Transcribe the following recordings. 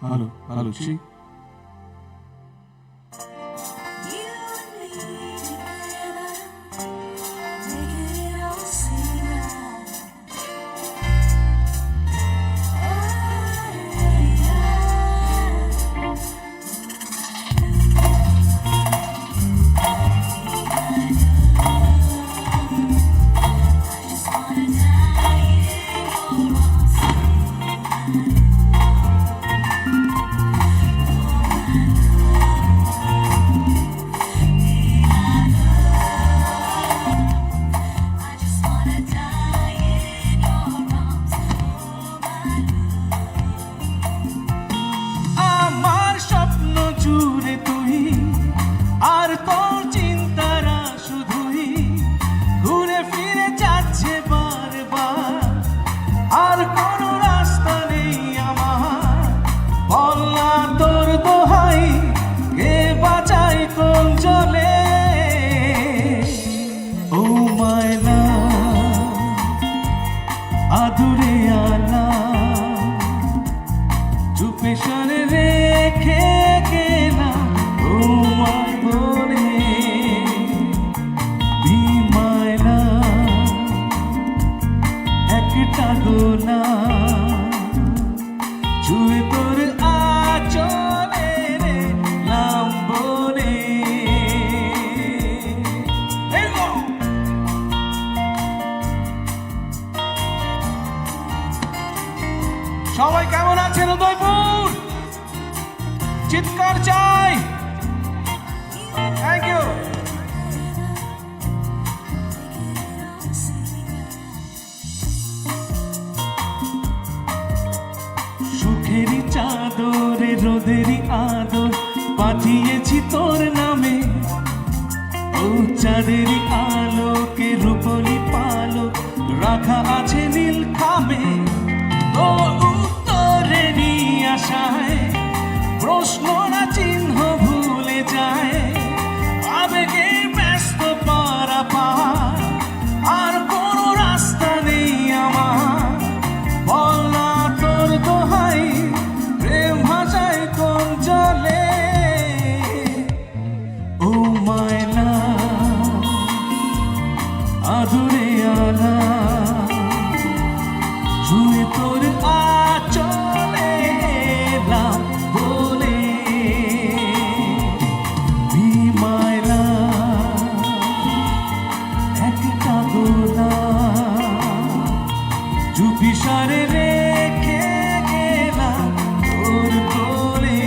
Hello, hello, Chi. আদুরে আলা চুপে সরে রেখে গেলাম তোমায় বলে বিমায়না একটা গোনা চুয়ে তোর আচলে রে নাম বলে সবাই কেমন আছেন উদয়পুর? চিৎকার চাই। Thank you. সুখেরই চাদরে রোদেরই আদর পাঠিয়েছি তোর নামে, ও চাঁদেরই আলোকে রূপলি পালক রাখা আছে নীল খামে। ও উত্তরেরই আশায় প্রশ্ন না চিহ্ন ভুলে যায়, আবেগে ব্যস্ত পারাপার আর কোনো রাস্তা নেই আমার। বল না তোর দোহাই প্রেম ভাষায় কোন জলে ও মায়না আদুরে আলা ছুঁয়ে তোর আচলে এলাম বলে বিমায়না একটা গোলা চুপি সারে রেখে গেলাম তোর কোলে।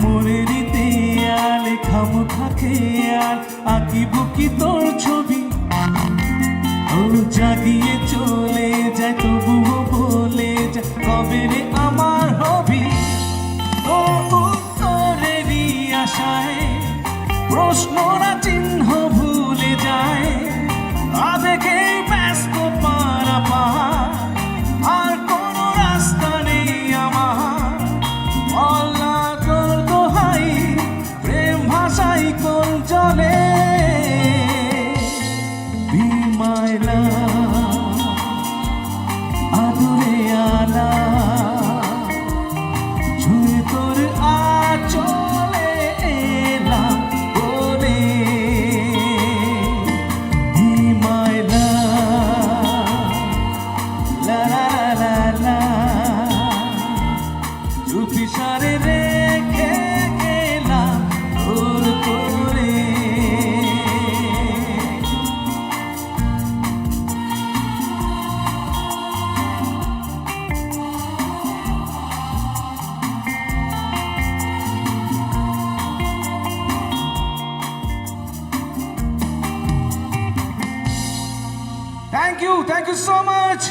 মনেরই দেয়ালে খামোখা খেয়াল আঁকি বুকি তোর ছবি, ও জাগিয়ে চলে যায় তবুও বলে যায় কবে রে আমার হবি। ও উত্তরেরই আশায় প্রশ্ন না চিহ্ন ভুলে যায়, আবেগে ব্যস্ত পারাপার আর কোনো রাস্তা নেই আমার। কোন জলে বিমায়না আদুরে আলা ছুঁয়ে তোর আচলে এলাম বলে বিমায়না লা লা লা লা চুপি সারে রেখে গেলাম তোর কোলে। Thank you so much.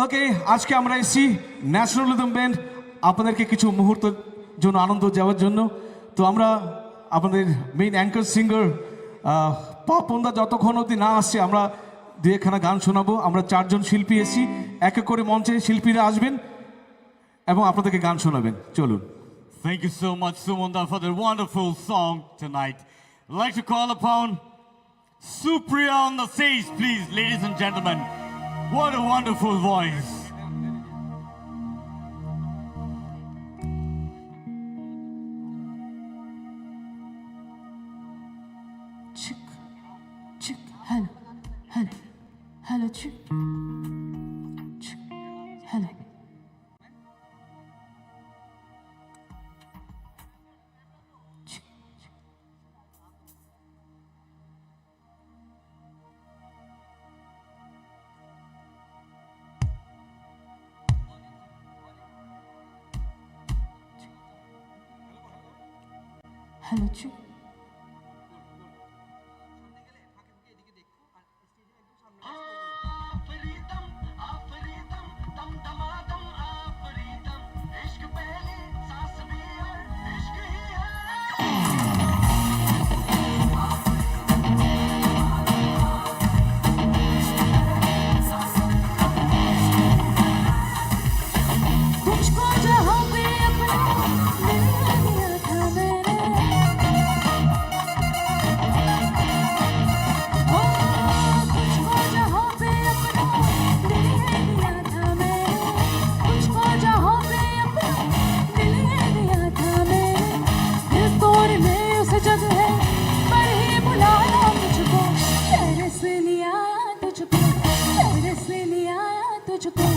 Okay, আজকে আমরা এসেছি ন্যাশনাল রিদম ব্যান্ড আপনাদেরকে কিছু মুহূর্তের জন্য আনন্দ দেওয়ার জন্য। তো আমরা আপনাদের মেইন অ্যাঙ্কার সিঙ্গার পাপনদা যতক্ষণ অবধি না আসছে আমরা দুই একখানা গান শোনাবো। আমরা চারজন শিল্পী এসেছি, এক এক করে মঞ্চে শিল্পীরা আসবেন এবং আপনাদেরকে গান শোনাবেন। চলুন। Thank you so much, Sumunda, for the wonderful song tonight. I'd like to call upon Supriya on the stage, please, ladies and gentlemen. What a wonderful voice. Chick, chick, hello, hello, hello, chick, chick, hello. Chick, chick. Hello, chick. तुझको जहाँ पे अपना मिला दिया था मैंने, ओ तुझको जहाँ पे अपना मिला दिया था मैंने, तुझको जहाँ पे अपना मिला दिया था मैंने, दिल तोड़ने उस जगह पर ही बुलाया मुझको, तेरे से लिया तुझको, तेरे से लिया तुझको,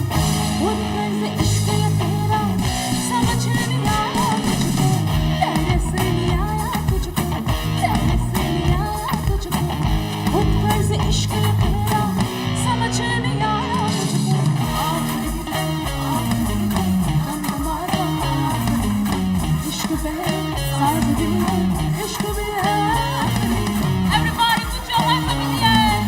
खुद से इश्क ये तेरा समझ नहीं आया मुझको, तेरे से लिया तुझको, तेरे से लिया तुझको, खुद से इश्क ये तेरा समझ नहीं आया मुझको, आखिरी दम हमारा इश्क पे साथ भी है, इश्क भी है। Everybody put your hands up in the air.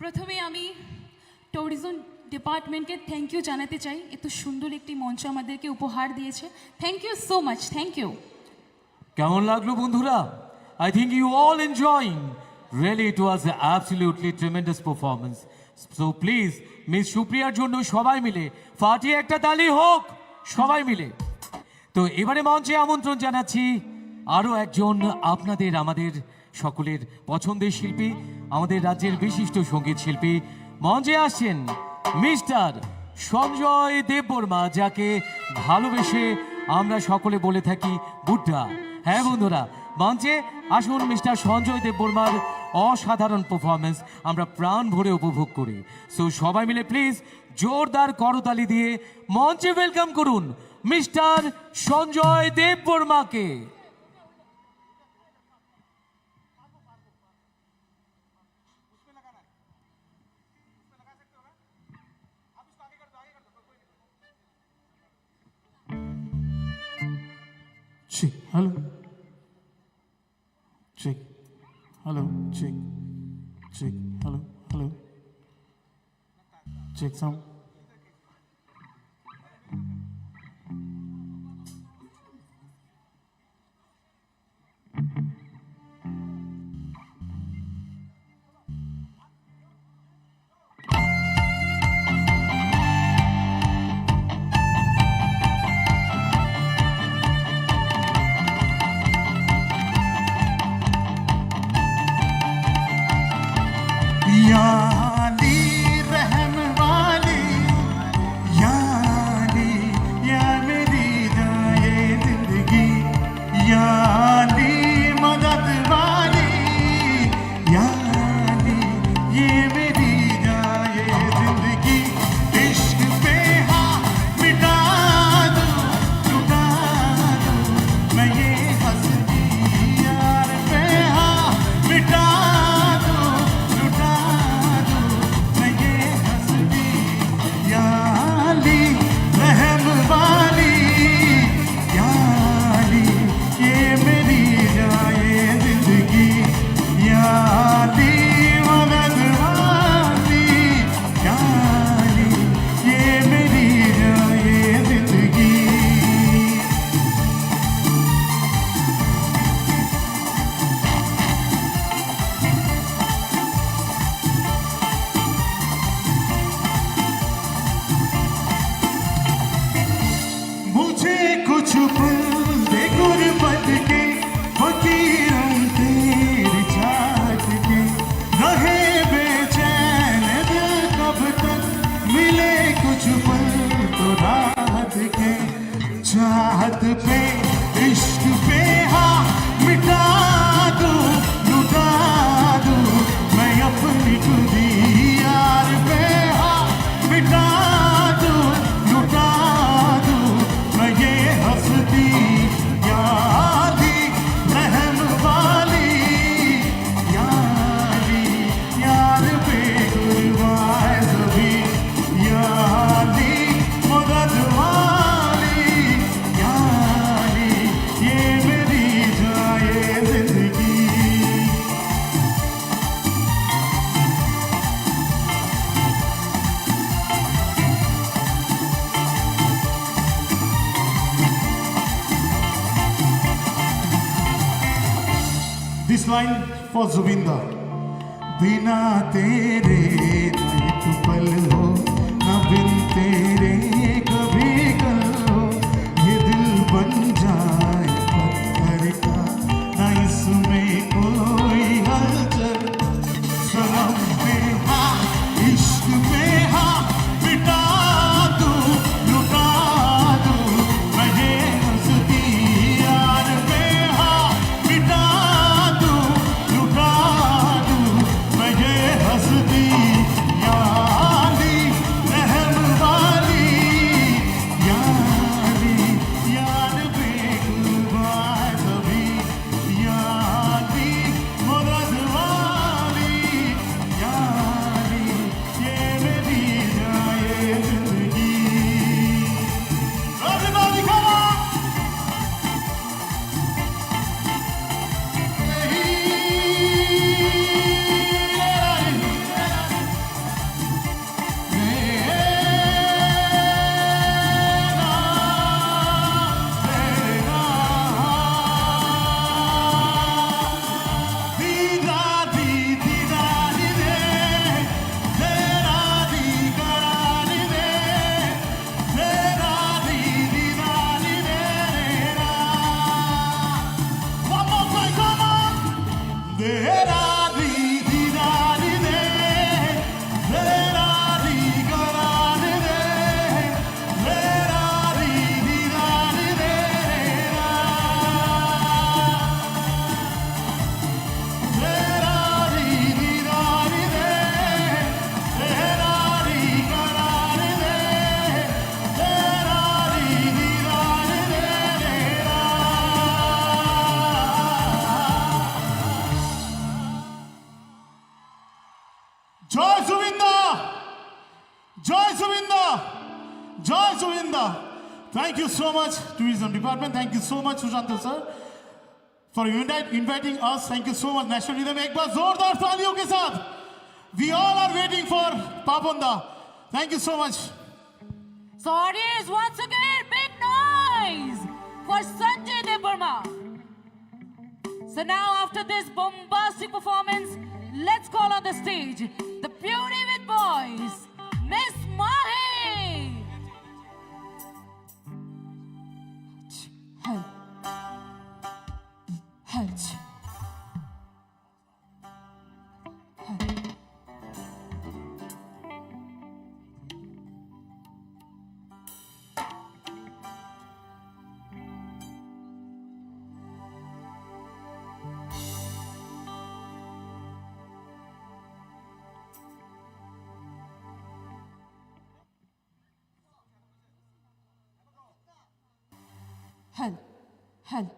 প্রথমে আমি ট্যুরিজম ডিপার্টমেন্টকে থ্যাংক ইউ জানাতে চাই, এত সুন্দর একটি মঞ্চ আমাদেরকে উপহার দিয়েছে। Thank you so much, thank you. কেমন লাগলো বন্ধুরা? I think you all enjoying. Really it was absolutely tremendous performance. So please miss সুপ্রিয়ার জন্য সবাই মিলে ফাটিয়ে একটা তালি হোক, সবাই মিলে। তো এবারে মঞ্চে আমন্ত্রণ জানাচ্ছি আরও একজন আপনাদের আমাদের সকলের পছন্দের শিল্পী, আমাদের রাজ্যের বিশিষ্ট সঙ্গীত শিল্পী। মঞ্চে আসছেন মিস্টার সঞ্জয় দেববর্মা, যাকে ভালোবেসে আমরা সকলে বলে থাকি বুদ্ধা। হ্যাঁ বন্ধুরা, মঞ্চে আসুন মিস্টার সঞ্জয় দেববর্মার অসাধারণ পারফরমেন্স আমরা প্রাণ ভরে উপভোগ করি। সো সবাই মিলে প্লিজ জোরদার করতালি দিয়ে মঞ্চে ওয়েলকাম করুন মিস্টার সঞ্জয় দেববর্মাকে। Check. Hello. Check. Hello. Check. Check. Hello. Hello. Check sound. याली रहम वाली याली या मेरी जाए जिंदगी याली मदद वाली याली ये मेरी जाए जिंदगी इश्क पे हाँ मिटा दूँ लुटा दूँ मैं ये हंसती यार पे हाँ मिटा दूँ लुटा दूँ मैं ये हंसती याली रहम वाली याली ये मेरी जाए जिंदगी याली मदद वाली याली ये मेरी जाए जिंदगी मुझे कुछ पल दे गुर्बत के फकीरों तेरी चाहत के रहे बेचैन दिल कब तक मिले कुछ पल तो राहत के चाहत पे इश्क पे हाँ मिटा दूँ लुटा दूँ मैं अपनी खुदी यार पे हाँ मिटा दूँ लुटा दूँ मैं ये हंसती याली रहम वाली याली यार बेगुरबाए सभी याली मदद वाली याली ये मेरी जाए जिंदगी This line for Zubinda. बिना तेरे न एक पल हो न बिन तेरे कभी कल हो ये दिल बन जाए पत्थर का न इसमें कोई हलचल सनम पे हाँ इश्क पे हाँ मिटा दूँ लुटा दूँ मैं ये हंसती यार पे हाँ मिटा दूँ लुटा दूँ मैं ये हंसती याली रहम वाली देरा दी दीदारी दे देरा दी करारी दे देरा दी दीदारी दे देरा दी दीदारी दे देरा दी करारी दे देरा दी दीदारी दे Joy Suvinda! Joy Suvinda! Joy Suvinda! Thank you so much, Tourism Department. Thank you so much, Sushant sir, for inviting us. Thank you so much, National Rhythm. एक बार जोरदार तालियों के साथ. We all are waiting for Paponda. Thank you so much. So audience, once again, big noise for Sanjay Dev Burma. So now after this bombastic performance, let's call on the stage the beauty with boys, Miss Mahi. Hey. Hey. Hell, hell.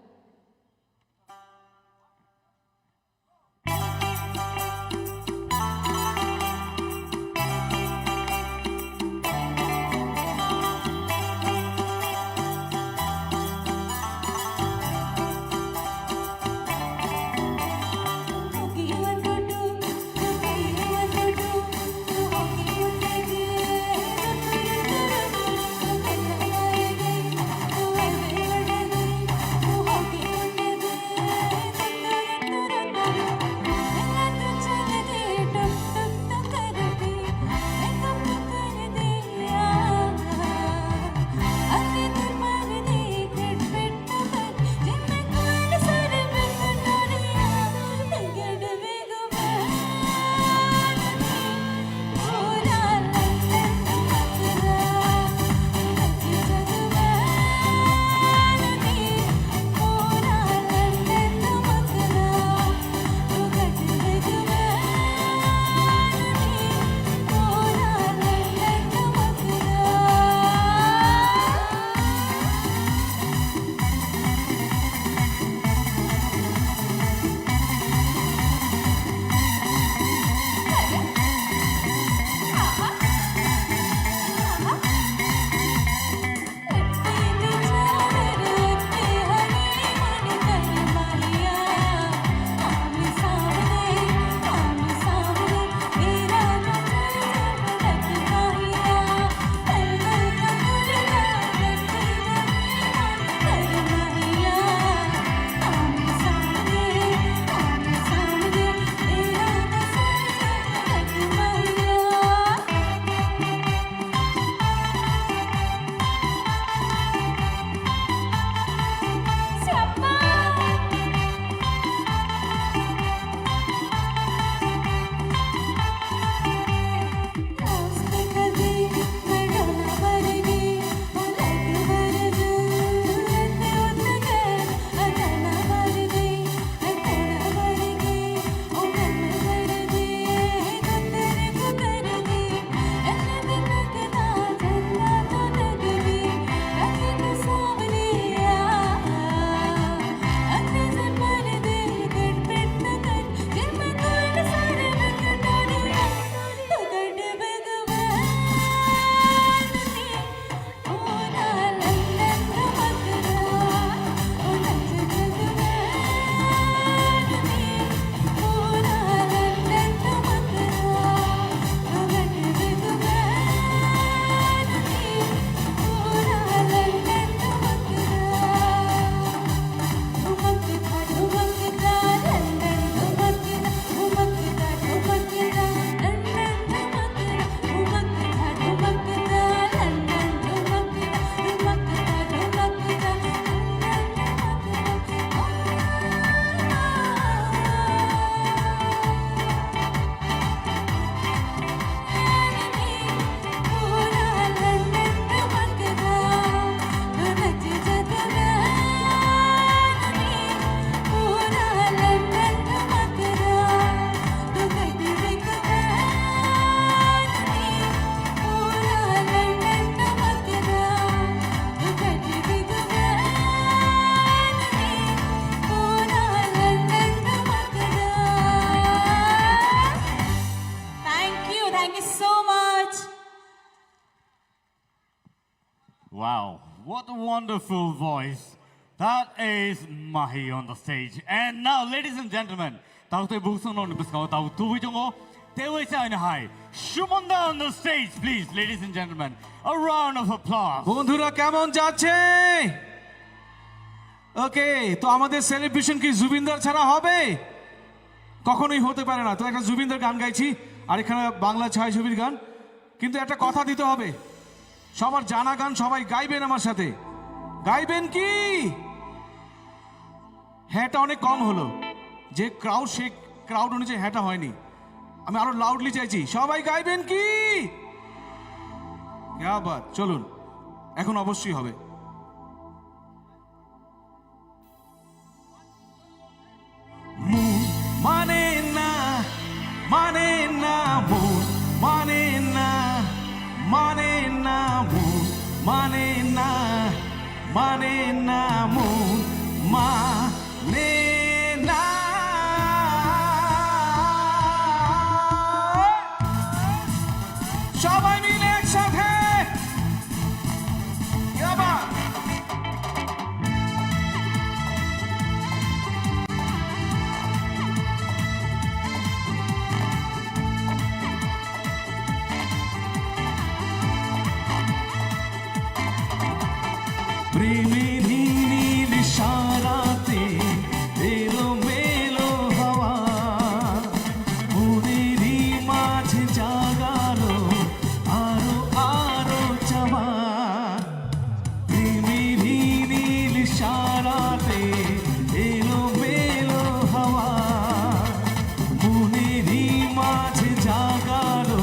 Wow, what a wonderful voice. That is Mahi on the stage. And now, ladies and gentlemen, Taute Buson on the Biscout, Tautu Jongo, Tewaisa and High. Shumanda on the stage, please, ladies and gentlemen. A round of applause. বন্ধুরা কেমন যাচ্ছে? ওকে, তো আমাদের celebration কি জুবিনদার ছাড়া হবে? কখনোই হতে পারে না। তো একটা জুবিনদার গান গাইছি আর এখানে বাংলা ছায়াছবির গান, কিন্তু একটা কথা দিতে হবে, সবার জানা গান সবাই গাইবেন আমার সাথে। গাইবেন কি? হ্যাঁটা অনেক কম হলো, যে ক্রাউড সে ক্রাউড অনুযায়ী হ্যাঁটা হয়নি। আমি আরো লাউডলি চাইছি, সবাই গাইবেন কি? আবার চলুন, এখন অবশ্যই হবে। মানে না, মানে না, মন মানে না, মানে না, মন মানে না, মানে না, মন মানে না। সবাই মিলে একসাথে আবার প্রেমের নীল ইশারাতে এলো মেলো হাওয়া, মনেরই মাঝে জাগালো আরো আরো চাওয়া। প্রেমের নীল ইশারাতে এলো মেলো হাওয়া, মনেরই মাঝে জাগালো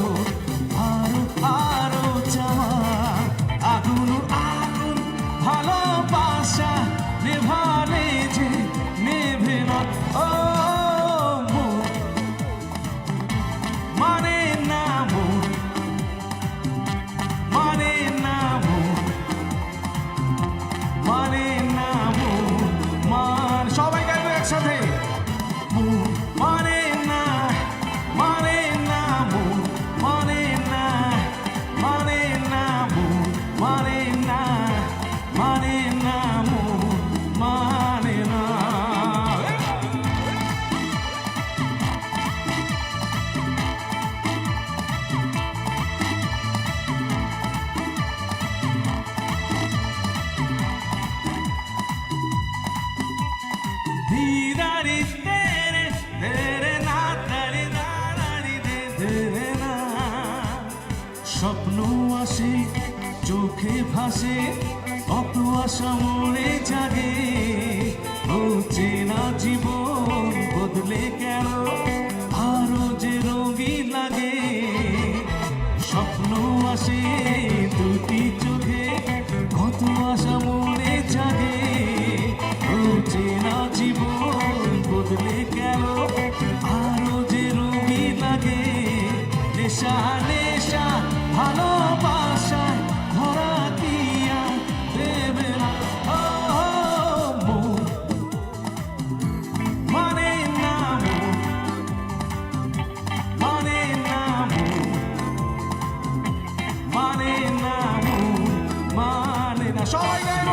আরো আরো চাওয়া। আগুন আগুন ভালোবাসা নেভালে যে নেভে না, ও মন মানে না, মন মানে না, মন মানে না, মন মান সবাই গাইবে একসাথে। মন মানে না, মানে না, মন মানে না, মানে না, মন মানে না, মানে না, মন মানে না। ধীরারি তেরে তেরে না তারে নারারি দে ধীরে না। স্বপ্ন আসে চোখে ভাসে, কত আশা মনে জাগে, ও চেনা জীবন বদলে গেল আরো যে রঙিন লাগে। স্বপ্ন আসে দুটি চোখে, কত আশা মনে জাগে, ও চেনা জীবন বদলে গেল আরো যে রঙিন লাগে। নেশা নেশা ভালোবাসায় ধরা দিয়া দেবে না, ও মন মানে না, মন মানে না, মন মানে না, মন মানে না। সবাই গাইব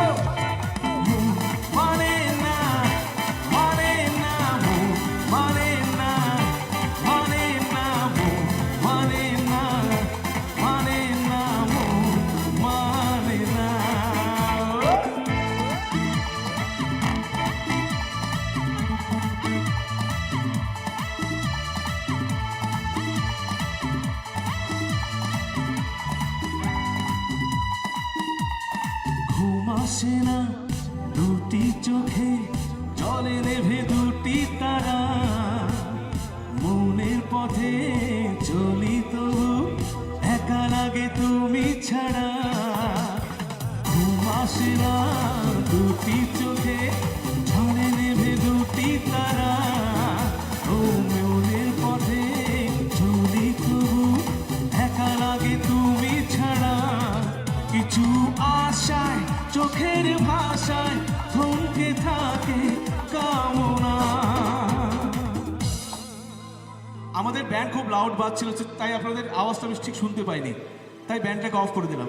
মন মানে না, মানে না, মন মানে না, মানে না, মন মানে না, মানে না, মন মানে না। ঘুম আসে না দুটি চোখে, জলে নেভে দুটি তারা, মনের পথে চলি তবু একা লাগে তুমি ছাড়া। ঘুম আসে না দুটি চোখে, জলে নেভে দুটি তারা, ও মনের পথে চলি তবু একা লাগে তুমি ছাড়া। কিছু আশায় চোখের ভাষায় থমকে থাকে কামনা। আমাদের ব্যান্ড খুব লাউড বাজছিল, তাই আপনাদের আওয়াজটা আমি ঠিক শুনতে পাইনি, তাই ব্যান্ডটাকে অফ করে দিলাম।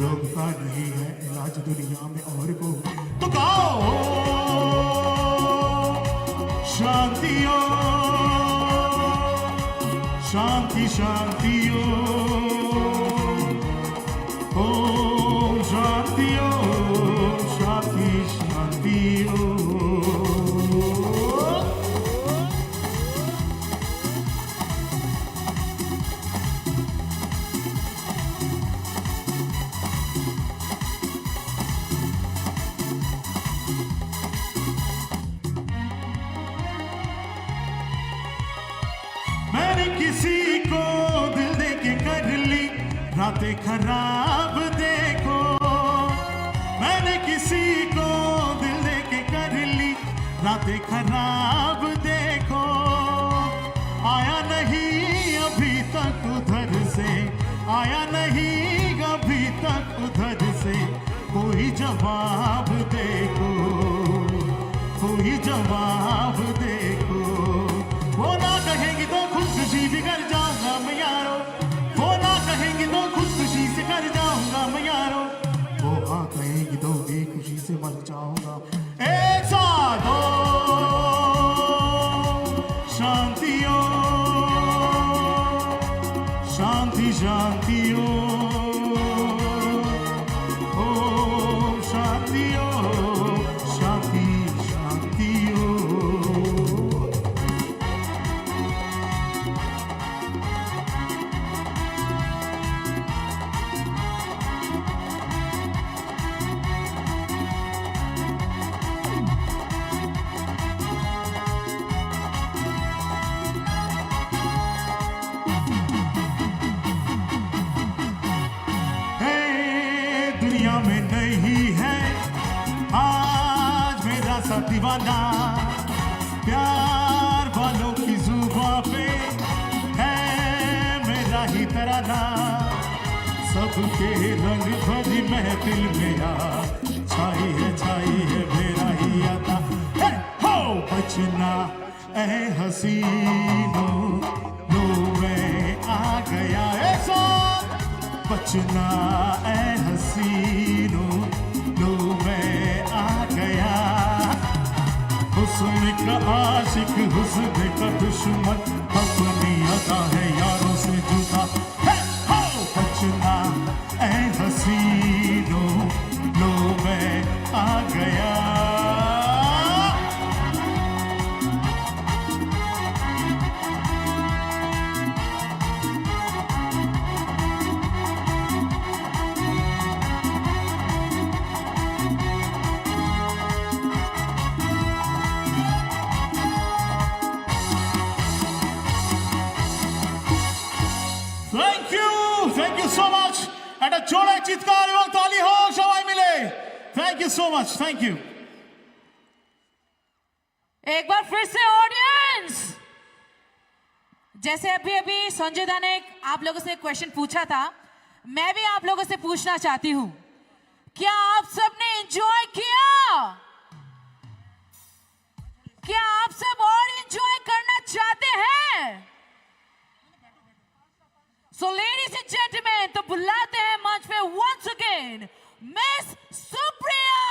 रोग का नहीं है इलाज दुनिया में और को तो गाओ शांति शांति शांति ओम शांति शांति शांति मैंने किसी को दिल दे के कर ली रातें खराब देखो मैंने किसी को दिल दे के कर ली रातें खराब देखो आया नहीं अभी तक उधर से आया नहीं अभी तक उधर से कोई जवाब देखो कोई जवाब देखो वो ना कहेंगी तो खुदकुशी भी कर जाऊंगा मैं यारो वो ना कहेंगी तो खुदकुशी से कर जाऊंगा मैं यारो वो हाँ कहेंगी तो बेखुशी से मर जाऊंगा एक साथ हो शांति हो शांति शांति हो ओम शांति हो शांति शांति हो दुनिया में नहीं है आज मेरा सा दीवाना प्यार वालों की जुबां पे है मेरा ही तराना सबके रंग भरी महफिल में छाई है मेरा ही आता हो बचना ए हसीनो लो मैं आ गया ऐसा बचना ए हसीनो लो मैं आ गया हुस्न का आशिक हुस्न का दुश्मन अपनी अदा है यारों से जुदा हो बचना ए हसीनो लो मैं आ गया Thank you so much. And a jodha chitkar ebong tali ho shobai mile. Thank you so much. Thank you. एक बार फिर से ऑडियंस, जैसे अभी अभी संजय दा ने आप लोगों से क्वेश्चन पूछा था, मैं भी आप लोगों से पूछना चाहती हूँ, क्या आप सबने एंजॉय किया? क्या आप सब और एंजॉय करना चाहते हैं? So ladies and gentlemen, तो बुलाते हैं मंच पे once again miss Supriya.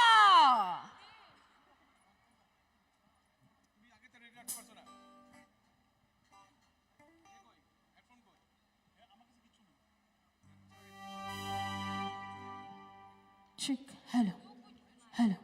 Check. Hello. Hello.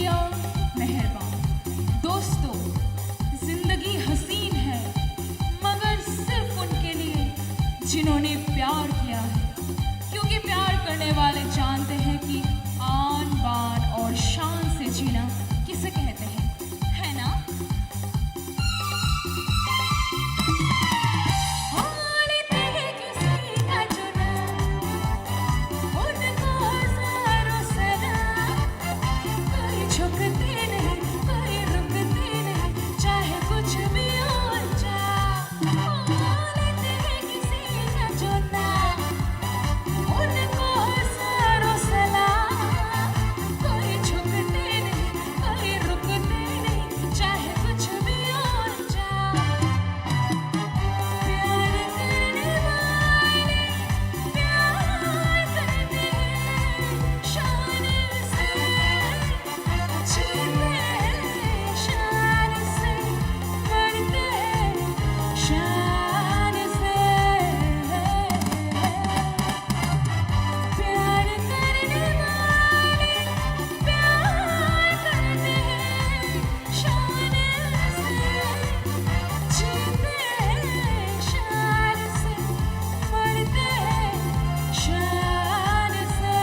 और मेहरबान दोस्तों, जिंदगी हसीन है मगर सिर्फ उनके लिए जिन्होंने प्यार किया है, क्योंकि प्यार करने वाले जानते हैं कि आन बान और शान से जीना किसे कहते हैं, है ना? हालते हैं किसी का चुना, उनको हजारों सलाम, कोई झुकते नहीं, कोई रुकते नहीं, चाहे कुछ भी हो जाए। हालते हैं किसी का चुना, उनको हजारों सलाम, कोई झुकते नहीं, कोई रुकते नहीं, चाहे कुछ भी हो जाए। प्यार करने वाले प्यार करते हैं शान से, जीते हैं शान से, मरते हैं शान से। प्यार करने वाले प्यार करते हैं शान से, जीते हैं शान से, मरते हैं शान से।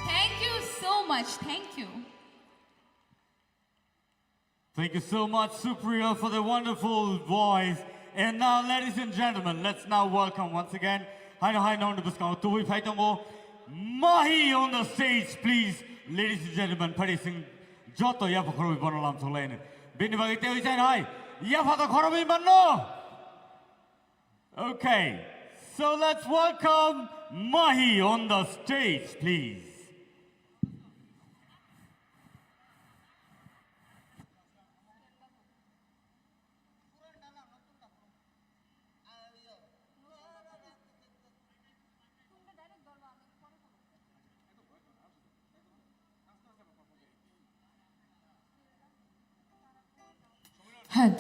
Thank you so much. Thank you. Thank you so much, Supriya, for the wonderful voice. And now, ladies and gentlemen, let's now welcome once again Hi no Tui Paitongo Mahi on the stage, please. Ladies and gentlemen, Pari Singh Joto Yapakorobi Bonalam Solene. Binibagite Usain Hai Yapata Korobi Bano. Okay, so let's welcome Mahi on the stage, please. हद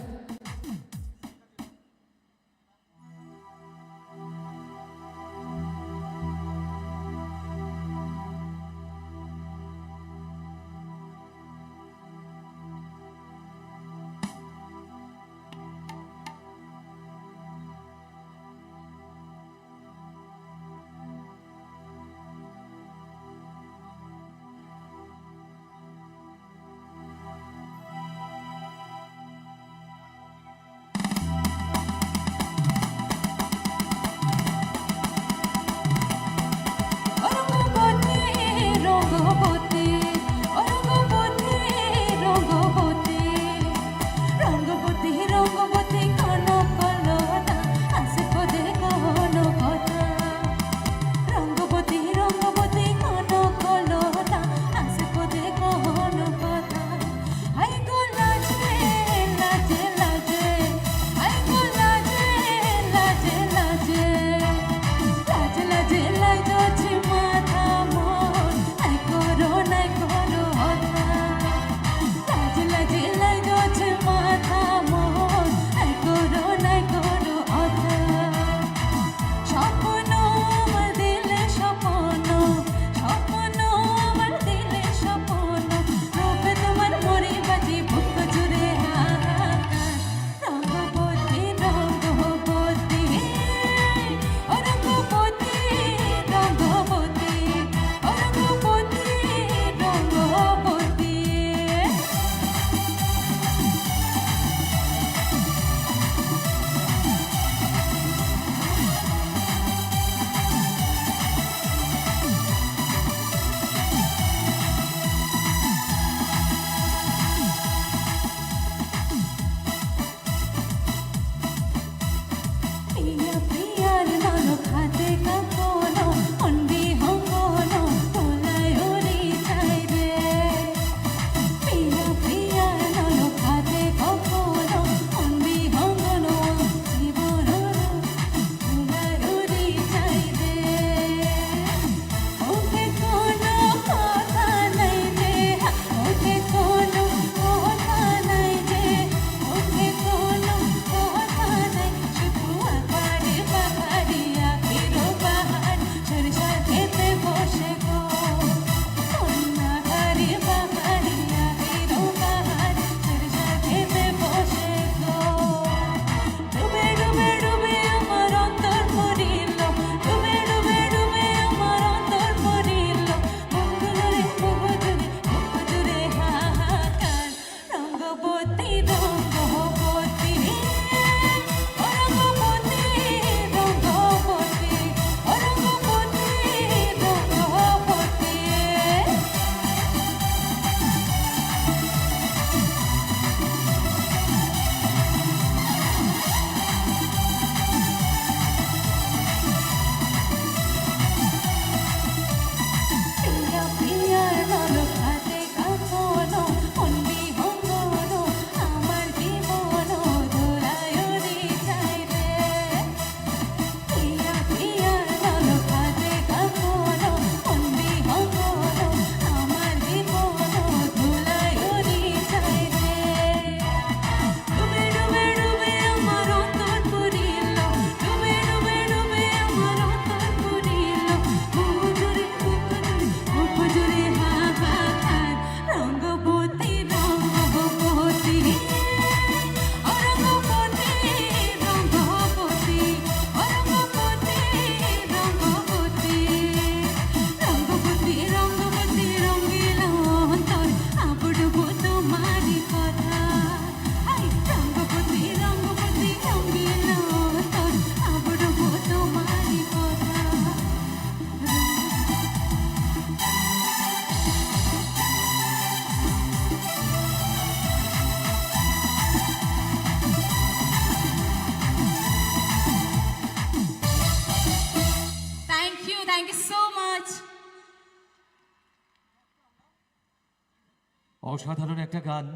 অসাধারণ একটা গান,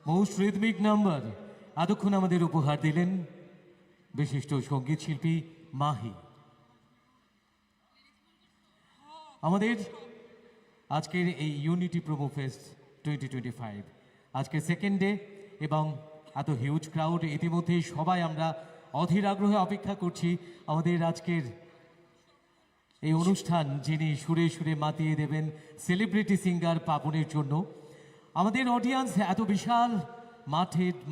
most rhythmic number এতক্ষণ আমাদের উপহার দিলেন বিশিষ্ট সঙ্গীত শিল্পী মাহি। আমাদের আজকের এই ইউনিটি প্রোমো ফেস্ট 2025 আজকে সেকেন্ড ডে এবং এত হিউজ ক্রাউড, ইতিমধ্যেই সবাই আমরা অধীর আগ্রহে অপেক্ষা করছি আমাদের আজকের এই অনুষ্ঠান যিনি সুরে সুরে মাতিয়ে দেবেন সেলিব্রিটি সিঙ্গার পাপনের জন্য। আমাদের অডিয়েন্স এত বিশাল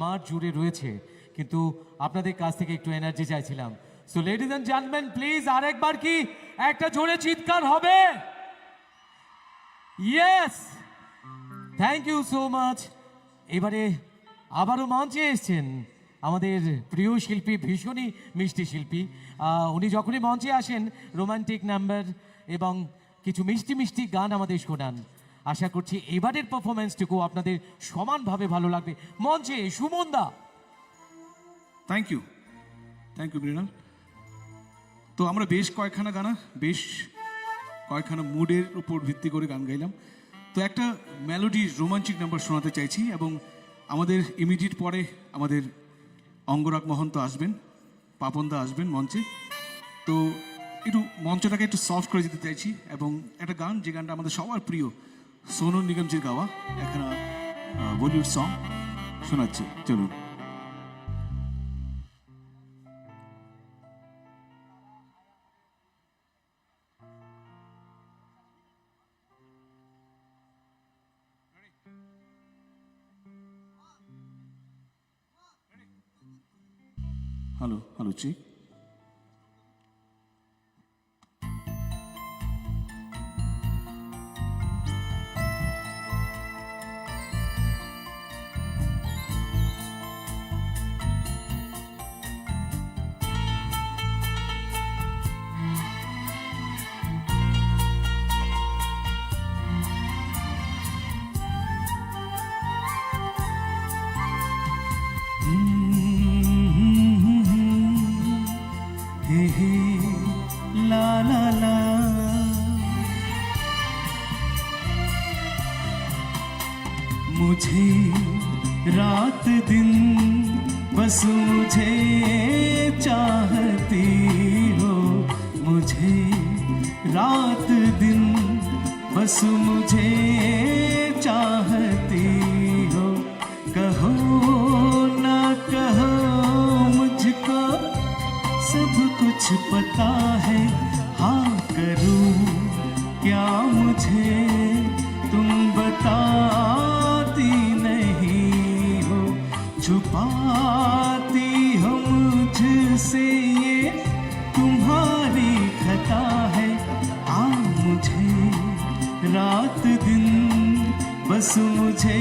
মাঠ জুড়ে রয়েছে, কিন্তু আপনাদের কাছ থেকে একটু এনার্জি চাইছিলাম। So ladies and gentleman please আরেকবার কি একটা জোরে চিৎকার হবে? Yes, thank you so much. এবারে আবারও মঞ্চে এসছেন আমাদের প্রিয় শিল্পী, ভীষণই মিষ্টি শিল্পী। উনি যখনই মঞ্চে আসেন রোমান্টিক নাম্বার এবং কিছু মিষ্টি মিষ্টি গান আমাদের শোনান। আশা করছি এবারের পারফরমেন্সটুকু আপনাদের সমানভাবে ভালো লাগবে। মঞ্চে সুমন দা। Thank you Mrinal. তো আমরা বেশ কয়েকখানা মুডের উপর ভিত্তি করে গান গাইলাম। তো একটা মেলোডি রোমান্টিক নাম্বার শোনাতে চাইছি, এবং আমাদের ইমিডিয়েট পরে আমাদের অঙ্গরাগ মহন্ত আসবেন, পাপনদা আসবেন মঞ্চে। তো একটু মঞ্চটাকে একটু সফট করে দিতে চাইছি, এবং একটা গান, যে গানটা আমাদের সবার প্রিয়, সোনু নিগমজির গাওয়া একটা বলিউড সং শোনাচ্ছি, চলুন। হ্যালো চিক। ला ला ला मुझे रात दिन बस मुझे चाहती हो, मुझे रात दिन बस मुझे चाहती हो। कहो ना कहो मुझको सब कुछ पता है, हाँ करूं क्या मुझे तुम बताती नहीं हो, छुपाती हो मुझसे ये तुम्हारी खता है। हाँ मुझे रात दिन बस मुझे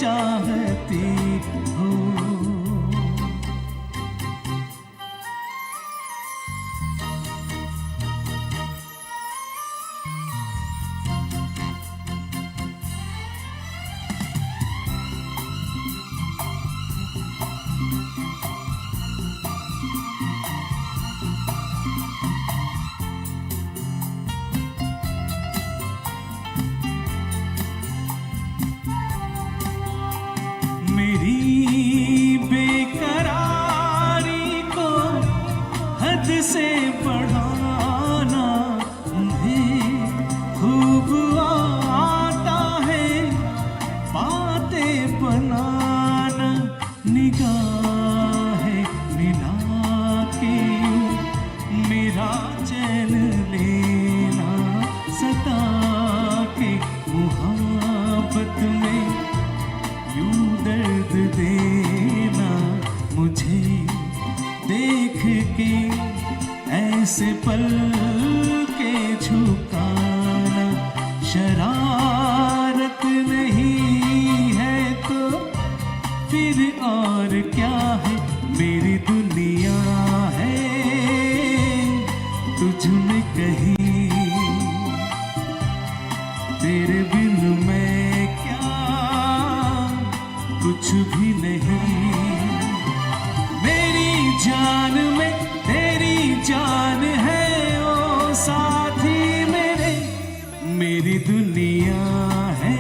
चाहती हो। मेरी बेकरारी को हद से बढ़ाना तुम्हें खूब आता है, बातें बनाना निगाहें मिला के मेरा चैन लेना, सता के मुहब्बत में यूं दर्द देना, मुझे देख के ऐसे पल के झुकाना। शरारत नहीं है तो फिर और क्या है, मेरी दुनिया है तुझ में कहीं, तेरे बिन मैं क्या कुछ भी नहीं। मेरी जान में तेरी जान है ओ साथी मेरे, मेरी दुनिया है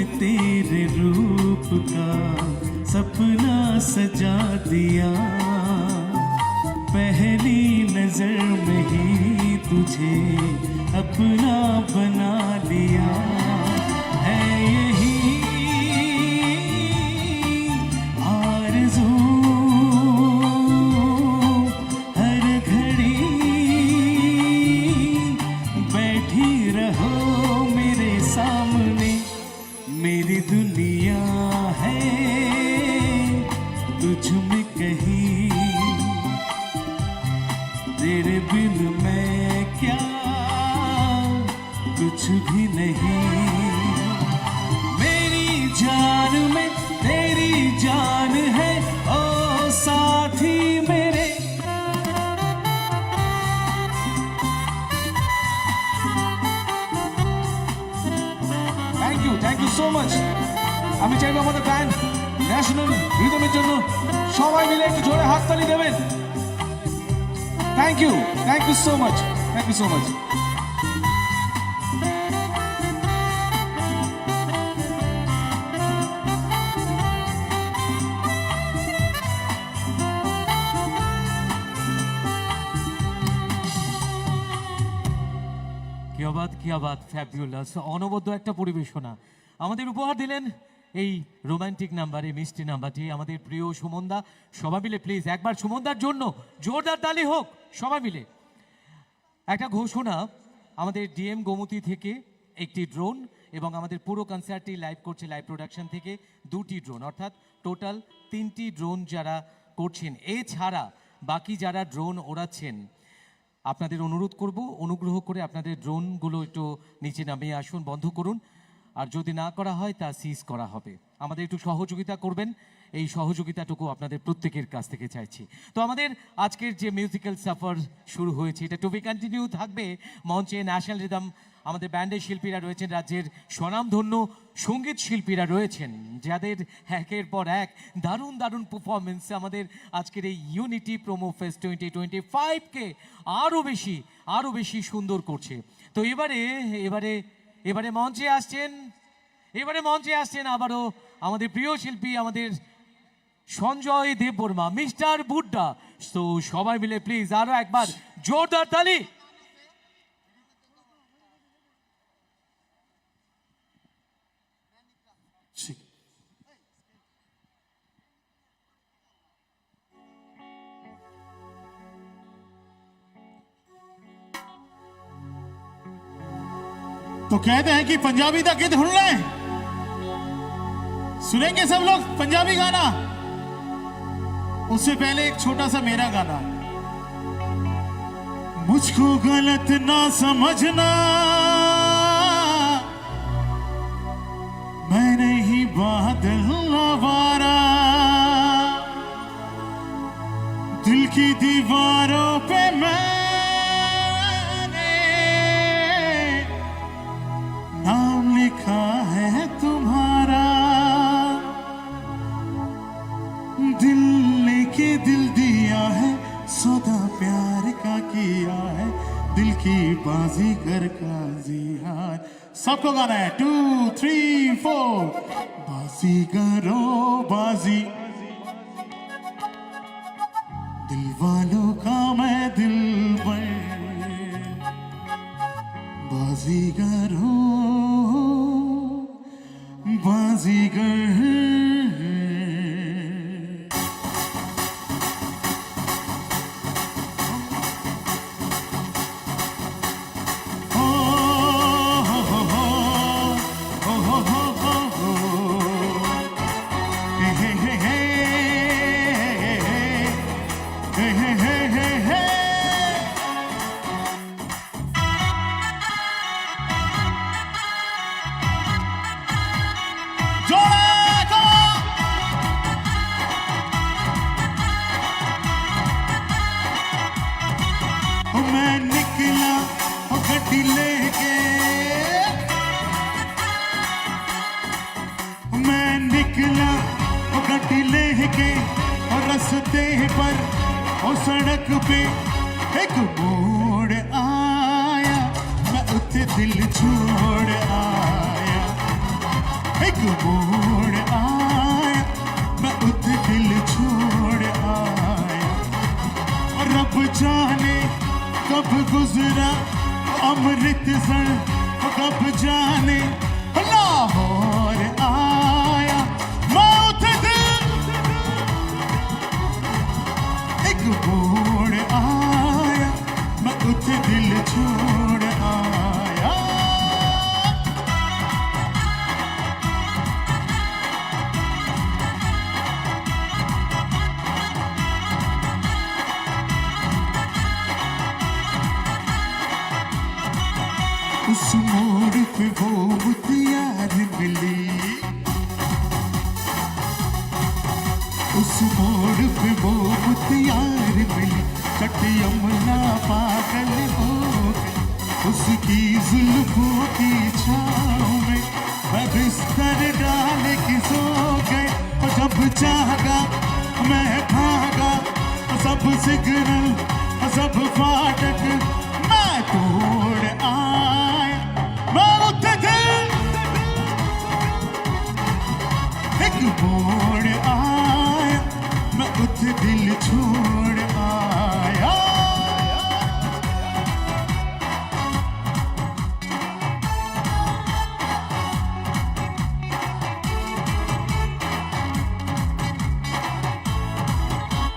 में तेरे रूप का सपना सजा दिया, पहली नजर में ही तुझे अपना बना लिया। है यही आरज़ू हर घड़ी, बैठी रहो मेरे सामने, मेरी दुनिया है तुझ में कहीं, तेरे बिन मैं क्या कुछ भी नहीं। मेरी जान में तेरी जान है ओ साथी मेरे। Thank you so much. আমি চাইবো আমাদের ব্যান্ড ন্যাশনাল রিদমের জন্য সবাই মিলে একটু জোরে হাততালি দেবেন। Thank you so much, thank you so much. কিয়া বাত ফ্যাবুলাস, অনবদ্য একটা পরিবেশনা আমাদের উপহার দিলেন এই রোমান্টিক নাম্বারে, মিষ্টি নাম্বারটি আমাদের প্রিয় সুমনদা। সবাই মিলে প্লিজ একবার সুমনদার জন্য জোরদার তালি হোক সবাই মিলে। একটা ঘোষণা, আমাদের ডিএম গোমতী থেকে একটি ড্রোন এবং আমাদের পুরো কনসার্টটি লাইভ করছে লাইভ প্রোডাকশন থেকে 2টি ড্রোন, অর্থাৎ টোটাল 3টি ড্রোন যারা করছেন। এছাড়া বাকি যারা ড্রোন ওড়াচ্ছেন আপনাদের অনুরোধ করব অনুগ্রহ করে আপনাদের ড্রোনগুলো একটু নিচে নামিয়ে আসুন, বন্ধ করুন, আর যদি না করা হয় তা সিজ করা হবে। আমাদের একটু সহযোগিতা করবেন, এই সহযোগিতাটুকু আপনাদের প্রত্যেকের কাছ থেকে চাইছি। তো আমাদের আজকের যে মিউজিক্যাল সফর শুরু হয়েছে এটা টু বি কন্টিনিউ থাকবে। মঞ্চে ন্যাশনাল রিদম আমাদের ব্যান্ডের শিল্পীরা রয়েছেন, রাজ্যের স্বনামধন্য সঙ্গীত শিল্পীরা রয়েছেন, যাদের একের পর এক দারুণ দারুণ পারফরমেন্স আমাদের আজকের এই ইউনিটি প্রোমো ফেস্ট 2025কে আরও বেশি সুন্দর করছে। তো এবারে মঞ্চে আসছেন আবারও আমাদের প্রিয় শিল্পী, আমাদের সঞ্জয় দেববর্মা, মিস্টার বুড্ডা। তো সবাই মিলে প্লিজ আরো একবার জোরদার তালি। तो कहते हैं कि पंजाबी का गीत सुन लें, सुनेंगे सब लोग पंजाबी गाना। उससे पहले एक छोटा सा मेरा गाना। मुझको गलत ना समझना, मैं नहीं बादल आवारा, दिल की दीवारों पे मैंने नाम लिखा है तुम्हारा, दिल लेके दिल दिया है, सौदा प्यार का किया है, दिल की बाजीगर का जिहार। सबको गाना है 2 3 4। बाजीगरो बाजी, दिल वालों का मैं दिल पर, बाजीगर हूँ बाजीगर। मैं निकला गड्डी लेके, मैं निकला गड्डी लेके, और रास्ते पर और सड़क पे एक मोड़ आया, मैं उसे दिल छोड़ आया, एक मोड़ आया, मैं उठ दिल छोड़ आया। रब जाने कब गुजरा अमृतसर, कब जाने लाहौर आया। मैं उठ दिल एक मोड़ आया, मैं उठ दिल छोड़ आया। उस मोड़ पे वो मुतियार मिली, उस मोड़ पे वो मुतियार मिली। चट यमुना पागल हो गई उसकी जुल्फों की छाँव में, मैं बिस्तर डाल के सो गए। और जब जागा मैं भागा, सब सिग्नल सब फाटक मैं तोड़ आया। मैं उठ दिल एक मोड़ आया, मैं उठ दिल छोड़ आया।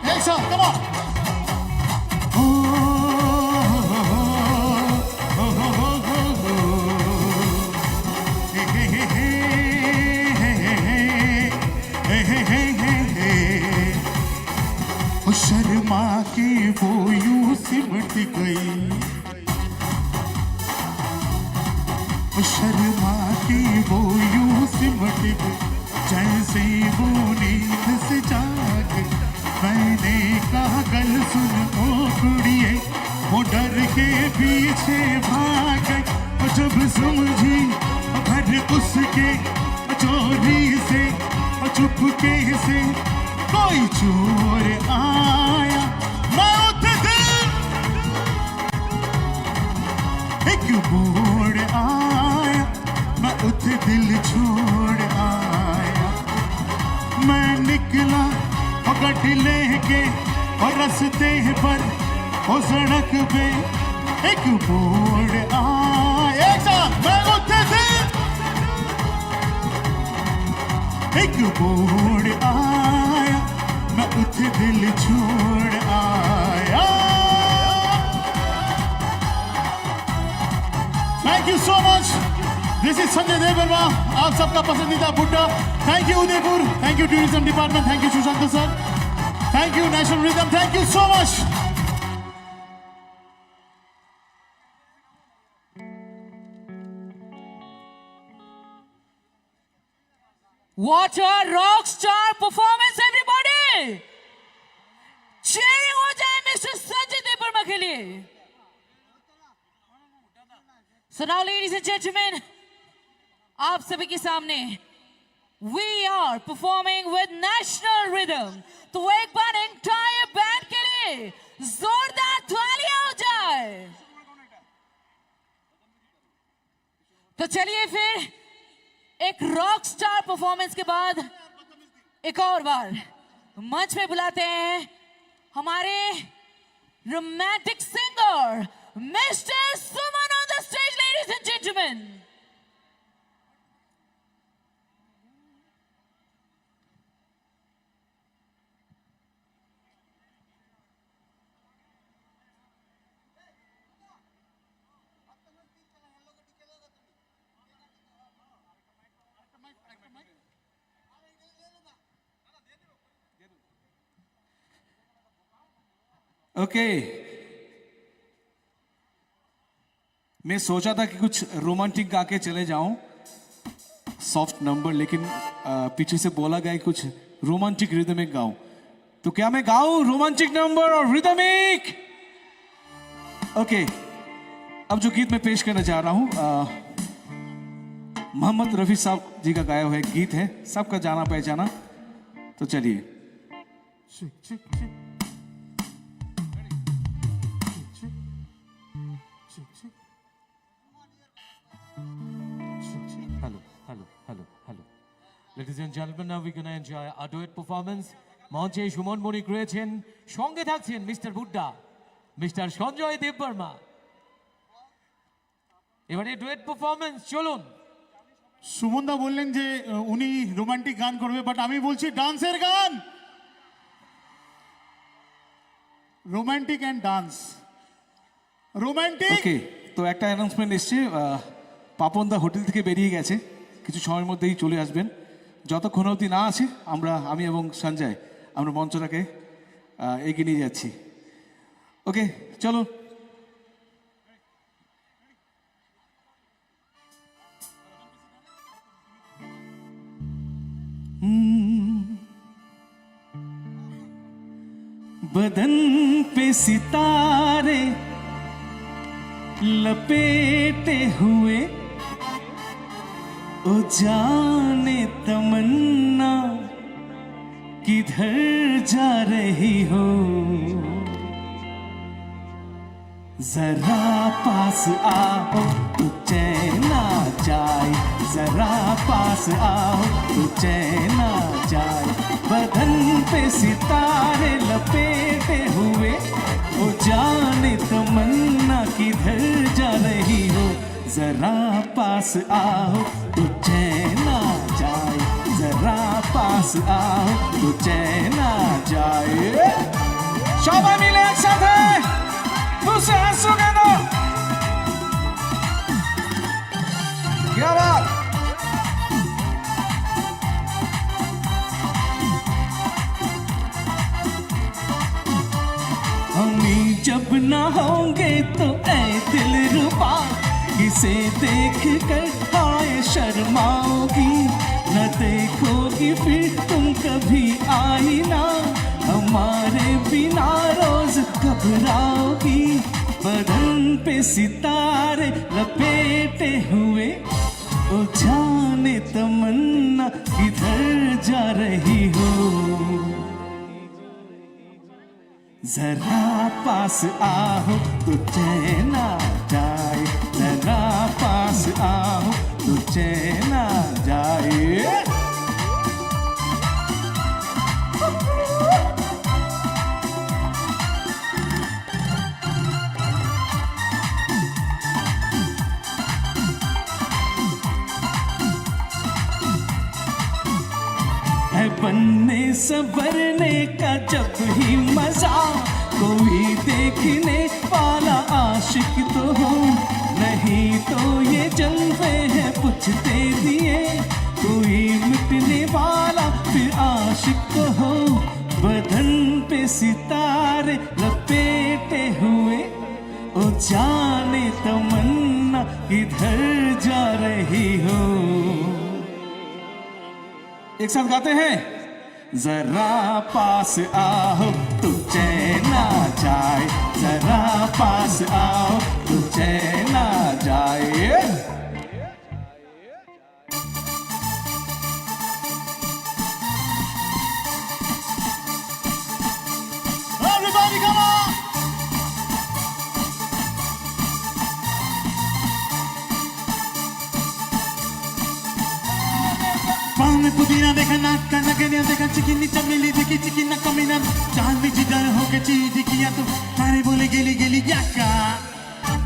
Hey, son, come on. Sharma के वो यूं सिमट गई, शर्मा के वो यूं सिमट गई, जैसे वो नींद से जाग। मैंने कहा गल सुन ओ कुड़िए, वो डर के पीछे भाग गई। जब समझी घर उसके चोरी से चुपके से कोई चोर आया। मैं उठ दिल एक मोड़ आया, मैं उठ दिल छोड़ आया। मैं निकला गड्डी लेके और रास्ते पर और सड़क पे एक मोड़ आया। एक साथ मैं उठ दिल एक मोड़ आया, मैं उठ दिल छोड़ आया। Thank you so much. This is Sanjay Debbarma, आप सबका पसंदीदा बुड्ढा। Thank you Udaipur, thank you tourism department, thank you Sushant sir, thank you national rhythm, thank you so much. What a rock star performance, everybody! Cheering हो जाए Mr. Sanjay Devarma के लिए. So now, ladies and gentlemen, आप सभी के सामने we are performing with national rhythm. तो एक बार entire band के लिए जोरदार तालियां हो जाए. तो चलिए फिर एक रॉक स्टार परफॉर्मेंस के बाद एक और बार मंच पे बुलाते हैं हमारे romantic singer mister Suman on the stage, ladies and gentleman. Okay मैं सोचा था कि कुछ रोमांटिक गा के चले जाऊं, सॉफ्ट नंबर, लेकिन पीछे से बोला गया कि कुछ रोमांटिक रिदमिक गाऊं, तो क्या मैं गाऊं रोमांटिक नंबर और रिदमिक? ओके, अब जो गीत मैं पेश करना चाह रहा हूं मोहम्मद रफी साहब जी का गाया हुआ एक गीत है, सबका जाना पहचाना। तो चलिए। Hello hello hello hello Ladies and gentlemen, now we're going to enjoy our duet performance. মঞ্চে সুমন মনিক রয়েছেন, সঙ্গে থাকছেন মিস্টার বুড্ডা, মিস্টার সঞ্জয় দেববর্মা। এবারে ডুয়েট পারফরম্যান্স চলুন। সুমনদা বললেন যে উনি রোমান্টিক গান করবে, বাট আমি বলছি ডান্সের গান, রোমান্টিক অ্যান্ড ডান্স। রোমান্টিক। ওকে, তো একটা অ্যানাউন্সমেন্ট এসছে, পাপনদা হোটেল থেকে বেরিয়ে গেছে, কিছু সময়ের মধ্যেই চলে আসবেন। যতক্ষণ অবধি না আসে আমি এবং সঞ্জয় আমরা মঞ্চটাকে এগিয়ে নিয়ে যাচ্ছি। ওকে চলো। बदन पे सितारे लपेटे हुए, ओ जाने तमन्ना किधर जा रही हो, जरा पास आओ तो चैन आ जाए, जरा पास आओ तो चैन आ जाए। बदन पे सितारे लपेटे हुए, ओ जाने तमन्ना किधर जा रही हो, जरा पास आओ तो चैन आ जाए, जरा पास आओ तो चैन आ जाए। সবাই মিলে একসাথে বসে হাসো কেন? क्या बात? हमी जब न होंगे तो ऐ दिल रुबा, किसे देख कर हाय शर्माओगी, न देखोगी फिर तुम कभी आईना, हमारे बिना रोज घबराओगी। बदन पे सितारे लपेटे हुए, ओ जाने तमन्ना किधर जा रही हो, जरा पास आओ तो चैन आ जाए, जरा पास आओ तो चैन आ जाए। है बनने संवरने का जब ही मजा, कोई देखने वाला आशिक तो हो, नहीं तो ये जलवे हैं बुझते दिए, कोई मिटने वाला फिर आशिक तो हो। बदन पे सितारे लपेटे हुए, ओ जाने तमन्ना किधर जा रही हो। एक साथ गाते हैं। जरा पास आओ तो चैन आ जाए, जरा पास आओ तो चैन आ जाए। Everybody come on! पाँव में पुदीना देखा, नाक का नगनिया देखा, चिकनी चमेली देखी, चिकना कमीना, चांद में जिधर होके चीज किया तो तारे बोले गेली गेली याका।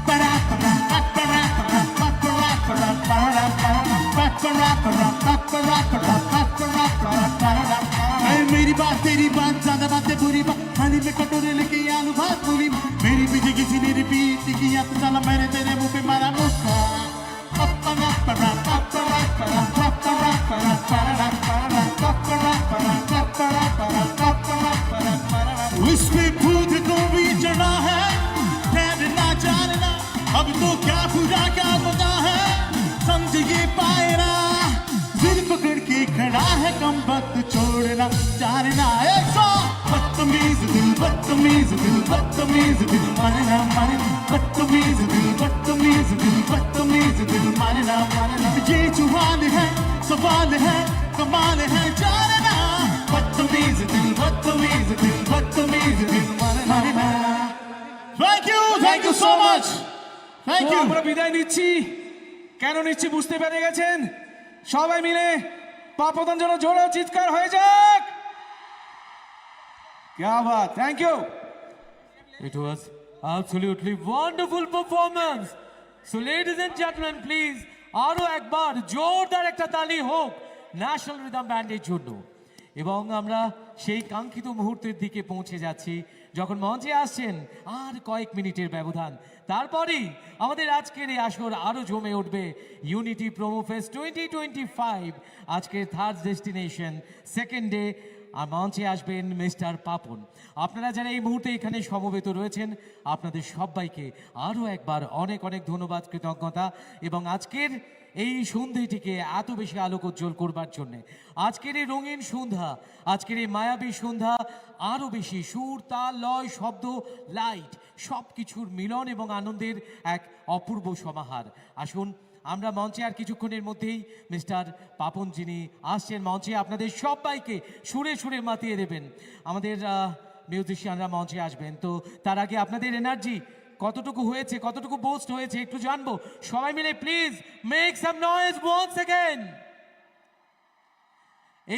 परा परा परा परा परा परा परा परा परा परा परा। मेरी बात तेरी बात ज्यादा बातें बुरी बात, थाली में कटोरे लेके आलू भात पूरी, मेरी पीछे किसी ने रिपीट किया तो साला मैंने तेरे मुंह पे मारा मुक्का। उसमें भूत को भी चढ़ा है, ठहरना जानना अब तो क्या बुरा क्या पता है, समझ ये पाए ना, दिल पकड़ के खड़ा है कम वक्त छोड़ना जानना। एक सौ बदतमीज दिल बदतमीज दिल बदतमीज दिल मानना मानना, बदतमीज दिल बदतमीज दिल बदतमीज दिल मानना मानना। ये जुबान है सवाल है कमाल है जानना, बदतमीज दिल बदतमीज दिल बदतमीज दिल मानना। Thank you so much. Thank তো you. আমরা বিদায় নিচ্ছি। কেন নিচ্ছি বুঝতে পেরে গেছেন? সবাই মিলে পাপদান যেন জোরে চিৎকার হয়ে যাক। क्या बात, thank you. It was absolutely wonderful performance. So ladies and gentlemen, please আরো একবার জোরদার একটা তালি হোক ন্যাশনাল রিদম ব্যান্ডের জন্য। এবং আমরা সেই কাঙ্ক্ষিত মুহূর্তের দিকে পৌঁছে যাচ্ছি যখন মঞ্চে আসছেন আর কয়েক মিনিটের ব্যবধান, তারপরেই আমাদের আজকের এই আসর আরো জমে উঠবে। ইউনিটি প্রোমো ফেস্ট 2025 আজকের থার্ড ডেস্টিনেশন সেকেন্ড ডে। আর মঞ্চে আসবেন মিস্টার পাপন। আপনারা যারা এই মুহূর্তে এখানে সমবেত রয়েছেন আপনাদের সবাইকে আরও একবার অনেক অনেক ধন্যবাদ, কৃতজ্ঞতা। এবং আজকের এই সন্ধ্যেটিকে এত বেশি আলোকোজ্জ্বল করবার জন্যে, আজকের এই রঙিন সন্ধ্যা, আজকের এই মায়াবী সন্ধ্যা আরও বেশি সুর, তাল, লয়, শব্দ, লাইট সব কিছুর মিলন এবং আনন্দের এক অপূর্ব সমাহার। আসুন আমরা মঞ্চে আর কিছুক্ষণের মধ্যেই মিস্টার পাপন যিনি আসছেন মঞ্চে আপনাদের সবাইকে সুরে সুরে মাতিয়ে দেবেন। আমাদের মিউজিশিয়ানরা মঞ্চে আসবেন, তো তার আগে আপনাদের এনার্জি কতটুকু হয়েছে, কতটুকু বোস্ট হয়েছে একটু জানবো। সবাই মিলে please make some noise once again.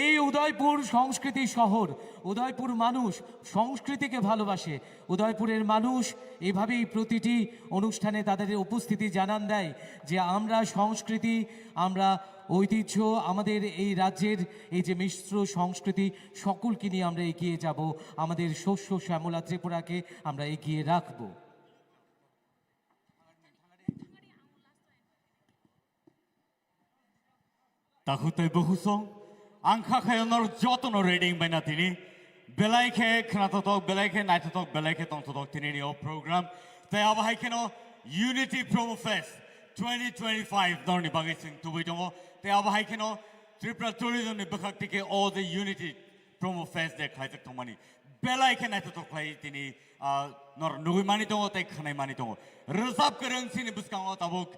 এই উদয়পুর সংস্কৃতি শহর, উদয়পুর মানুষ সংস্কৃতিকে ভালোবাসে। উদয়পুরের মানুষ এভাবেই প্রতিটি অনুষ্ঠানে তাদের উপস্থিতি জানান দেয় যে আমরা সংস্কৃতি, আমরা ঐতিহ্য, আমাদের এই রাজ্যের এই যে মিশ্র সংস্কৃতি সকলকে নিয়ে আমরা এগিয়ে যাব, আমাদের শস্য শ্যামলা ত্রিপুরাকে আমরা এগিয়ে রাখবো। Tahutai Buhusong, Ankakayanor Jotono reading by Natini, Belaike, Knatotok, Belaike, Nitatok, Belaike, Tontotok Tinio program, Teavahikeno, Unity Promo Fest 2025, Dorni Bagising to Witomo, Teavahikeno, Tripura Tourism, Bakatike, all the Unity Promo Fest, the Kaitak Tomani, Belaike, Nitatok, Tini, Nor Nui Manito, take Hane Manito, Rosap Currency, Buskan Tabuk,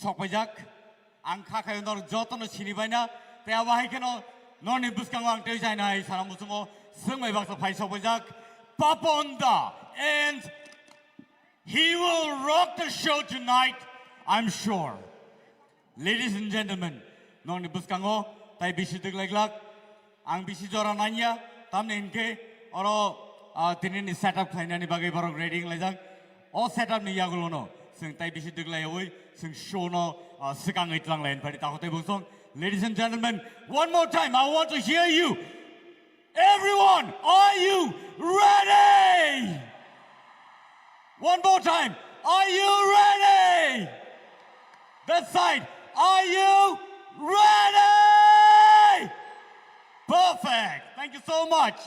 Sopajak. Angka kayo nor joto no sinibay na, kaya bahay ka no, nor nibus kang ang tayo siya na ay sarang gusto mo, sumay bak sa paiso po jak, Paponda, and he will rock the show tonight, I'm sure. Ladies and gentlemen, nor nibus kang o, tayo bisitig laglak, ang bisidora na niya, tam na inke, oro, tinin ni setup kayo na ni bagay barong reading lajak, o setup ni yagulo no, sing tayo bisitig layoy, sing show no, Ladies and gentlemen, one more time, I want to hear you. Everyone, are you ready? One more time, are you ready? That side, are you ready? Perfect. Thank you so much.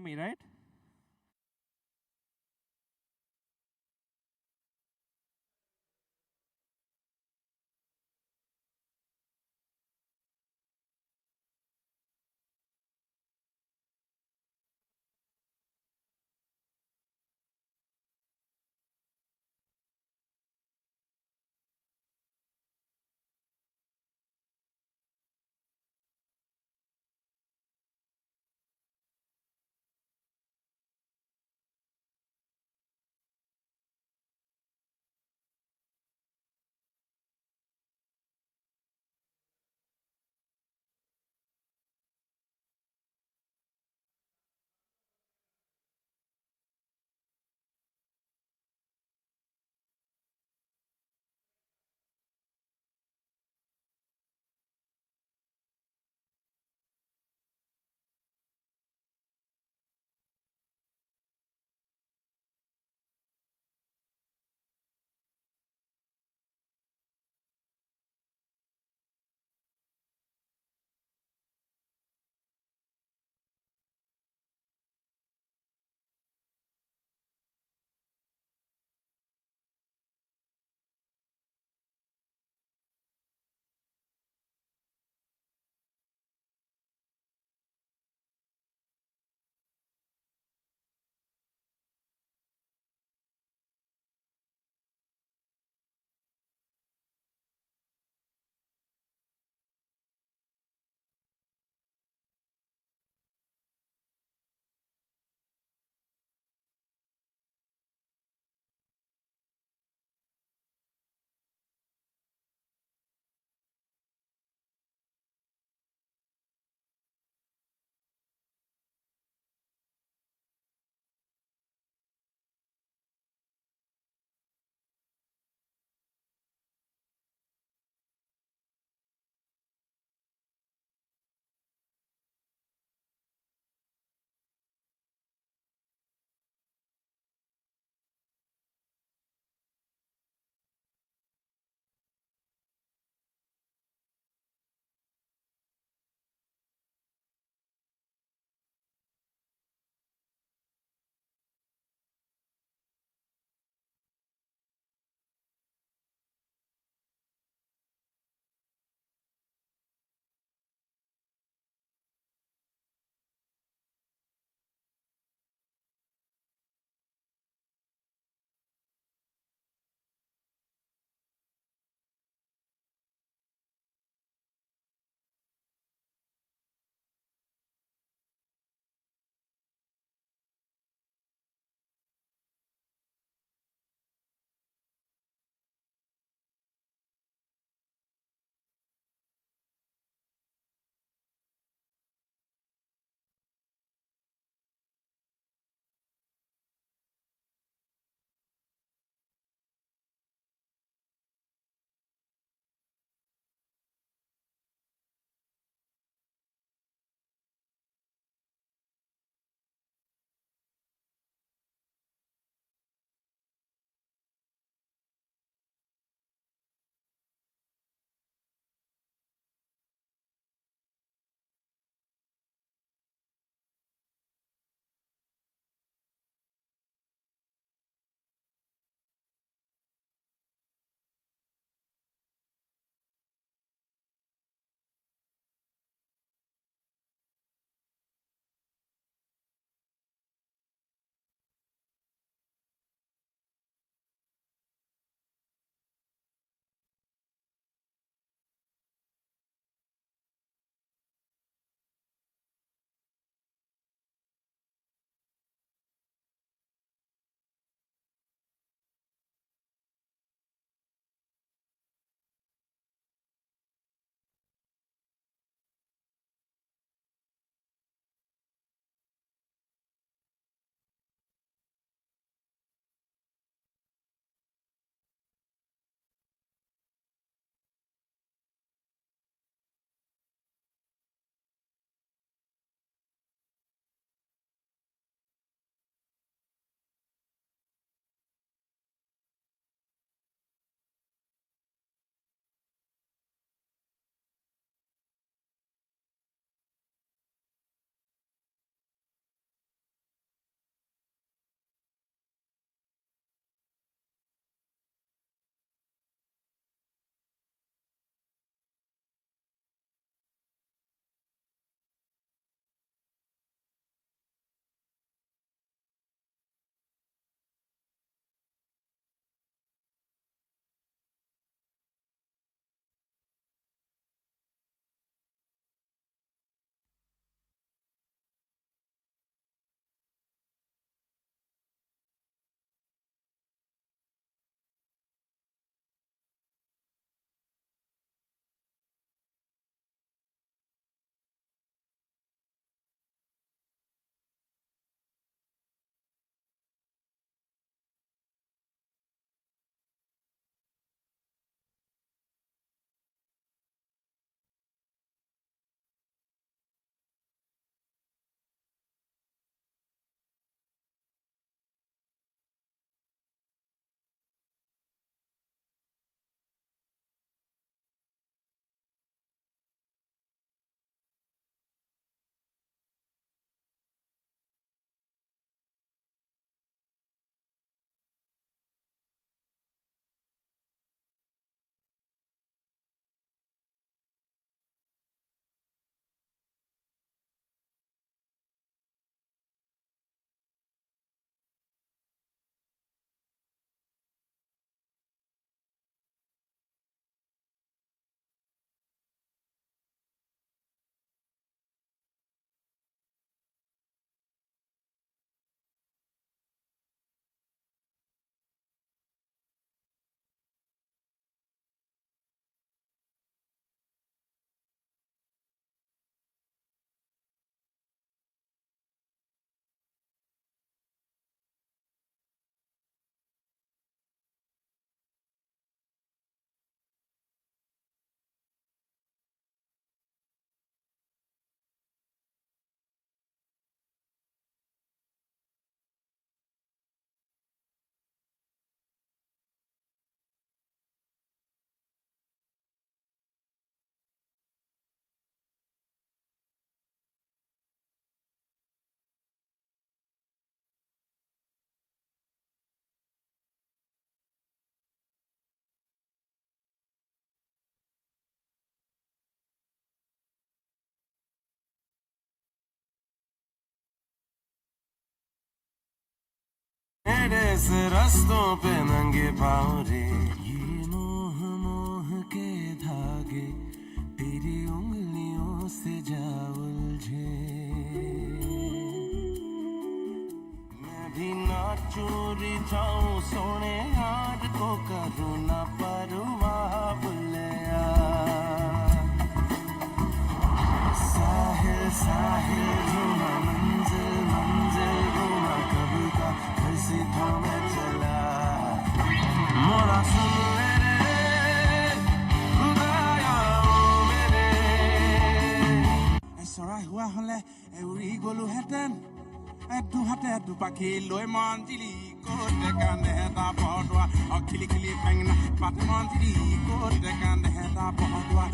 hear me, right? मेरे से रस्तों पे नंगे पाँव रे ये मोह मोह के धागे तेरी उंगलियों से जा उलझे मैं भी ना चोरी जाऊं सोने यार को करूँ ना परवाह बुलिया साहिल साहिल घूमा मंजिल मंजिल घूमा कभी का घर से थामे चला मोरा सुन मेरे खुदाया ओ मेरे চৰাই হোৱা হলে উৰি গলো হেঁতেন দুহাতে দুপাখি লৈ মন্দিৰি ক'ত কান্দে এটা বৰদোৱা খিলি খিলি বেঙেনা পাত মন্দিৰি ক'ত কান্দে এটা বৰদোৱা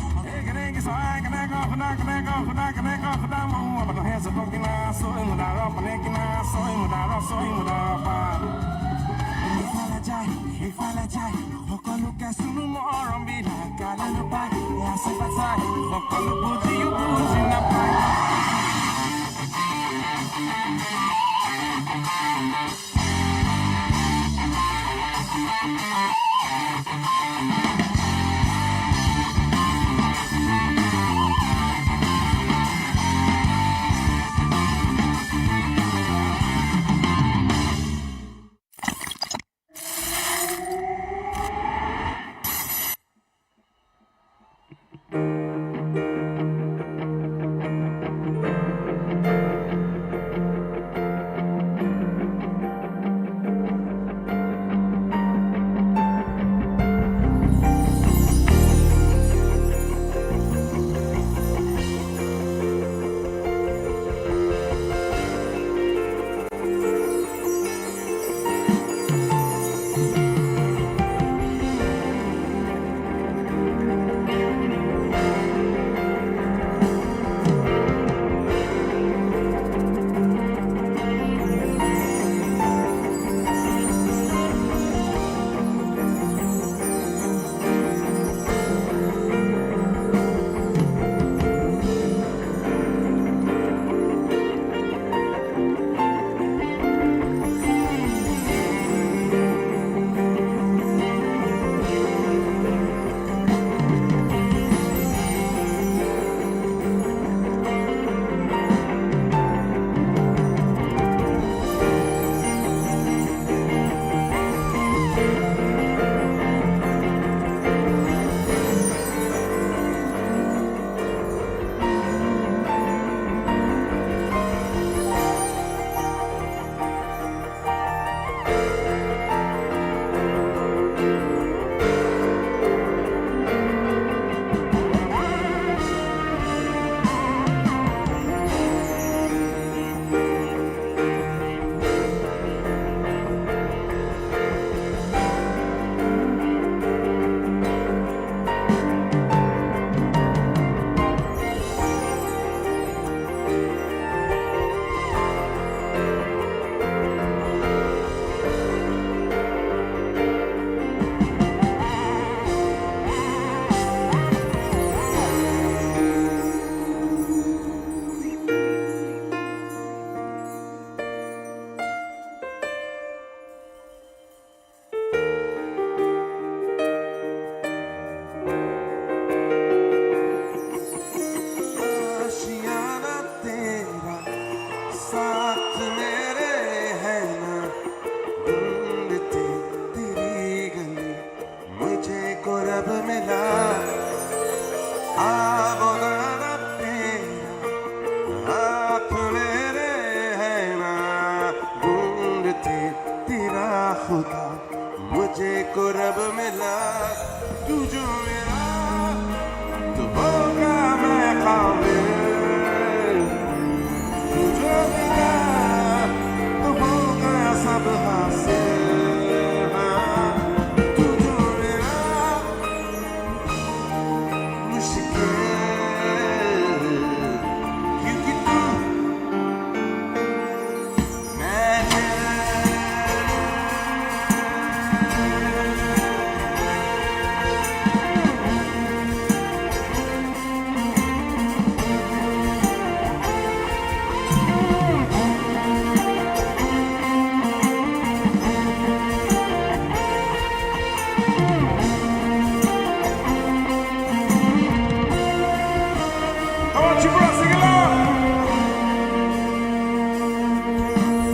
কেনেকে চৰাই কেনেকৈ শুনা কেনেকৈ শুনা কেনেকৈ শুনা মোৰ মানুহে যত কিনা চৈ মুদাৰ মানে কিনা চৈ মুদাৰ পাত ইফালে যায় সিফালে যায় সকলোকে শুনো মৰম বিলাক গালে নাপায় আছে পাচাই সকলো বুজিও বুজি নাপায়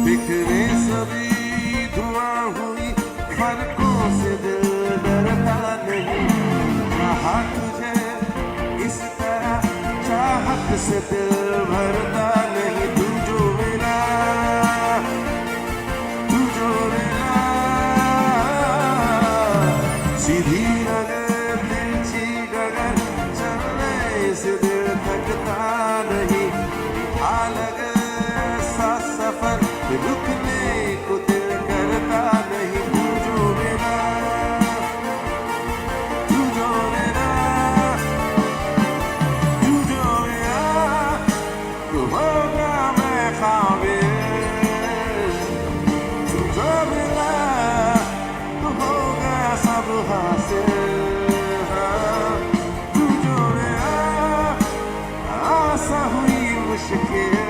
बिखरे सभी धुआं हुई फर्कों से दिल डरता नहीं चाहा तुझे इस तरह चाहत से दिल भरता नहीं तू जो मेरा सीधी अगर तिरछी डगर चलने से दिल थकता नहीं अलग सा सफर रुकने को दिल करता नहीं तू जो मेरा तू जो मेरा तू जो मेरा तू होगा मैं काबिल तू जो मेरा तू होगा सब हासिल हाँ, तू जो मेरा आसा हुई मुश्किल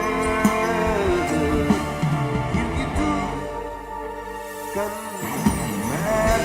क्योंकि तू कल मैं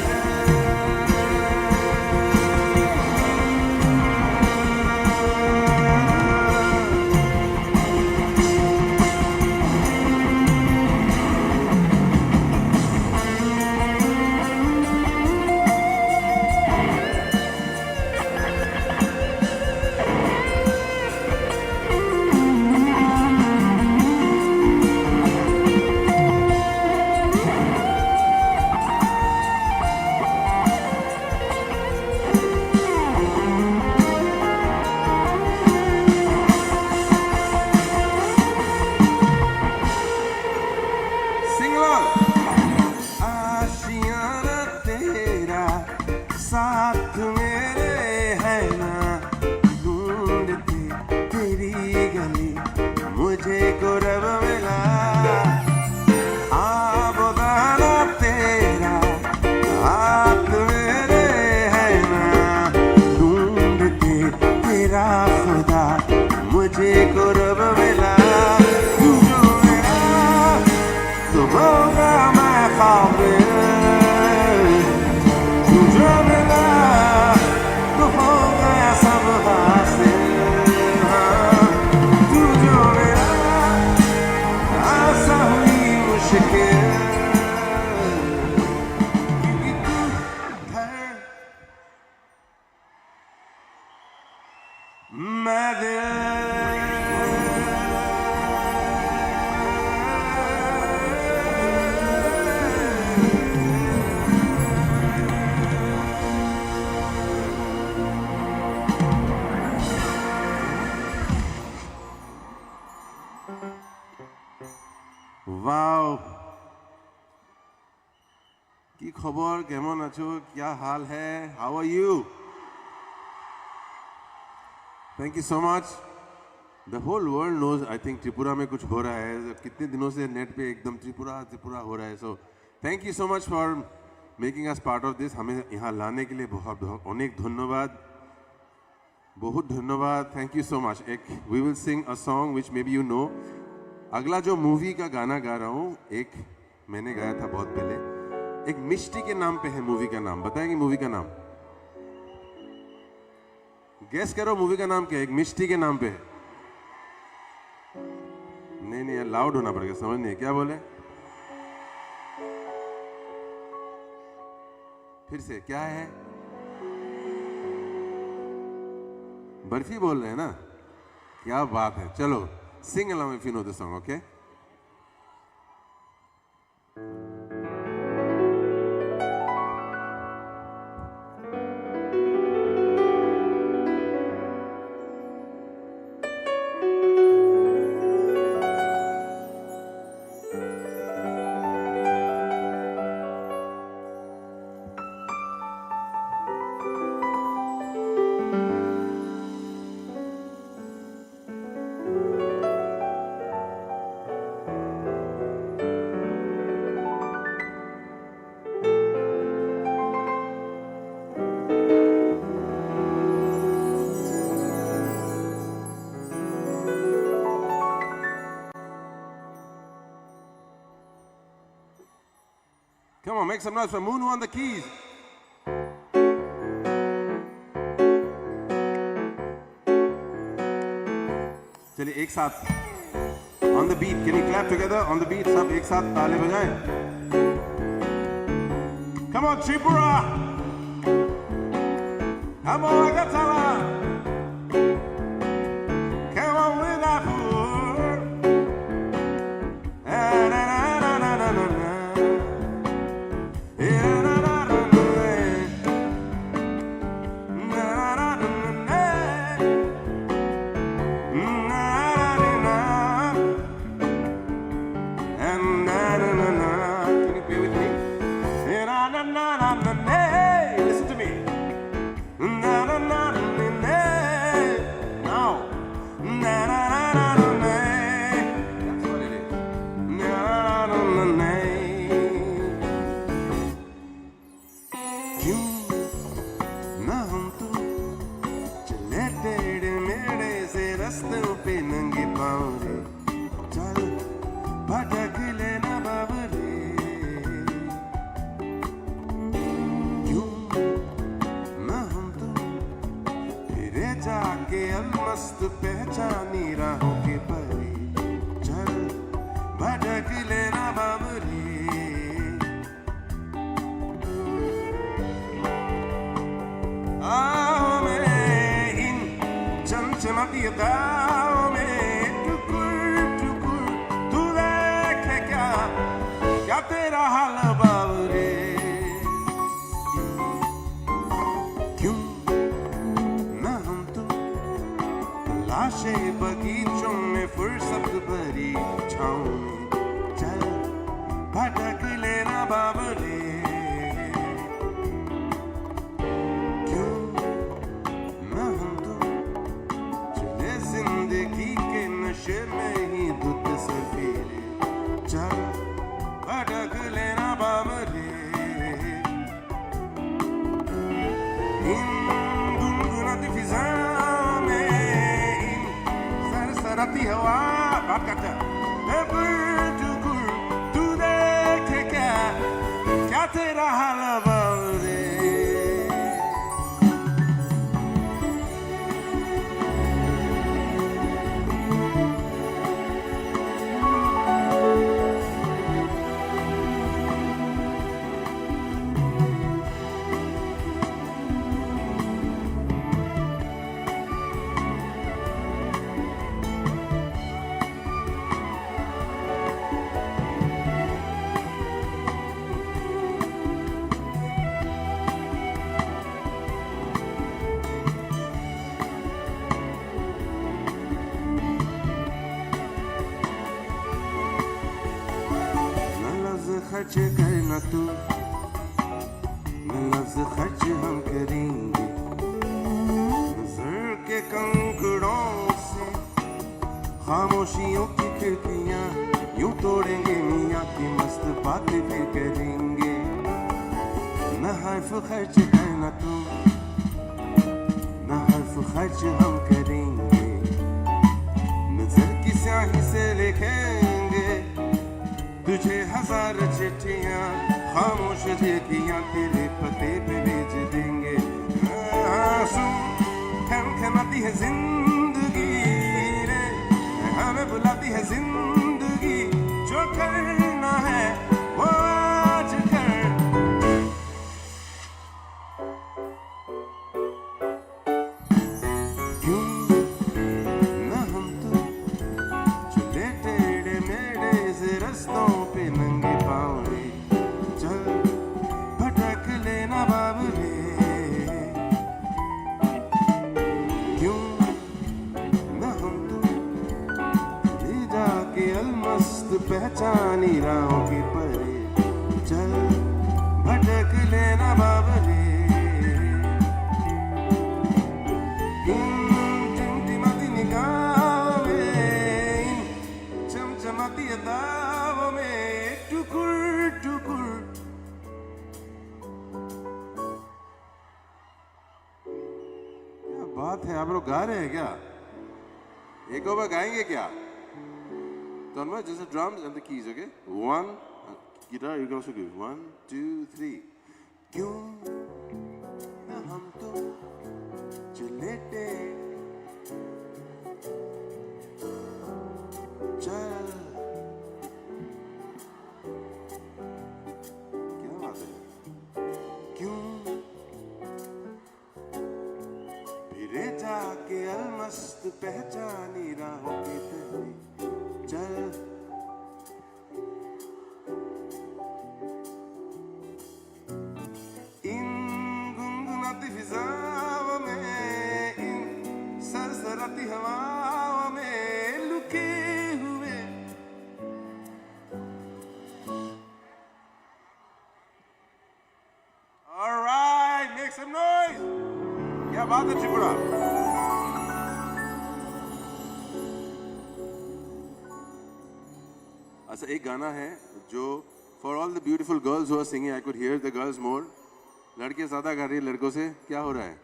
आशियाना तेरा साथ मेरे है ना ढूंढती तेरी गली मुझे को रब मिला आबदाना तेरा हाथ मेरे है ना ढूंढते तेरा खुदा मुझे को रब मिला तू जो मेरा तू होगा मैं काबिल तू जो मेरा तू होगा सब हासिल हाँ, तू जो मेरा आसा हुई मुश्किल क्योंकि तू है मैं वाओ की खबर केमन आछो क्या हाल है how are you thank you so much the whole world knows I think Tripura में कुछ हो रहा है कितने दिनों से नेट पे एकदम त्रिपुरा त्रिपुरा हो रहा है so thank you so much for making us part of this हमें यहाँ लाने के लिए बहुत बहुत अनेक धन्यवाद बहुत धन्यवाद थैंक यू सो मच एक we will sing a song which maybe you know अगला जो मूवी का गाना गा रहा हूँ एक मैंने गाया था बहुत पहले एक मिष्टी के नाम पे है मूवी का नाम बताएंगे मूवी का नाम गेस करो मूवी का नाम क्या है एक मिष्टी के नाम पे है नहीं लाउड होना पड़ेगा समझ नहीं क्या बोले फिर से क्या है बर्फी बोल रहे हैं ना क्या बात है चलो sing along if you know the song okay Come on, make some noise for Moonu on the keys. चलिए एक साथ on On the beat, can you clap together? On the beat, सब एक साथ ताले बजाएं. Come on, Tripura. Come on, Agatala. Come on with that fool. Na na na na na na na. Yeah, na na na na na. Na na na na na. Na na na. And na na na na. Can you play with me? Na na na na na na. Listen to me. Na na na na na. Now. Na na na na na na. That's what it is. Na na na na na. क्यों ना हम तो चले टेढ़े मेढ़े से रास्तों पे नंगे पाँव रे. चल भटक लेना बाबरे. क्यों ना हम तो फिरे जाके अलमस्त पहचानी राहों के परे. चल भटक लेना बाबरे. आओ में इन चमचमाती अदाओं में टुकुर टुकुर तू देखे क्या क्या तेरा हाल बावरे. क्यों ना हम तो लाशे बगीचों में फुर्सत भरी छाँव में. चल भटक लेना बावरे. क्यों ना हम तो चले जिंदगी के नशे में ही धुत सफेरे. चल भटक लेना बाबरे. इन गुनगुनाती फिजाओं में इन सरसराती हवा बात करता टुकुर तू देखे क्या क्या तेरा हाल बाबरे. खर्च करना तू न लफ्ज खर्च हम करेंगे. नजर के कंकड़ों से खामोशियों की खिड़कियां यूं तोड़ेंगे. मियाँ की मस्त बातें फिर करेंगे. न हर्फ खर्च करना तू न हर्फ खर्च हम करेंगे. नजर की स्याही से लिखेंगे तुझे हजार चिट्ठियां खामोश चिट्ठियां तेरे पते पे भेज देंगे. आंसू खनखनाती है जिंदगी रे. हमें बुलाती है जिंदगी. जो करना है वो आज कर. क्यों ना हम तो चले टेढ़े मेढ़े से रास्तों पे नंगे पाँव रे. चल भटक लेना बाबरे. क्यों ना हम तो ले जाके अलमस्त पहचानी राहों के परे. चल भटक लेना बाबरे. इन टिमटिमाती निगाहों में इन चमचमाती अदाओं में टुकुर टुकुर. क्या बात है, आप लोग गा रहे हैं क्या? एक और बार गाएंगे क्या? Tanmay, just the drums and the keys, okay? One, guitar you can also give. 1, 2, 3. क्यों ना हम तो चले टेढ़े. चल पहचानी राहों की तहरी चल इन गुनगुनाती फिजाओं में इन सरसराती हवाओं में लुके हुए All right, make some noise. क्या बात है त्रिपुरा? अच्छा एक गाना है जो for all the beautiful girls who are singing, I could hear the girls more. लड़के ज़्यादा गा रही है लड़कों से, क्या हो रहा है?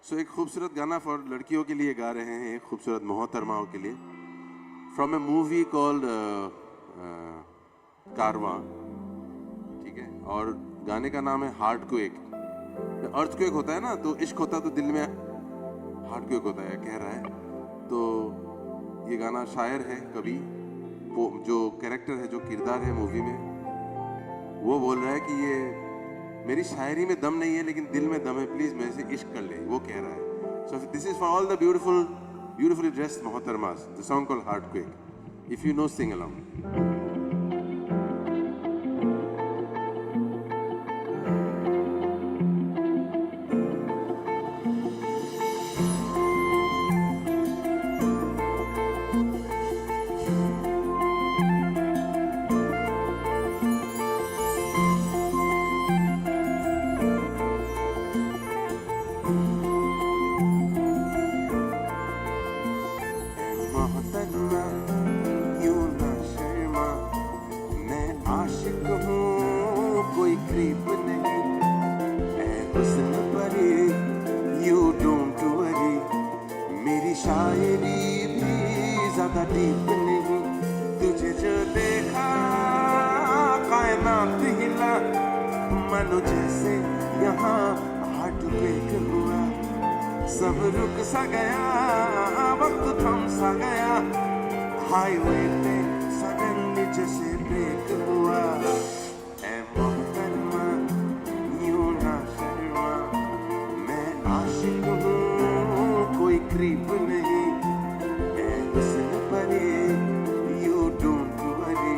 So एक खूबसूरत गाना for लड़कियों के लिए गा रहे हैं, एक खूबसूरत मोहतरमाओं के लिए. From a movie called कारवां, ठीक है? और गाने का नाम है हार्टक्वेक. अर्थक्वेक होता है ना, तो इश्क होता तो दिल में हार्टक्वेक होता है, कह रहा है. तो ये गाना शायर है कवि, वो जो कैरेक्टर है, जो किरदार है मूवी में, वो बोल रहा है कि ये मेरी शायरी में दम नहीं है लेकिन दिल में दम है, प्लीज मेरे से इश्क कर ले, वो कह रहा है. So this is for all the beautifully dressed मोहतरमास, the song called heartquake. If you know sing along. शायरी भी ज्यादा डीप नहीं, तुझे जो देखा कायनात हिला, मानो जैसे यहाँ हार्ट ब्रेक हुआ. सब रुक सा गया, वक्त थम सा गया, हाईवे पे सडनली जैसे ब्रेक हुआ. ऐ मोहतरमा यूं ना शर्मा, मैं आशिक हूँ कोई क्रीप नहीं. ऐ हुस्न परे यू डोंट वरी,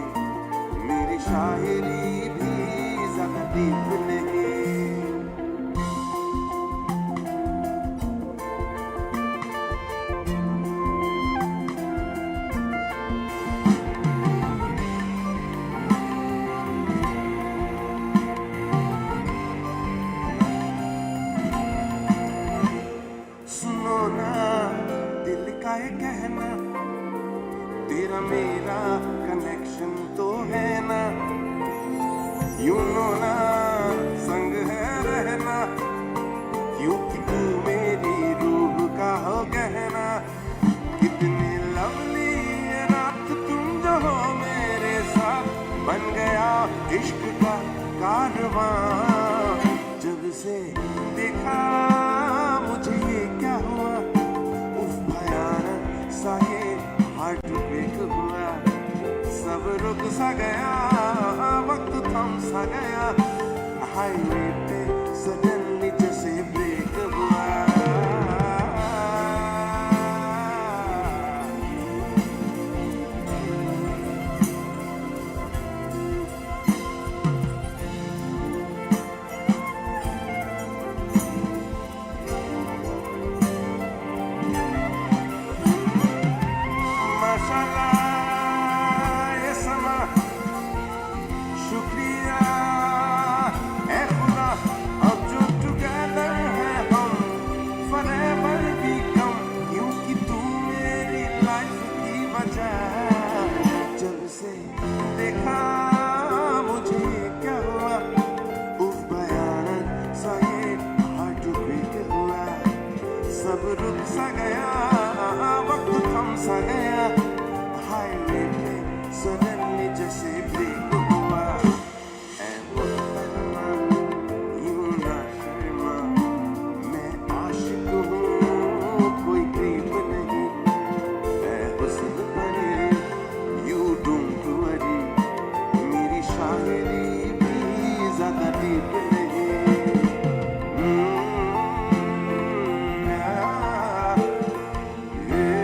मेरी शायरी भी ज्यादा डीप नहीं. सुनो ना दिल का ये कहना, तेरा मेरा कनेक्शन तो है ना, यूं नो ना संग है रहना, क्योंकि तू मेरी रूह का हो गहना. कितनी लवली ये रात तुम जो हो मेरे साथ, बन गया इश्क का कारवां. जब से देखा मुझे ये क्या हुआ, उफ भयानक सा ये हार्ट ब्रेक हुआ. सब रुक सा गया, वक्त थम सा गया, हाईवे पे सडनली जैसे ब्रेक हुआ. शुक्रिया ऐ खुदा, अब जो टुगेदर है हम, forever भी कम, क्योंकि तू मेरी लाइफ की वजह. जब से देखा मुझे क्या हुआ, उफ भयानक सा ये हार्ट ब्रेक हुआ. सब रुक सा गया, वक्त थम सा गया, हाईवे पे सडनली जैसे ब्रेक हुआ. ऐ मोहतरमा यूं ना शर्मा, मैं आशिक हूँ कोई क्रीप नहीं. ऐ हुस्न परे यू डोंट वरी, मेरी शायरी भी ज्यादा डीप नहीं. Yeah.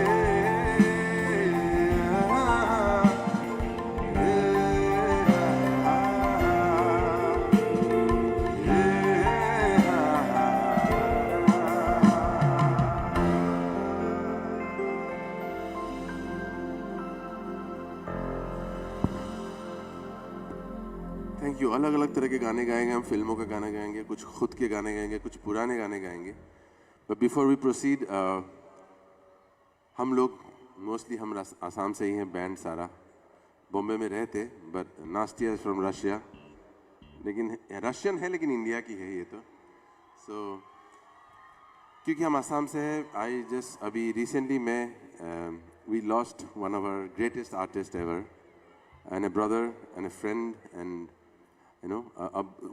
Thank you. अलग अलग तरह के गाने गाएंगे हम, फिल्मों के गाने गाएंगे, कुछ खुद के गाने गाएंगे, कुछ पुराने गाने गाएंगे। बट बिफोर वी प्रोसीड, हम लोग मोस्टली हम आसाम से ही हैं, बैंड सारा बॉम्बे में रहते, बट नास्टिया इज फ्रॉम रशिया, लेकिन रशियन है लेकिन इंडिया की है ये तो। सो क्योंकि हम आसाम से हैं, आई जस्ट अभी रिसेंटली मैं we lost one of our greatest artist ever and a brother and a friend and you know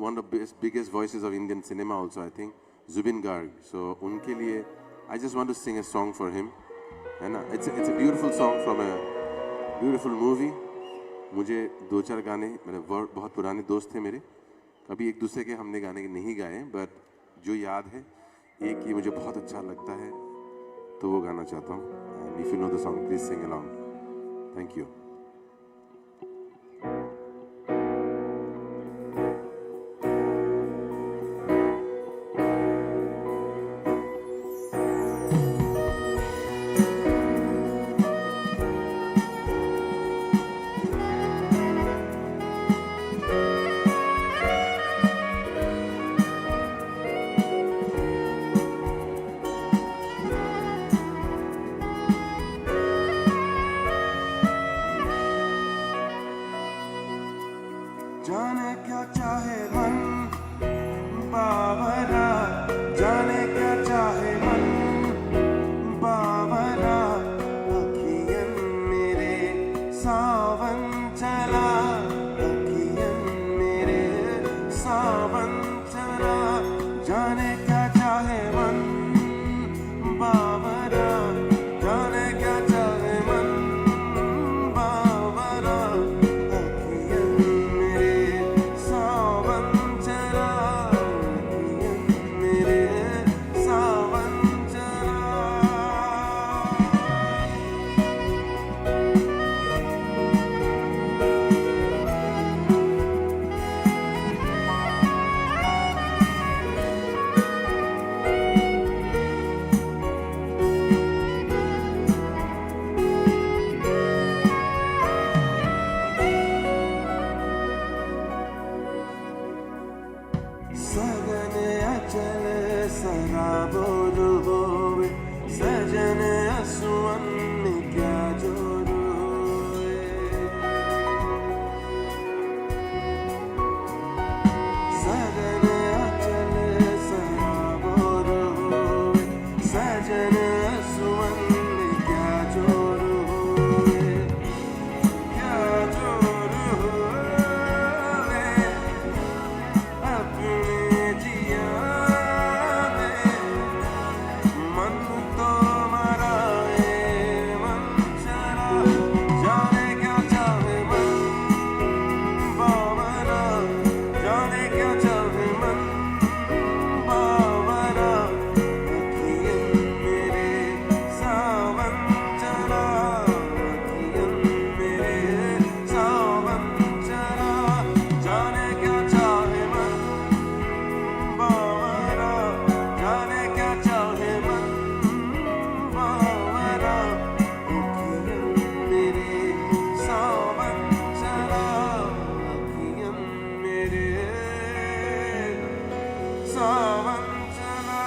one of the biggest voices of Indian cinema also, I think, Zubin Garg. So unke liye I just want to sing a song for him, है ना? It's a beautiful song from a beautiful movie. मुझे दो चार गाने, मेरे बहुत पुराने दोस्त थे मेरे, कभी एक दूसरे के हमने गाने नहीं गाए, बट जो याद है एक ही मुझे बहुत अच्छा लगता है तो वो गाना चाहता हूँ। And if you know the song, please sing along. Thank you. जाने क्या चाहे मन बावरा, जाने क्या चाहे मन बावरा, अखियन मेरे सावन चला, अखियन मेरे सावन चला, जाने क्या चाहे मन बावरा, जाने क्या चाहे मन बावरा, अखियन मेरे सावन चला, अखियन मेरे सावन चला। सजन अचल सराबो होवे, सजन असुवन क्या जोरो सजन अचल सराबो होवे, सजन असुवन क्या जोरो क्या जोरो अपने जिया में मन तो मराए मन चला, जाने क्या चाहे मन बावरा, जाने क्या चाहे मन बावरा, अखियन मेरे सावन चला, अखियन मेरे सावन चला, जाने क्या चाहे मन बावरा, जाने क्या चाहे मन बावरा, अखियन मेरे सावन चला, अखियन मेरे सावन चला।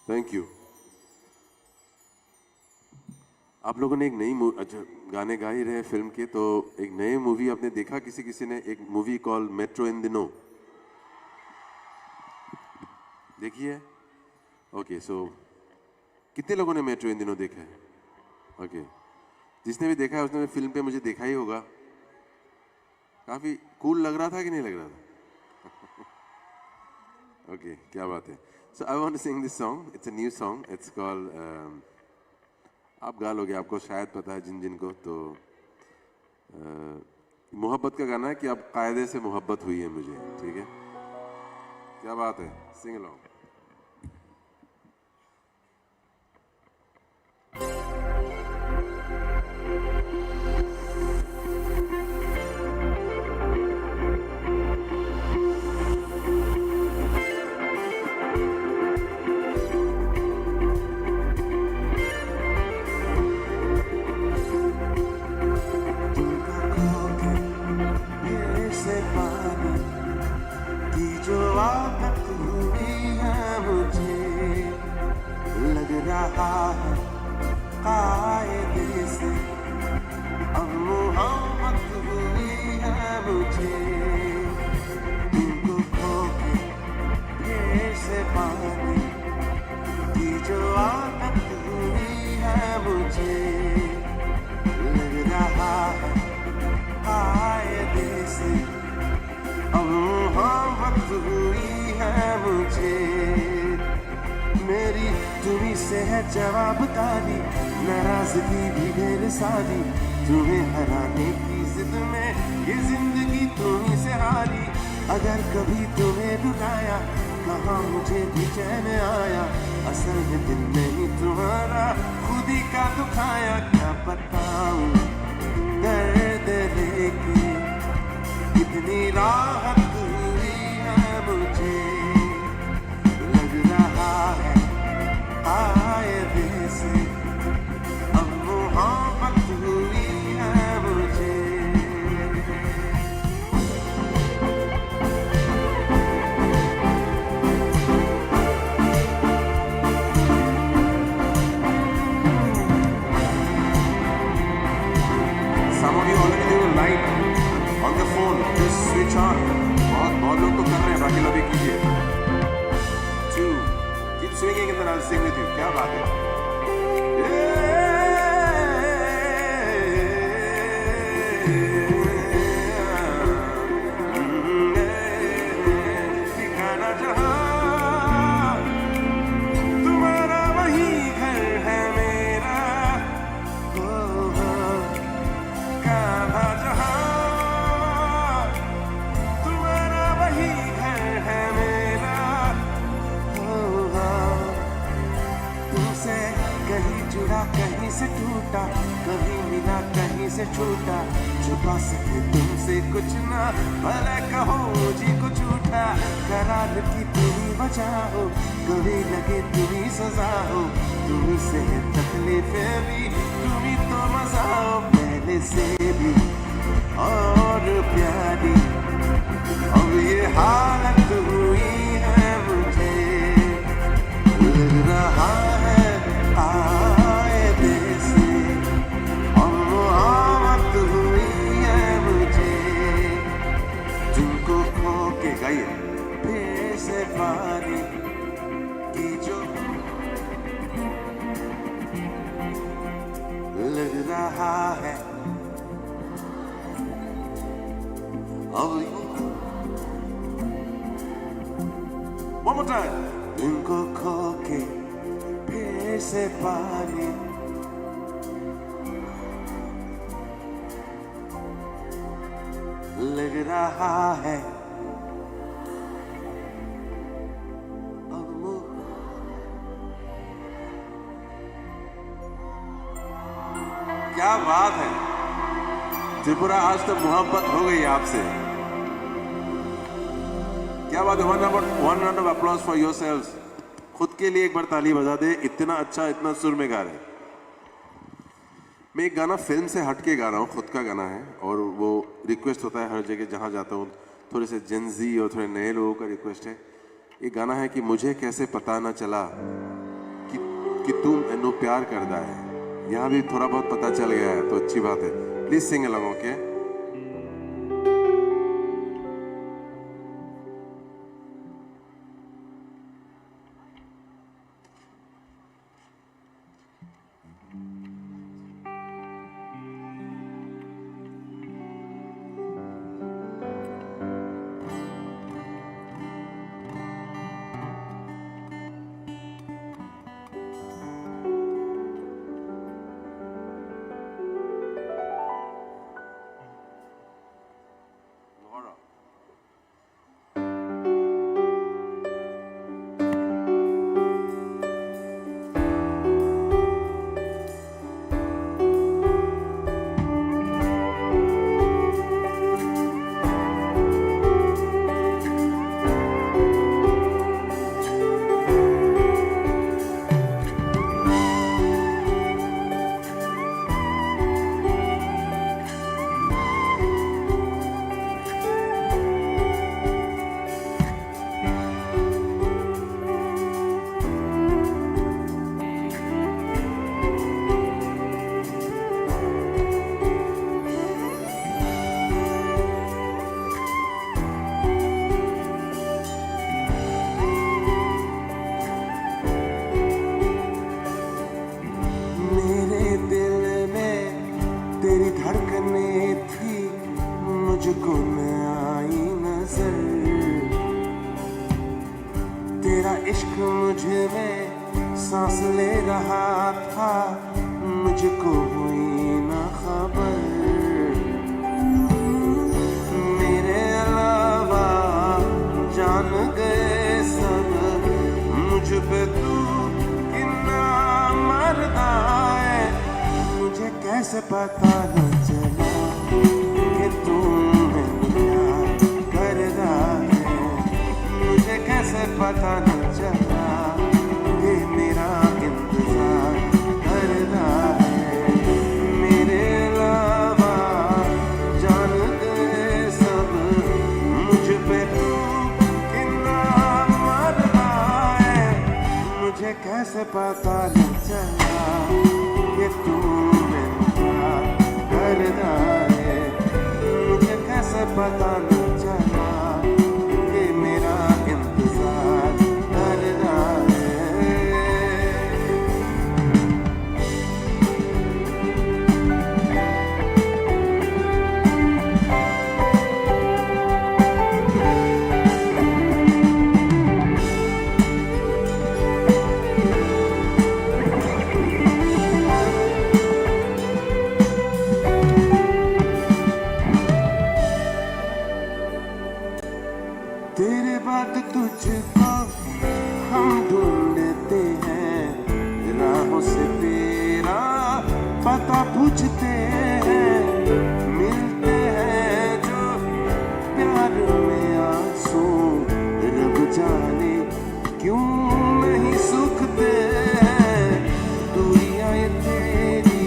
Thank you. आप लोगों ने एक नई अच्छा गाने गा ही रहे फिल्म के, तो एक नई मूवी आपने देखा, किसी ने एक मूवी कॉल मेट्रो इन दिनों देखी है? ओके, सो कितने लोगों ने मेट्रो इन दिनों देखा है? ओके, जिसने भी देखा है उसने फिल्म पे मुझे देखा ही होगा। काफी कूल लग रहा था कि नहीं लग रहा था? ओके, क्या बात है। So I want to sing this song, it's a new song, it's called, आप गा लोगे, आपको शायद पता है जिन को, तो मोहब्बत का गाना है कि अब कायदे से मोहब्बत हुई है मुझे, ठीक है? क्या बात है, सिंग अलोंग। रहा है कायदे से, अब मोहब्बत हुई है मुझे तुमको खो के फिर से पाने की जो आदत हुई है मुझे। लग रहा है कायदे से, अब मोहब्बत हुई है मुझे। मेरी तुम्हीं से है जवाबदारी, नाराजगी भी ढेर सारी, तुम्हें हराने की जिद में ये जिंदगी तुम्हीं से हारी। अगर कभी तुम्हें रुलाया कहाँ मुझे भी चैन आया, असल में दिल नहीं तुम्हारा खुद ही का दुखाया। क्या बताऊं दर्द लेके कितनी राहत हुई है मुझे। लग रहा है कायदे से, अब मोहब्बत हुई है मुझे। Some of you already do a light on the phone, just switch on. बहुत लोग तो कर रहे हैं, बाकी लोग भी कीजिए। 2, keep swinging and then I'll sing with you. क्या बात है? ठिकाना जहाँ तुम्हारा वही घर है मेरा, कान्हा जहाँ तुम्हारा वही घर है मेरा। तुमसे कहीं जुड़ा कहीं से टूटा, कभी मिला कहीं से छूटा, छुपा सके तुमसे कुछ ना, भले कहो जी कुछ उठा। करार की तुम्हीं वजह हो, कभी लगे तुम्हीं सजा हो, तुम्हीं से है तकलीफें भी, तुम्हीं तो मजा हो। पहले से भी और प्यारी अब ये हालत हुई है मुझे। लग रहा है कायदे से, अब मोहब्बत हुई है मुझे तुमको खो के गई फिर से पानी की जो। लग रहा है अब one more time. तुमको खो के फिर से पानी, लग रहा है अब क्या बात है त्रिपुरा, आज तो मोहब्बत हो गई आपसे। क्या बात है। one round of applause for yourselves. खुद के लिए एक बार ताली बजा दे, इतना अच्छा इतना सुर में गा रहे। मैं एक गाना फिल्म से हट के गा रहा हूँ, खुद का गाना है, और वो रिक्वेस्ट होता है हर जगह जहाँ जाता हूँ, थोड़े से जेंजी और थोड़े नए लोगों का रिक्वेस्ट है। ये गाना है कि मुझे कैसे पता ना चला कि तुम मैनू प्यार करदा है। यहाँ भी थोड़ा बहुत पता चल गया है तो अच्छी बात है। Please sing along, okay? इश्क मुझे में सांस ले रहा था, मुझको हुई ना खबर। मेरे अलावा जान गए सब, मुझ पे तू कितना मरदा है। मुझे कैसे पता न चला कि तू मैनू प्यार कर रहा है। मुझे कैसे पता न चला कि मेरा इंतजार कर रहा है। मेरे अलावा जान गए सब, मुझ पे तू कितना मरदा है। मुझे कैसे पता न चला कि तू मैनू प्यार कर रहा है। मुझे कैसे पता न चला कि मेरा इंतजार कर रहा है। तेरे बाद तुझको हम ढूंढते हैं, राहों से तेरा पता पूछते हैं। मिलते हैं जो प्यार में आंसू, रब जाने क्यों नहीं सूखते हैं। दूरियां ये तेरी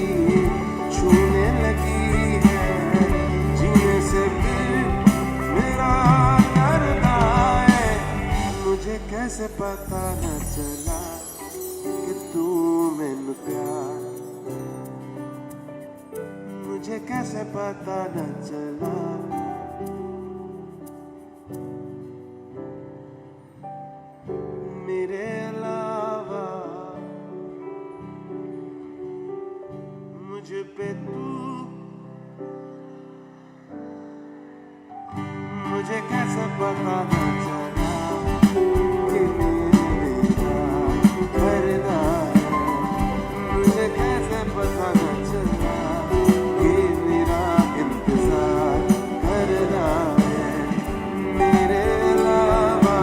छूने लगी है, जीने से फिर मेरा करता है। मुझे कैसे पता न चला कि तू मैनू प्यार। मुझे कैसे पता न चला मेरे अलावा मुझ पे तू। मुझे कैसे पता न चला कि मेरा करदा है। मुझे कैसे पता न चला कि मेरा इंतजार कर रहा है। मेरे अलावा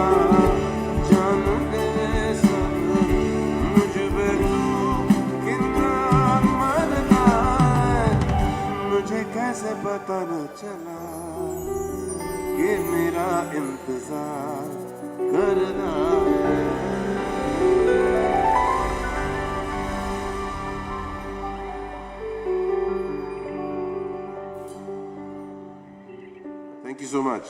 जान गए सब, मुझ पे तू कितना मरदा है। मुझे कैसे पता न चला कि मेरा इंतजार करना है। Thank you so much.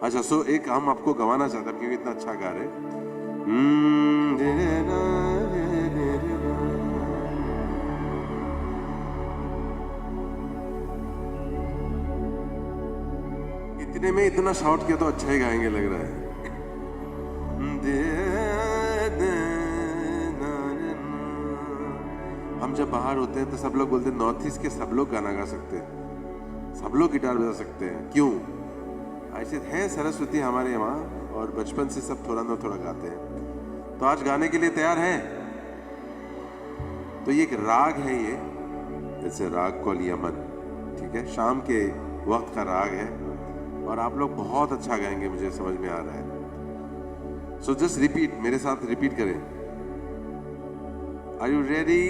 अच्छा, सो एक हम आपको गवाना चाहते हैं क्योंकि इतना अच्छा गा रहे। इतने में इतना शाउट किया तो अच्छा ही गाएंगे लग रहा है। हम जब बाहर होते हैं तो सब लोग बोलते हैं नॉर्थ ईस्ट के सब लोग गाना गा सकते हैं, सब लोग गिटार बजा सकते हैं। क्यों? ऐसे है सरस्वती हमारे यहाँ और बचपन से सब थोड़ा ना थोड़ा गाते हैं। तो आज गाने के लिए तैयार हैं? तो ये एक राग है, ये जैसे राग कॉल यमन, ठीक है, शाम के वक्त का राग है और आप लोग बहुत अच्छा गाएंगे, मुझे समझ में आ रहा है। सो जस्ट रिपीट, मेरे साथ रिपीट करें। Are you ready?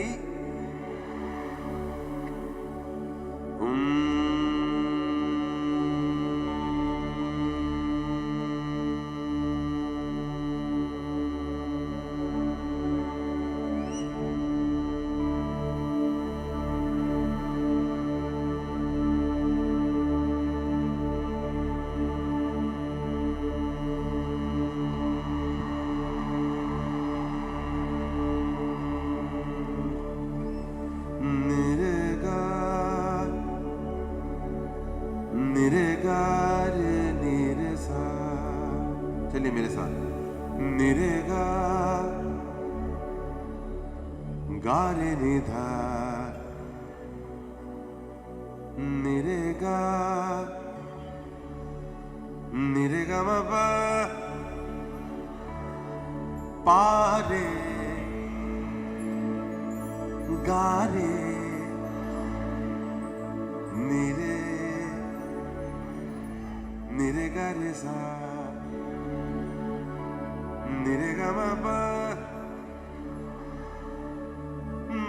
चलिए मेरे साथ। निरेगा गा रे नि धा नि रे गा म पा पा रे गा रे नि रे गा रे सा नि रे गा म पा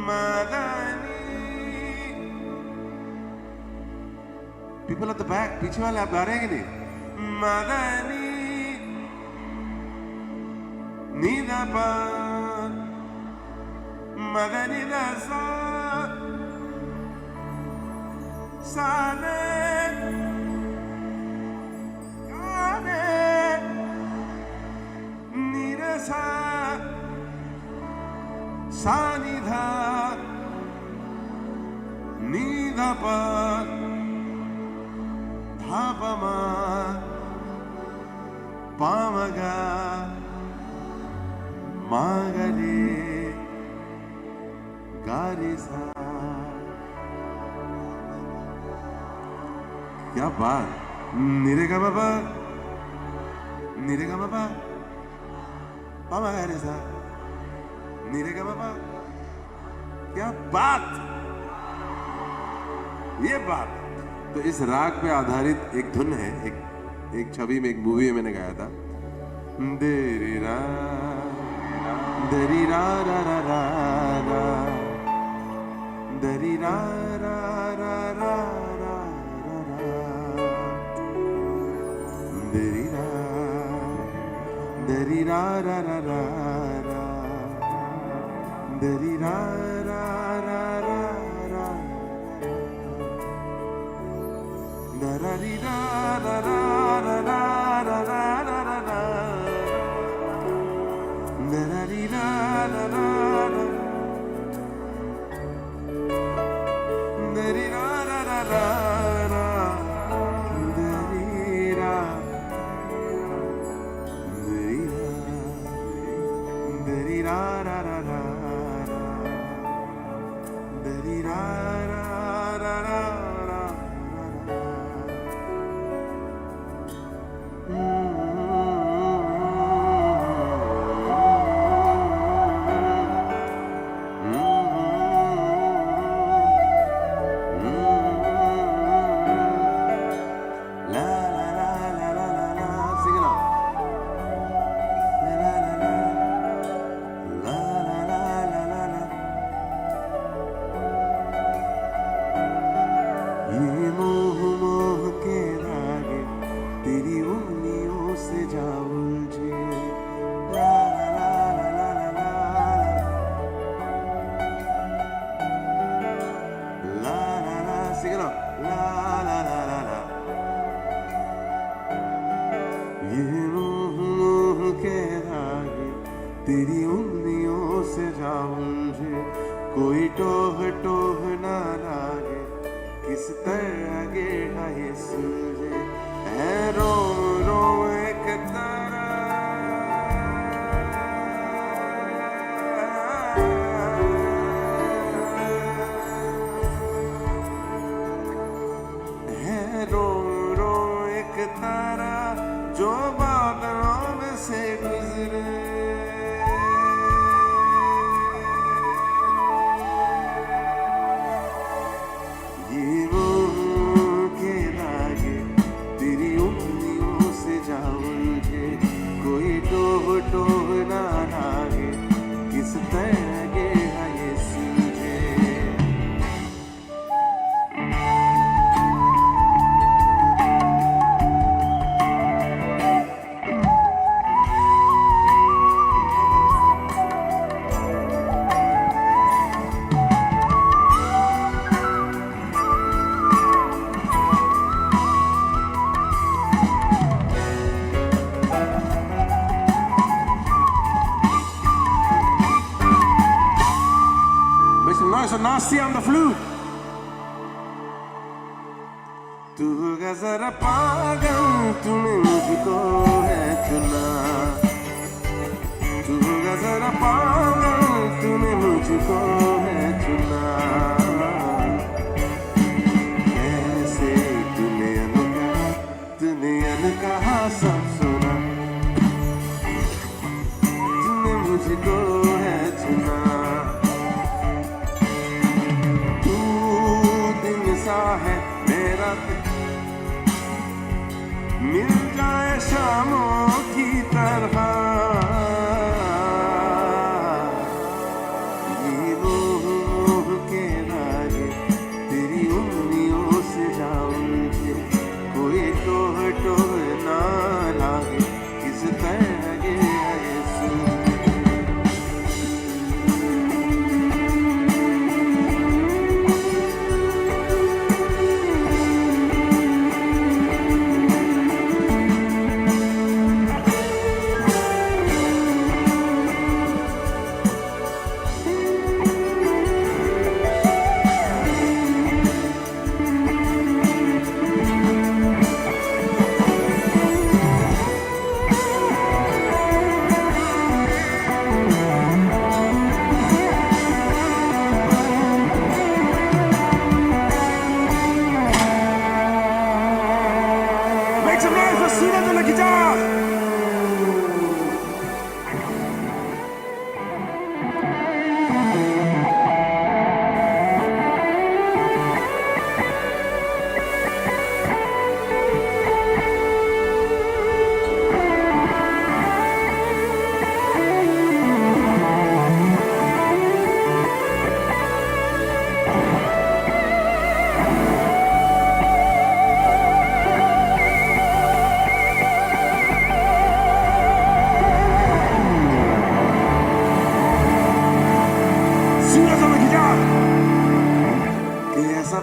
Madani. People at the back, पीछे वाले आप गा रहे हैं कि नहीं? Madani. Nida pa. Madani da sa. Sane. Gane. Nida sa. Sanidha Nidapa Dhapama Pamaga Magare Garisa क्या बात निरेगा बाबा पामा गारेसा नीरेगा बाबा क्या बात ये बात तो इस राग पे आधारित एक धुन है एक छवि में एक मूवी में मैंने गाया था देरी रा रा रा रा रा दरी रा रा रा रा रा दरी रा रा रा रा रा Dari ra ra ra ra ra da ra ri ra ra ra ra ra ra ra ra ra ra da ra ri ra ra ra ra dari ra ra ra ra ra dari ra dari ra ra ra ra तेरी उंगलियों से जाऊं मुझे कोई टोह टोह ना लागे किस तरह आगे है सूझे है रो रो एक तारा है रो रो एक तारा जो बादलों में से गुजरे टोह ना लागे किस तरह के है ये सूझे So nasty on the flute. तू होगा जरा पागल तूने मुझको है चुना तू होगा जरा पागल तूने मुझको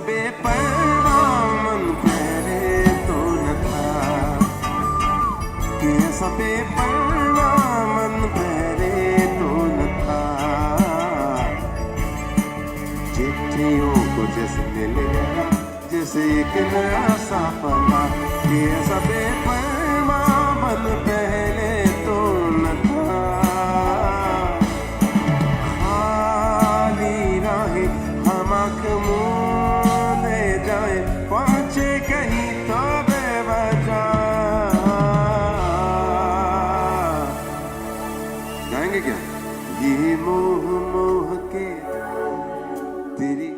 बेपरवा मन पहले तो न था कि ऐसा बेपरवा मन पहले तो न था चिट्ठियों को जैसे मिले जैसे एक नया सा पला कि ऐसा बेपरवा मन पहले तो न था खाली राहें हम आँख मूंदे जाए पहुँचे कहीं तो बेवजह गाएंगे क्या ये मोह मोह के तेरी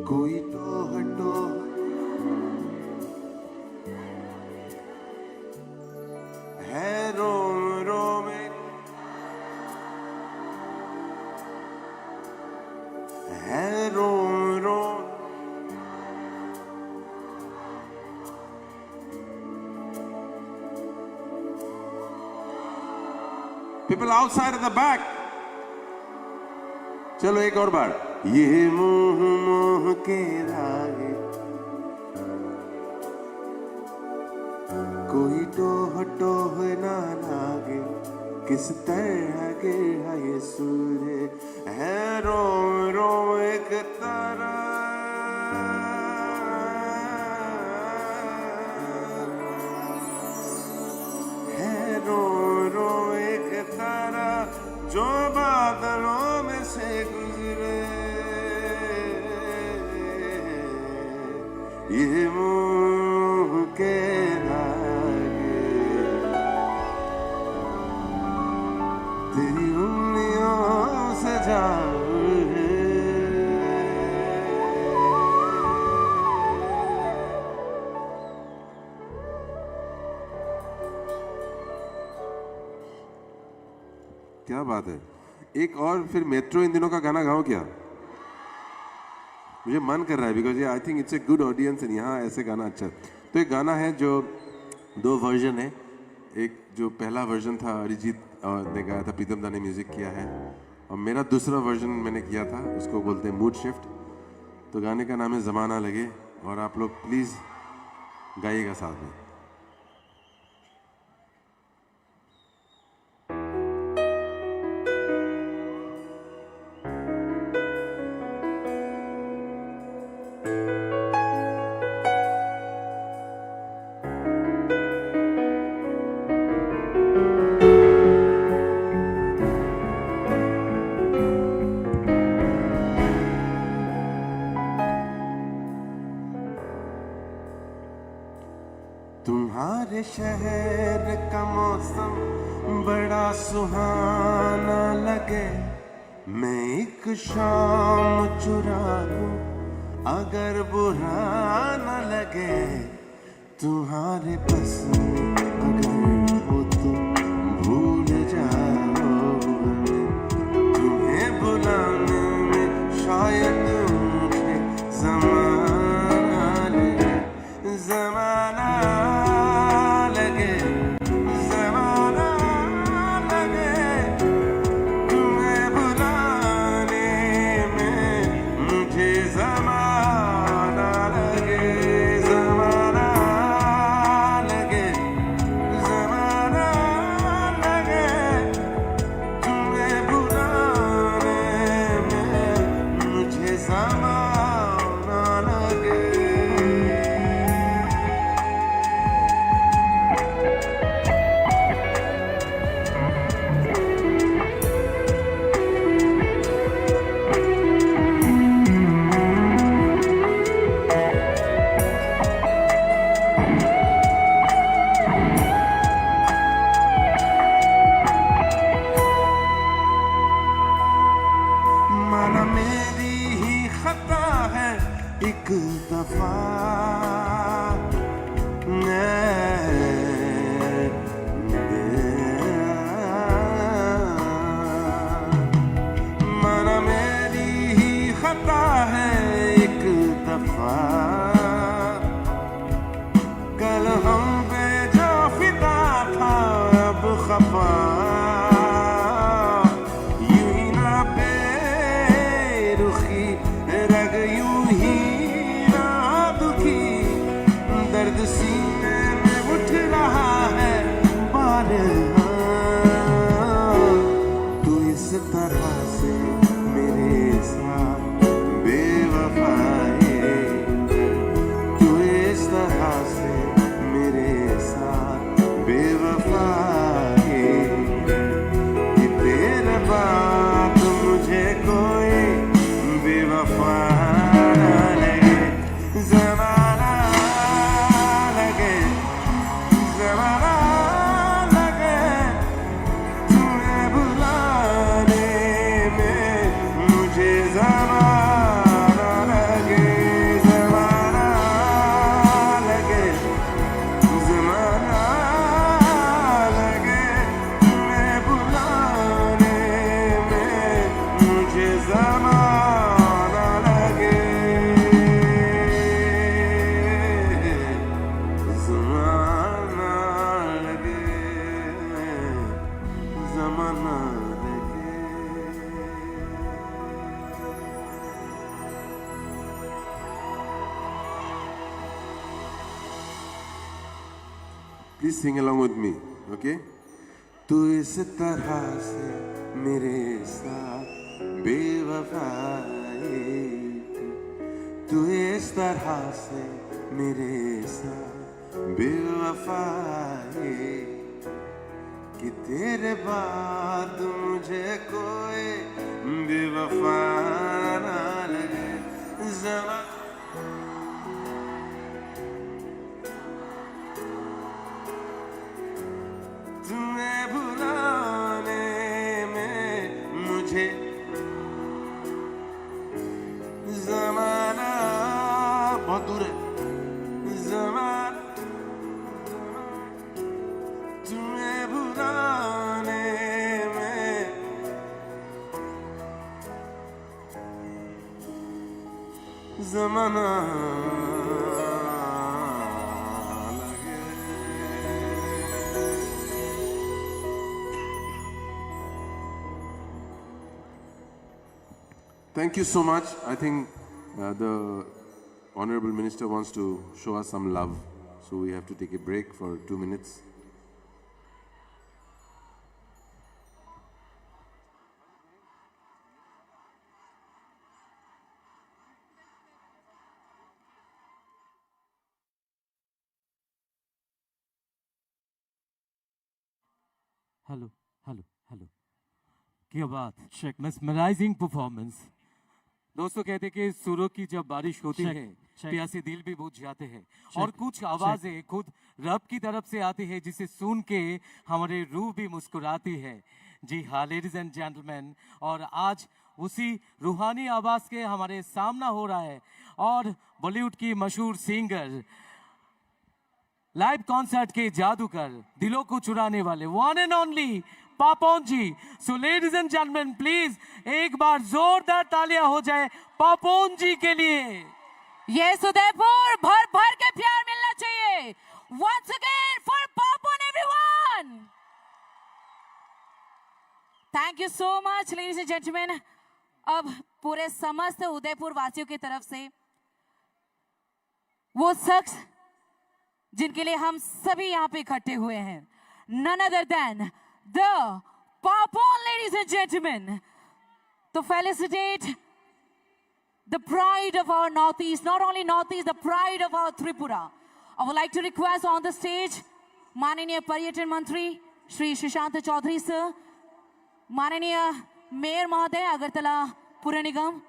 कोई टोह टोह है रोम रोम है रोम रोम People outside at the back. चलो एक और बार ये मोह मोह के रागे कोई टोह टोह ना लागे किस तरह के है ये सूर्य है रोम रोम एक तारा है रोम रोम एक तारा जो बादलों में से गुजरे ये मोह के धागे तेरी उंगलियों से जाऊं क्या बात है एक और फिर मेट्रो इन दिनों का गाना गाओ क्या मुझे मन कर रहा है because I think it's a good audience and यहाँ ऐसे गाना अच्छा है तो एक गाना है जो दो वर्जन है एक जो पहला वर्जन था अरिजीत ने गाया था प्रीतम दा ने म्यूजिक किया है और मेरा दूसरा वर्जन मैंने किया था उसको बोलते हैं मूड शिफ्ट तो गाने का नाम है ज़माना लगे और आप लोग प्लीज़ गाइएगा साथ में तुम्हारे शहर का मौसम बड़ा सुहाना लगे मैं एक शाम चुरा लूं अगर बुरा न लगे तुम्हारे बस अगर हो तो भूल जाओ तुम्हें बुलाने में शायद मुझे ज़माना लगे ज़माना तरह से मेरे साथ बेवफाई तू इस तरह से मेरे साथ बेवफाई कि तेरे बाद मुझे कोई बेवफा ना लगे ज़माना लगे ज़माना लगे तुम्हें बुलाने में मुझे ज़माना लगे ज़माना लगे ज़माना लगे तुम्हें बुलाने में मुझे ज़माना लगे ज़माना लगे ज़माना लगे Please sing along with me, okay? तू इस तरह से मेरे साथ बेवफाई तू इस तरह से मेरे साथ बेवफाई कि तेरे बाद मुझे कोई बेवफा ना लगे ज़माना तुम्हें भुलाने में मुझे ज़माना बहुत दूर है ज़माना तुम्हें भुलाने में ज़माना लगे Thank you so much. I think the Honorable Minister wants to show us some love. So we have to take a break for 2 minutes. Hello hello hello क्या बात मेस्मराइजिंग परफॉर्मेंस दोस्तों कहते हैं कि सुरों की जब बारिश होती है प्यासे दिल भी बुझ जाते हैं और कुछ आवाजें खुद रब की तरफ से आती है जिसे सुन के हमारे रूह भी मुस्कुराती है जी हाँ लेडीज एंड जेंटलमैन और आज उसी रूहानी आवाज के हमारे सामना हो रहा है और बॉलीवुड की मशहूर सिंगर लाइव कॉन्सर्ट के जादूगर दिलों को चुराने वाले one and only Papon ji so ladies and gentleman please एक बार जोरदार तालियां हो जाए पापोन जी के लिए Yes, उदयपुर भर भर के प्यार मिलना चाहिए once again for Papon everyone. Thank you so much ladies and gentlemen. अब पूरे समस्त उदयपुर वासियों की तरफ से वो शख्स जिनके लिए हम सभी यहाँ पे इकट्ठे हुए हैं none other than the Papon ladies and gentlemen to felicitate the pride of our Northeast, not only Northeast, the pride of our Tripura. I would like to request on the stage, माननीय पर्यटन मंत्री Shri Sushant Chaudhary sir, माननीय mayor महोदय अगरतला पुर निगम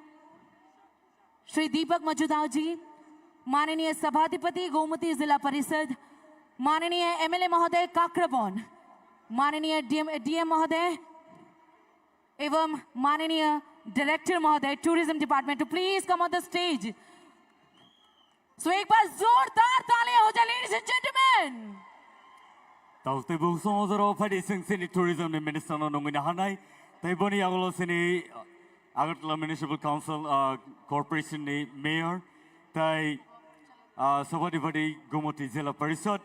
श्री दीपक मजुदार जी, माननीय सभाधिपति गोमती जिला परिषद, माननीय एमएलए महोदय काकराबोन, माननीय डीएम महोदय एवं माननीय डायरेक्टर महोदय tourism department to please come on the stage. So एक बार जोरदार तालियां हो जाए ladies and gentleman. Tauste buso ozaro phadi sing sini tourism ni minister no nungina hanai. Tai boni agolo sini Agartala Municipal Council Corporation ni mayor. Tai sabadipati Gomoti Zilla Parishad.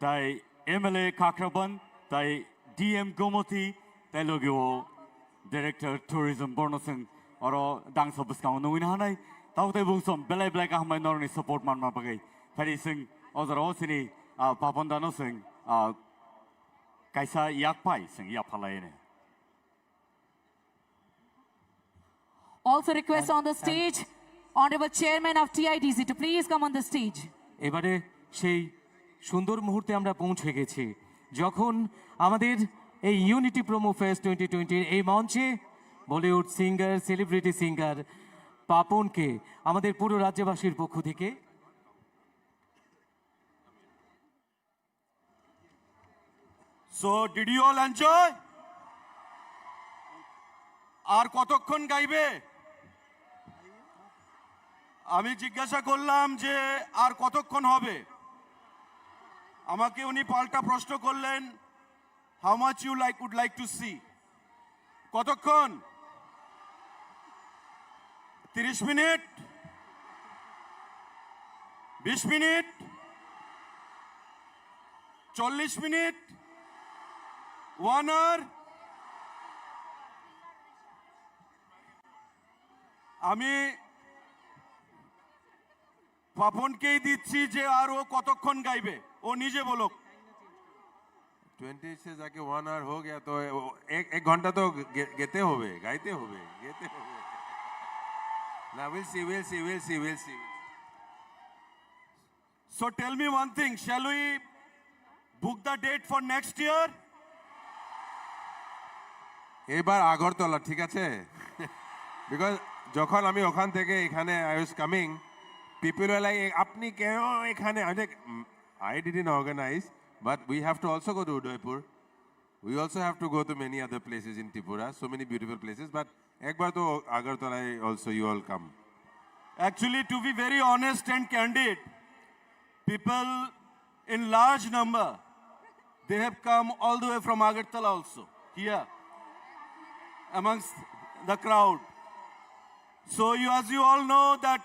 Tai MLA Kakraban. Tai DM Gomoti. Tai logio Director Tourism Bornosing oro dang sabuskang nungina hanai. Tauste buso belai belai kahmai norni support man mapagai. Phadi sing ozaro sini papandano sing kaisa yakpai sing yapalaine also request on the stage Honorable Chairman of TIDC to please come on the stage. এবারে সেই সুন্দর মুহূর্তে আমরা পৌঁছে গেছি যখন আমাদের এই ইউনিটি প্রোমো ফেস্ট 2020 এই মঞ্চে বলিউড সিঙ্গার সেলিব্রিটি সিঙ্গার পাপনকে আমাদের পুরো রাজ্যবাসীর পক্ষ থেকে So, did you all enjoy? আর কতক্ষণ গাইবে? আমি জিজ্ঞাসা করলাম যে আর কতক্ষণ হবে? আমাকে উনি পাল্টা প্রশ্ন করলেন, how much you would like to see? কতক্ষণ? 30 মিনিট? 20 মিনিট? 40 মিনিট? 1 hour? আমি পাপনকেই দিচ্ছি যে আর ও কতক্ষণ গাইবে, ও নিজে বলুক। 20 से जाके 1 आवर हो गया तो एक घंटा तो गेते होवे गाइते होवे गेते होवे ना we'll see So tell me one thing, shall we book the date for next year? এবার আগরতলা ঠিক আছে বিকজ যখন আমি ওখান থেকে এখানে I was coming people were like আপনি কেন এখানে I didn't organize but we have to also go to Udaipur. We also have to go to many other places in Tripura, so many beautiful places, but ekbar to Agartala also you all come. Actually, to be very honest and candid, people in large number, they have come all the way from Agartala also, here, amongst the crowd. So as you all know that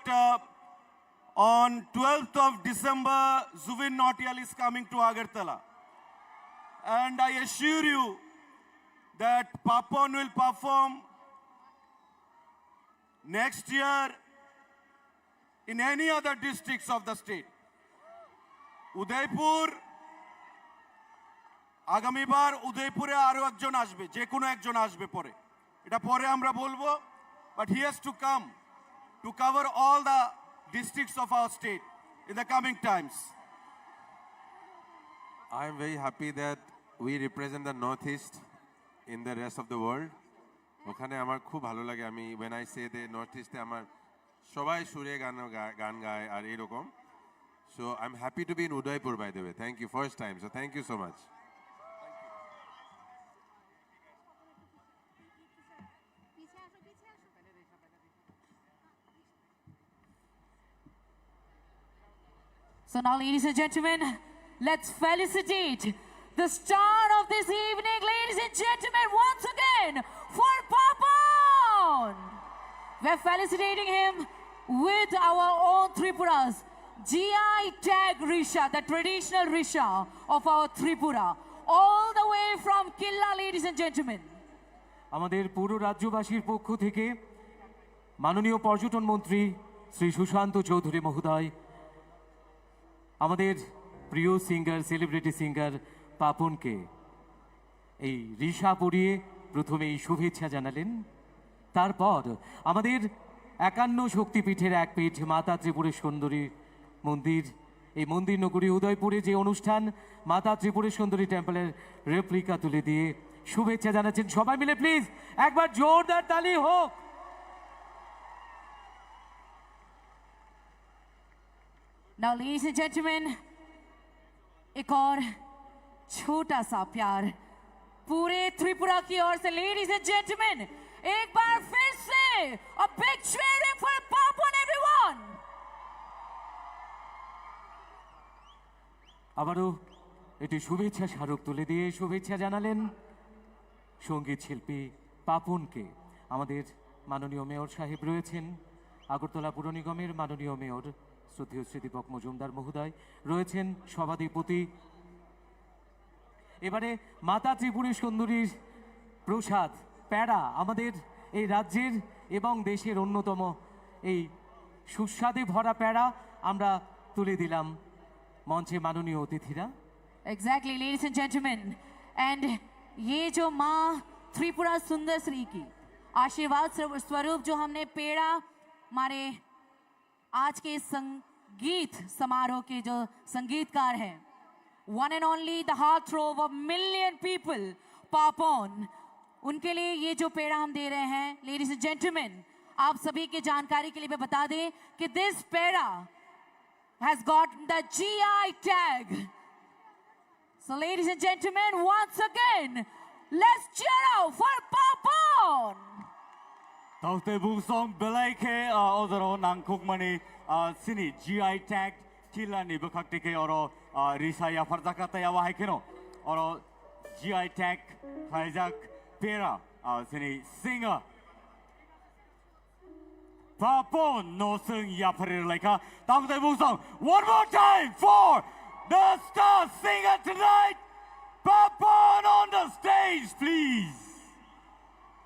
on 12th of December, Zubin Nautiyal is coming to Agartala. And I assure you that Papon will perform next year in any other districts of the state. Udaipur, আগামীবার উদয়পুরে আরো একজন আসবে, যে কোনো একজন আসবে পরে, এটা পরে আমরা বলবো, but he has to come to cover all the districts of our state in the coming times. I am very happy that we represent the Northeast in the rest of the world. ওখানে আমার খুব ভালো লাগে আমি when I say the Northeast আমার সবাই সুরে গান গায় আর এরকম. So I'm happy to be in Udaipur by the way. Thank you, first time. So thank you so much. So now, ladies and gentlemen, let's felicitate the star of this evening, ladies and gentlemen, once again, for Papon. We're felicitating him with our own Tripuras, GI Tag Risha, the traditional Risha of our Tripura, all the way from Killa, ladies and gentlemen. আমাদের পুরো রাজ্যবাসীর পক্ষ থেকে মাননীয় পর্যটন মন্ত্রী শ্রী সুশান্ত চৌধুরী মহোদয় আমাদের প্রিয় সিঙ্গার সেলিব্রিটি সিঙ্গার পাপনকে এই রিশা পরিয়ে প্রথমেই শুভেচ্ছা জানালেন। তারপর আমাদের 51 শক্তিপীঠের এক পীঠ মাতা ত্রিপুরের সুন্দরী মন্দির, এই মন্দির নগরী উদয়পুরে যে অনুষ্ঠান মাতা ত্রিপুরের সুন্দরী টেম্পলের রেপ্লিকা তুলে দিয়ে শুভেচ্ছা জানাচ্ছেন। সবাই মিলে প্লিজ একবার জোরদার তালি হোক। Now, ladies and gentlemen, एक और छोटा सा प्यार पूरे त्रिपुरा की ओर से, ladies and gentlemen, एक बार फिर से a big cheering for Papon, everyone. আবারও এটি শুভেচ্ছা স্মারক তুলে দিয়ে শুভেচ্ছা জানালেন সঙ্গীত শিল্পী পাপনকে। আমাদের মাননীয় মেয়র সাহেব রয়েছেন, আগরতলা পুর নিগমের মাননীয় মেয়র শ্রদ্ধেয় শ্রী দীপক মজুমদার মহোদয় রয়েছেন, সভাধিপতি। এবারে মাতা ত্রিপুরী সুন্দরীর প্রসাদ প্যাড়া আমাদের এই রাজ্যের এবং দেশের অন্যতম এই সুস্বাদে ভরা প্যাড়া আমরা তুলে দিলাম মঞ্চে মাননীয় অতিথিরা। Exactly, ladies and gentlemen, and ये जो माँ त्रिपुरा सुंदर श्री की आशीर्वाद स्वरूप जो हमने पेड़ा हमारे आज के संगीत समारोह के जो संगीतकार हैं, one and only the heart throb of million people, Papon, उनके लिए ये जो पेड़ा हम दे रहे हैं। लेडीज एंड जेंटलमैन, आप सभी के जानकारी के लिए मैं बता दें कि this peda has got the GI tag. So ladies and gentlemen, once again, let's cheer out for Papon. Taute busong belai ke odoro nangkuk mani sini GI tag tila ni bekakti ke oro risa ya fardakata ya wahai keno oro GI tag khajak pera sini singer Papon no sung ya parir laika taute busong one more time for the star singer tonight, Papon on the stage, please.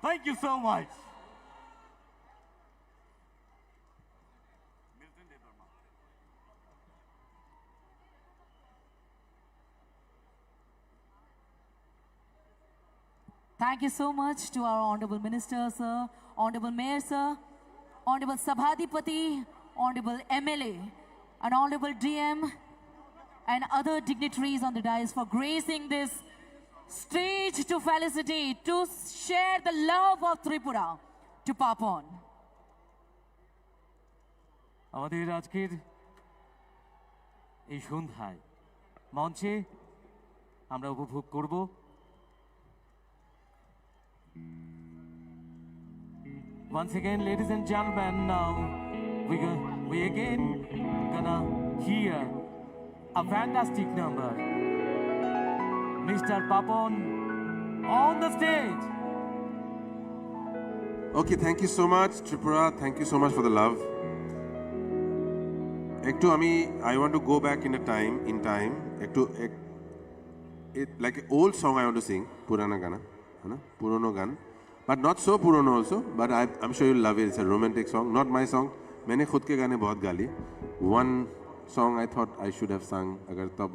Thank you so much. Thank you so much to our Honorable Minister, sir, Honorable Mayor, sir, Honorable Sabhadipati, Honorable MLA, and Honorable DM, and other dignitaries on the dais for gracing this stage to felicitate, to share the love of Tripura to Papon. আমাদের আজকের এই সন্ধ্যায় মঞ্চে আমরা উপভোগ করব once again, ladies and gentlemen, now we again gonna hear a fantastic number. Mr. Papon on the stage. Okay, thank you so much, Tripura. Thank you so much for the love. Ektu I want to go back in time. Like an old song I want to sing, Purana Gana, Purono Gan. But not so Purono also, but I'm sure you'll love it. It's a romantic song, not my song. मैंने खुद के गाने बहुत गा लिए. One song I thought I should have sung अगर तब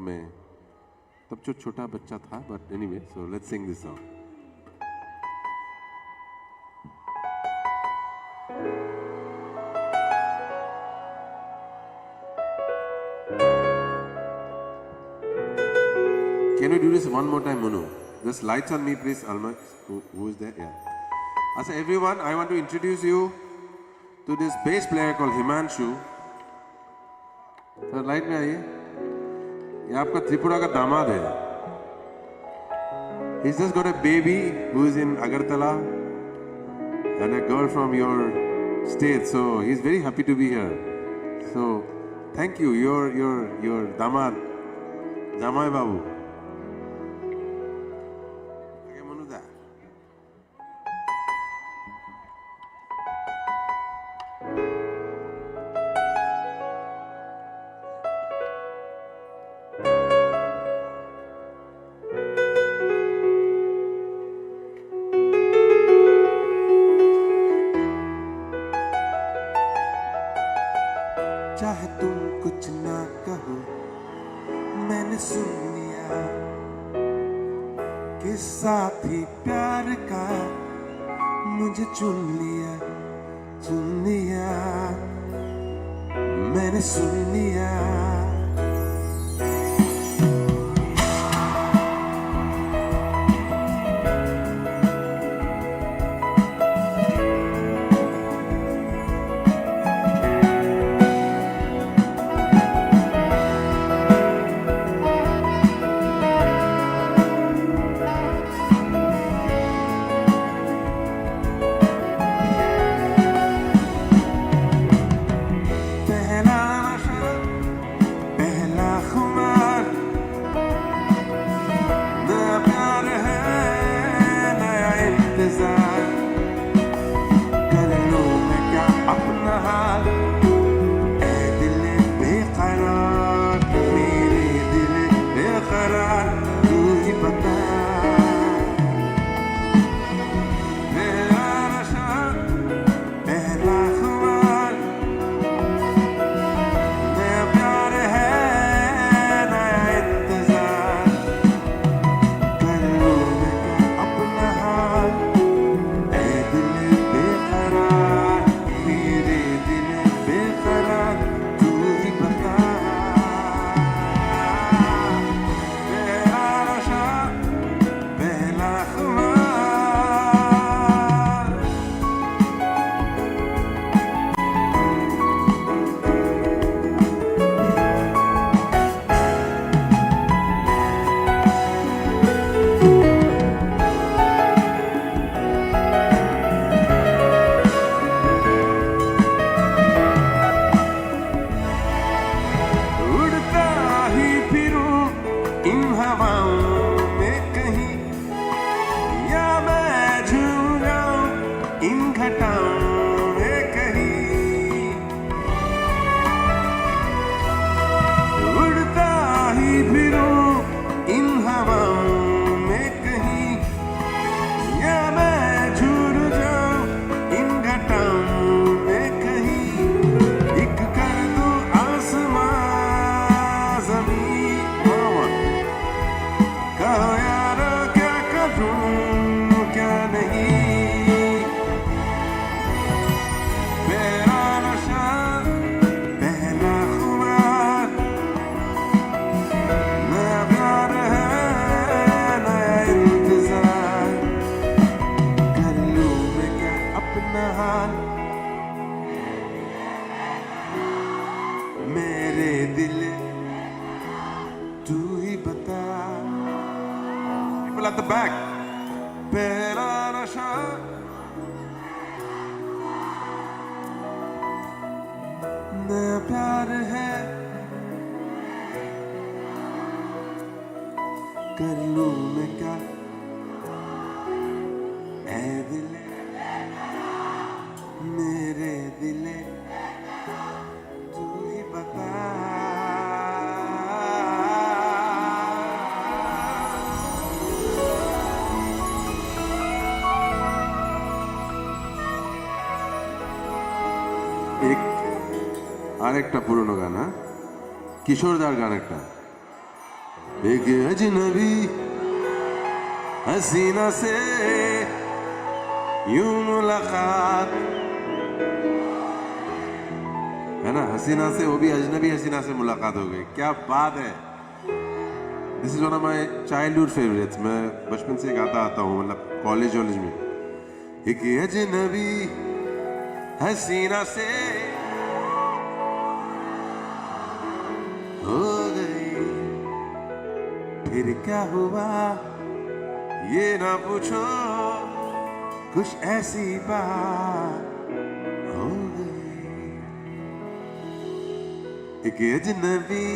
जो छोटा बच्चा था, but anyway, so let's sing this song. Can we do this one more time, Manu? Just lights on me, please, Alma. Who is there? Yeah. So everyone, I want to introduce you to this bass player called Himanshu. Sir, light में आइए. ये आपका त्रिपुरा का दामाद है. He's just got a baby who is in Agartala and a girl from your state. So he's very happy to be here. So thank you. Your damad, Jamai Babu. चाहे तुम कुछ ना कहो, मैंने सुन लिया कि साथी प्यार का मुझे चुन लिया, मैंने सुन लिया. घटाओं में कहीं उड़ता ही फिरूं इन हवाओं में कहीं या मैं झूल जाऊं इन घटाओं में कहीं एक कर दूं आसमां जमीन कहो यारा क्या करूं क्या नहीं मेरा नशा पहला खुमार नया प्यार है नया इंतजार कर लूं मैं क्या अपना हाल मेरे दिल तू ही बता people at the back पहला नशा नया प्यार है कर लूं मैं क्या ऐ दिले मेरे दिले तू ही बता एक আরেকটা পুরনো গান হ্যাঁ কিশোরদার গান একটা एक अजनबी हसीना से यूं मुलाकात है ना हसीना से वो भी अजनबी हसीना से मुलाकात हो गई क्या बात है this is one of my childhood favourites मैं बचपन से गाता आता हूँ मतलब कॉलेज में एक अजनबी हसीना से हो गई फिर क्या हुआ ये ना पूछो कुछ ऐसी बात हो गई एक अजनबी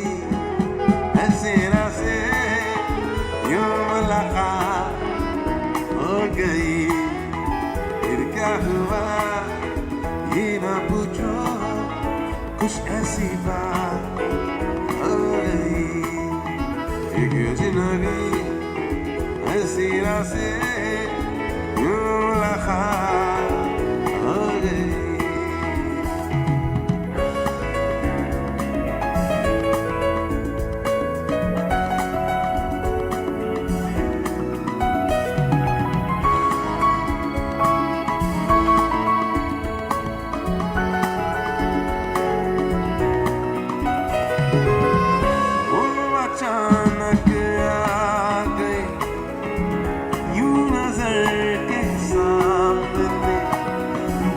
हसीना से यूं मुलाकात हो गई फिर क्या हुआ ये ना पूछो कुछ ऐसी बात हो गई एक अजनबी हसीना से यूं मुलाकात हो गई अचानक आ गई यूं नजर के सामने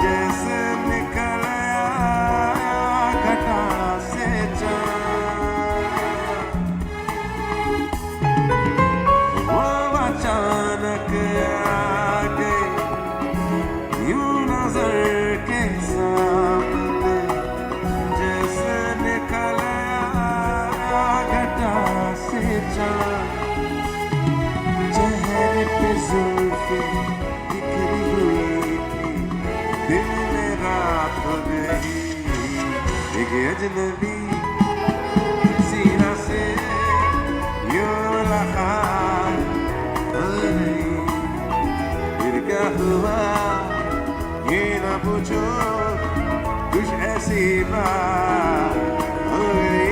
जैसे निकल आया घटा से चांद वो अचानक आ गई यूं नजर के सामने जैसे निकल घटा से चांद चेहरे पे जुल्फे बिखरी हुई थी दिल में रात हो गई एक अजनबी सीना से यूं मुलाकात हो गई फिर क्या हुआ ये ना पूछो कुछ ऐसी बात हो गई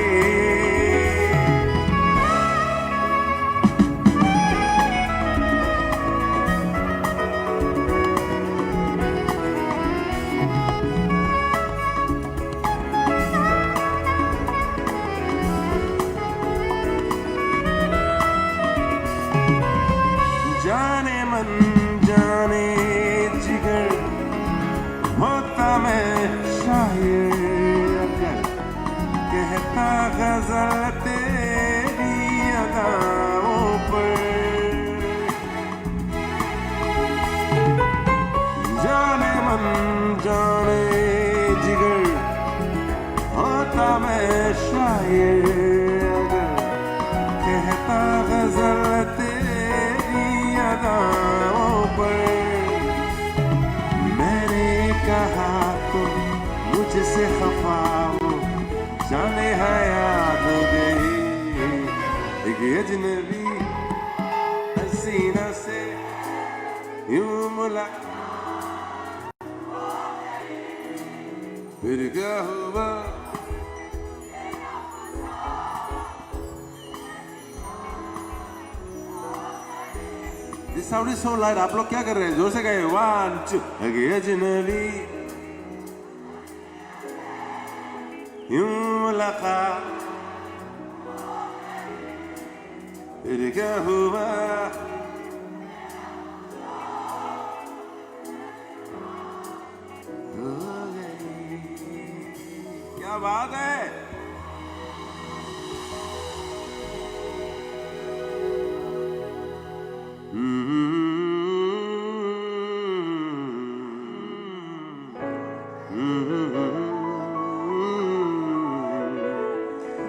जाने मन जाने जिगर होता मैं शायर अगर कहता गजल तेरी अदाओं पर जाने मन जाने जिगर होता मैं शायर अगर कहता गजल तेरी अदाओं पर मैंने रहा तो मुझसे खफा वो जाने है याद हो गई एक अजनबी हसीना से यूं मुलाकात फिर क्या हुआ This sound is so light. आप लोग क्या कर रहे हैं? जोर से गाइए. 1, 2. अगे अजनबी यूं मुलाकात फिर क्या हुआ हो गई. क्या बात है.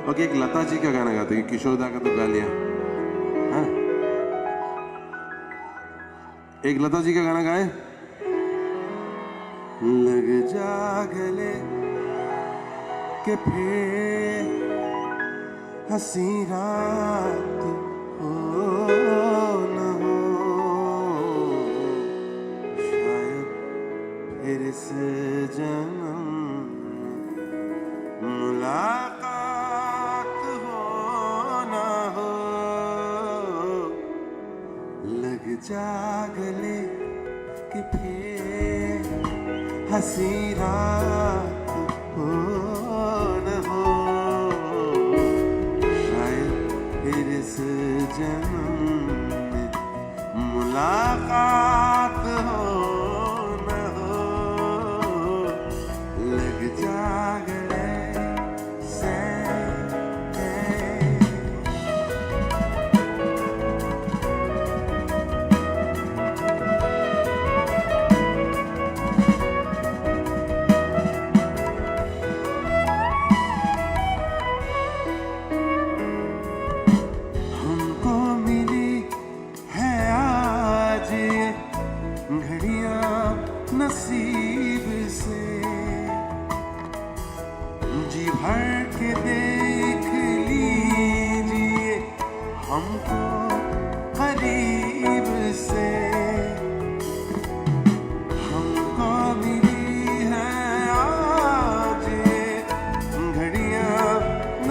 ओके एक लता जी का गाना गाते हैं किशोर दा का तो गा लिया हाँ? एक लता जी का गाना गाए लग जा गले के फिर हंसी रात हो न हो शायद फिर से जन्म मुलाकात हो न हो लग जा गले कि फिर हंसी रात हो न हो शायद फिर से जन्म में मुलाकात हो न हो लग जा गले से हमको मिली है आज ये घड़ियां नसीब से जी भर के देख लीजिए हमको करीब से हमको मिली है आज ये घड़ियां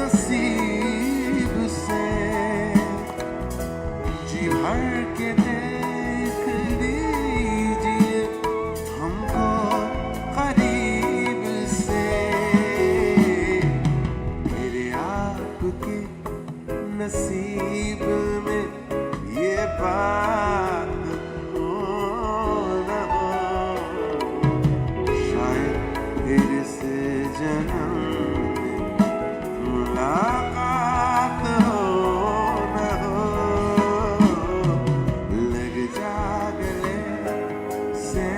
नसीब से जी भर के देख लीजिए हमको करीब से मेरे आपके नसीब में ये बात हो न हो शायद फिर से जन्म में मुलाकात हो न हो लग जा गले से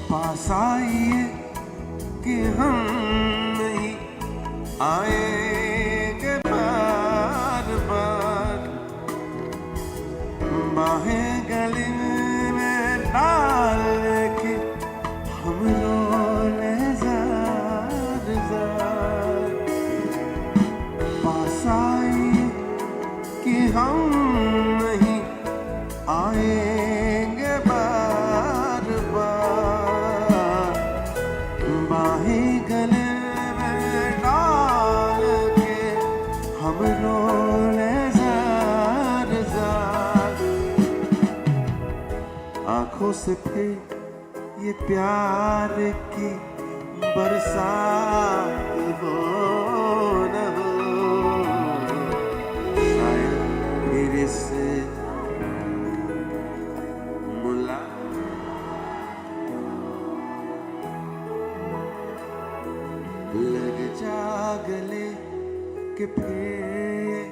पास आइए कि हम नहीं आएंगे बार बार बाहें गले में डाल के हम रोले जार जार पास आइए कि हम नहीं आएंगे बार बार बाहें गले में डाल के हम रोले जार जार आंखों से फिर ये प्यार की बरसात हो न हो शायद मेरे से लग जा गले के फिर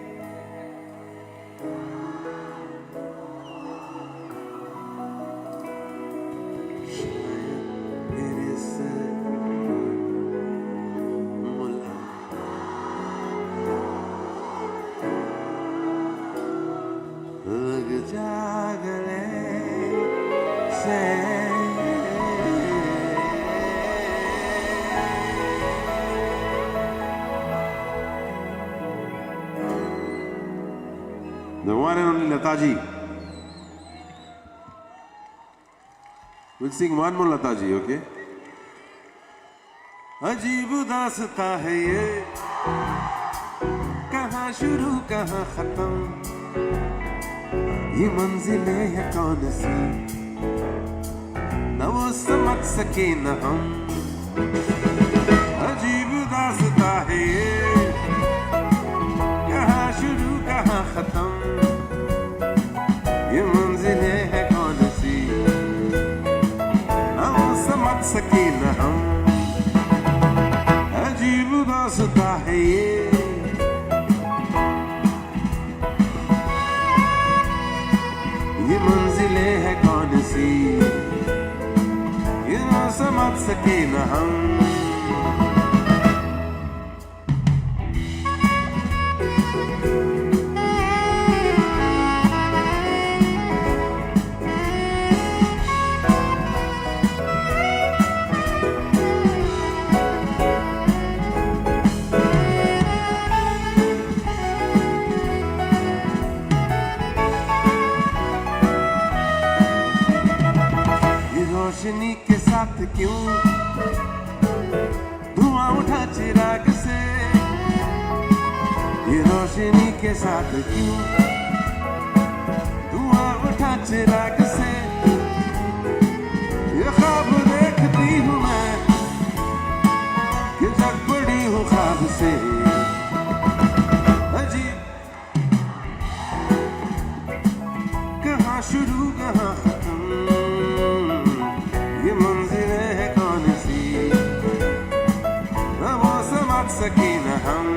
one and only Lataji. We'll sing one more Lataji, okay? अजीब दास्ता है ये, कहाँ शुरू कहाँ खत्म, ये मंजिलें हैं कौन सी, न वो समझ सके न हम। अजीब दास्ता है ये, कहाँ शुरू कहाँ खत्म, ये मंजिलें हैं कौन सी, न वो समझ सके न हम। अजीब दास्ता है ये, ये मंजिलें हैं कौन सी, ये न समझ सके न हम। रोशनी के साथ क्यों धुआं उठा चिराग से, ये रोशनी के साथ क्यों धुआं उठा चिराग से, ये ख्वाब देखती हूँ मैं कि जग पड़ी हूँ ख्वाब से। अजीब कहाँ शुरू कहाँ खत्म, ये मंजिलें हैं कौन सी, न वो समझ सके न हम।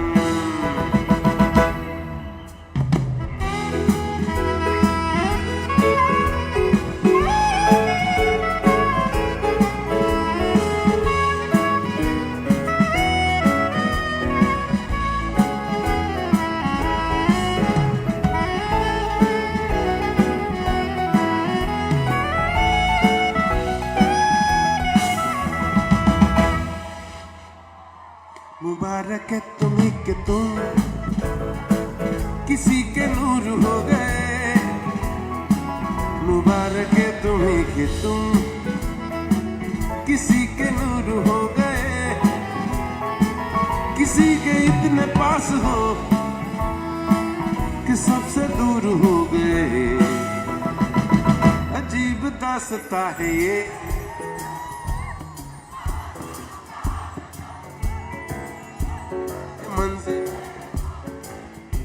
मुबारक है तुम्ही के तुम किसी के नूर हो गए, मुबारक है तुम्ही के तुम किसी के नूर हो गए, किसी के इतने पास हो कि सबसे दूर हो गए। अजीब दास्तां है ये,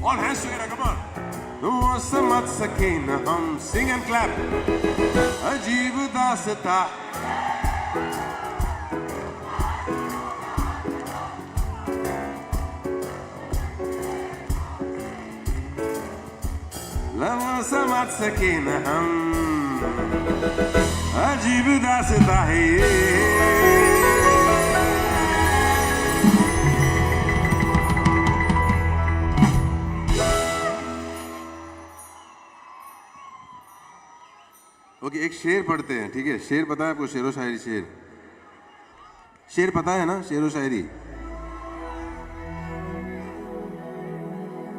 all hands together, come on. वो समझ सके न हम, sing and clap. अजीब दास्तां, वो समझ सके न हम, अजीब दास्तां है ये। ओके, एक शेर पढ़ते हैं, ठीक है? शेर पता है आपको? शेरो शायरी। शेर पता है ना? शेरो शायरी।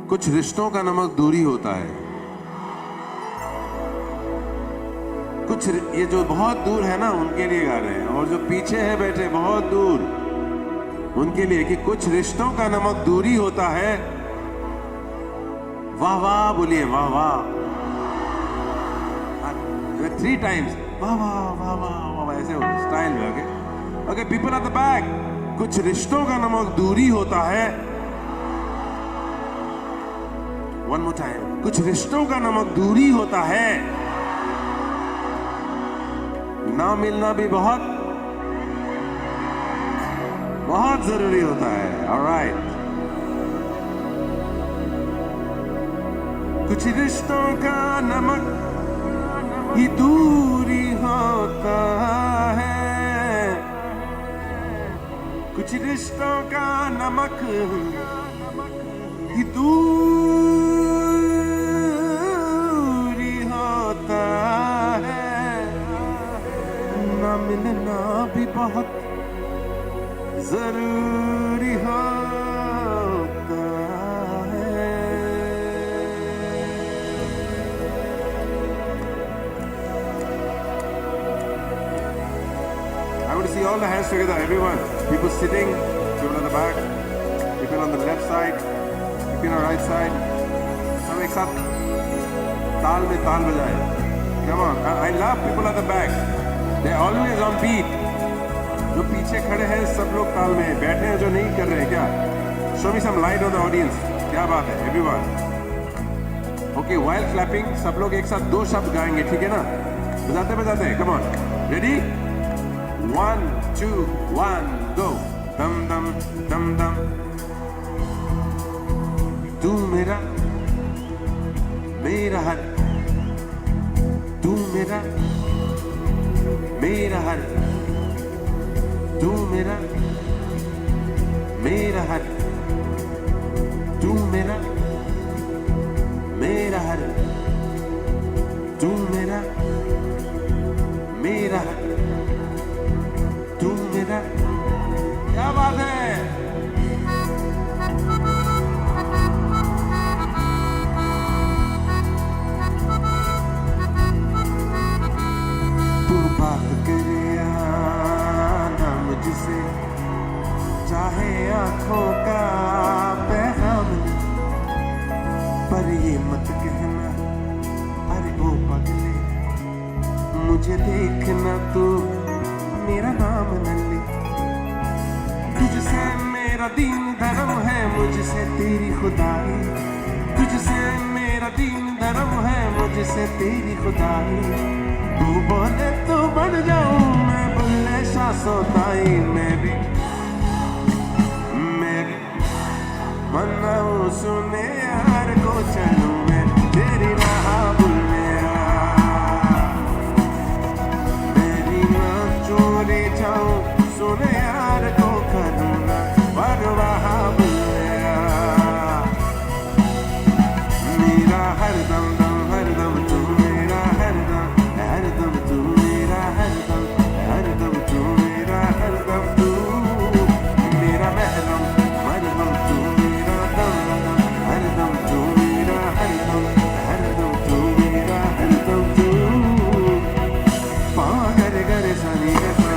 कुछ रिश्तों का नमक दूरी होता है, कुछ ये जो बहुत दूर है ना उनके लिए गा रहे हैं, और जो पीछे है बैठे बहुत दूर उनके लिए, कि कुछ रिश्तों का नमक दूरी होता है। वाह वाह बोलिए, वाह वाह 3 times, वाह वाह वाह वाह वाह, ऐसे स्टाइल में। Okay okay, people at the back, कुछ रिश्तों का नमक दूरी होता है। वन मोर टाइम, कुछ रिश्तों का नमक दूरी होता है, ना मिलना भी बहुत बहुत जरूरी होता है। ऑलराइट, कुछ रिश्तों का नमक ही दूरी होता है, कुछ रिश्तों का नमक ही दूरी होता है, ना मिलना भी बहुत जरूरी होता है। want to see all the hands together, everyone. People sitting, people on the back, people on the left side, people on the right side. सब एक साथ ताल में ताल बजाए. Come on, I love people at the back. They're always on beat. जो पीछे खड़े हैं सब लोग ताल में बैठे हैं जो नहीं कर रहे हैं क्या? Show me some light on the audience. क्या बात है, everyone. Okay, while clapping, सब लोग एक साथ 2 शब्द गाएंगे, ठीक है ना? बजाते बजाते, come on. Ready? 1, 2, 1, go. Dum dum dum dum. तू मेरा हर, तू मेरा हर, तू मेरा हर, तू मेरा हर, तू मेरा हर, तू मेरा. क्या बात है. तू बात करे ना मुझसे, चाहे आंखों का पैगाम, पर ये मत कहना अरे ओ पगले, मुझे देखना तू मेरा नाम न ले. तुझसे मेरा दीन धर्म है, मुझसे तेरी खुदाई. तुझसे मेरा दीन धर्म है, मुझसे तेरी खुदाई. तू बोले तो बन जाऊं मैं बुल्ले शाह सोताई. मैं भी मनाऊं सुने यार को चलूं मैं तेरी राह बुल्ले. मेरी ना चोरी जाऊं सुने यार को करूं ना परवाह बुल्ले. मेरा हर दम दम हर दम तू मेरा हर दम तू मेरा हर दम तू मेरा हर दम. तू मेरा महरम मरहम तू मेरा दम हर दम तू मेरा हर दम तू मेरा हर दम. तू पागर गर सनी सा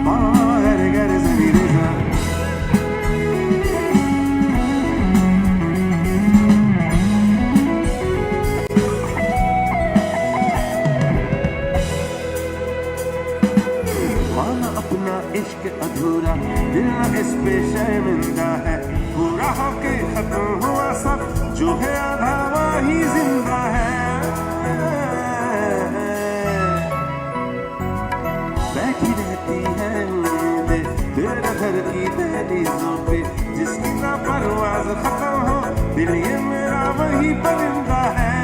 पागर गर सनी सा. माना अपना इश्क अधूरा, दिल ना इस पे शर्मिंदा है. पूरा होके खत्म हुआ सब, जो है आधा वही जिंदा है. बैठी रहती है उम्मीदें तेरे घर की दहलीजों पे, जिसकी ना परवाज खत्म हो, दिल ये मेरा वही परिंदा है.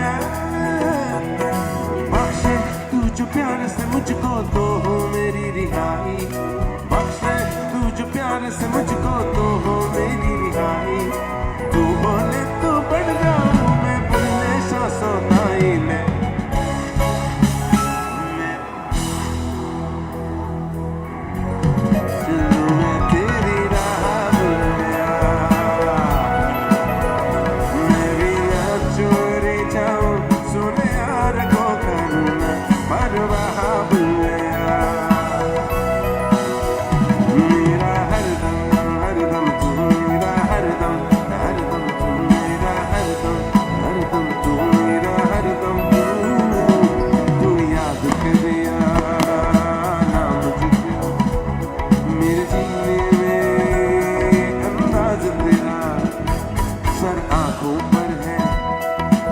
बख्शे तू जो प्यार से मुझको तो हो मेरी रिहाई. बख्शे तू जो प्यार से मुझको तो हो मेरी रिहाई. तू बोले तो बढ़ जाऊं मैं बुल्ले शाह सोताई. मैं चलूं मैं तेरी राह बुल्लिया. मैं भी ना चोरी जाऊं सुने यार को करूं ना परवाह बुल्लिया. मेरा हर दम तू मेरा हर दम तू मेरा हर दम तू मेरा हर दम. तू याद करे ना मुझको मेरे जीने में अंदाज तेरा. सर आंखों पर है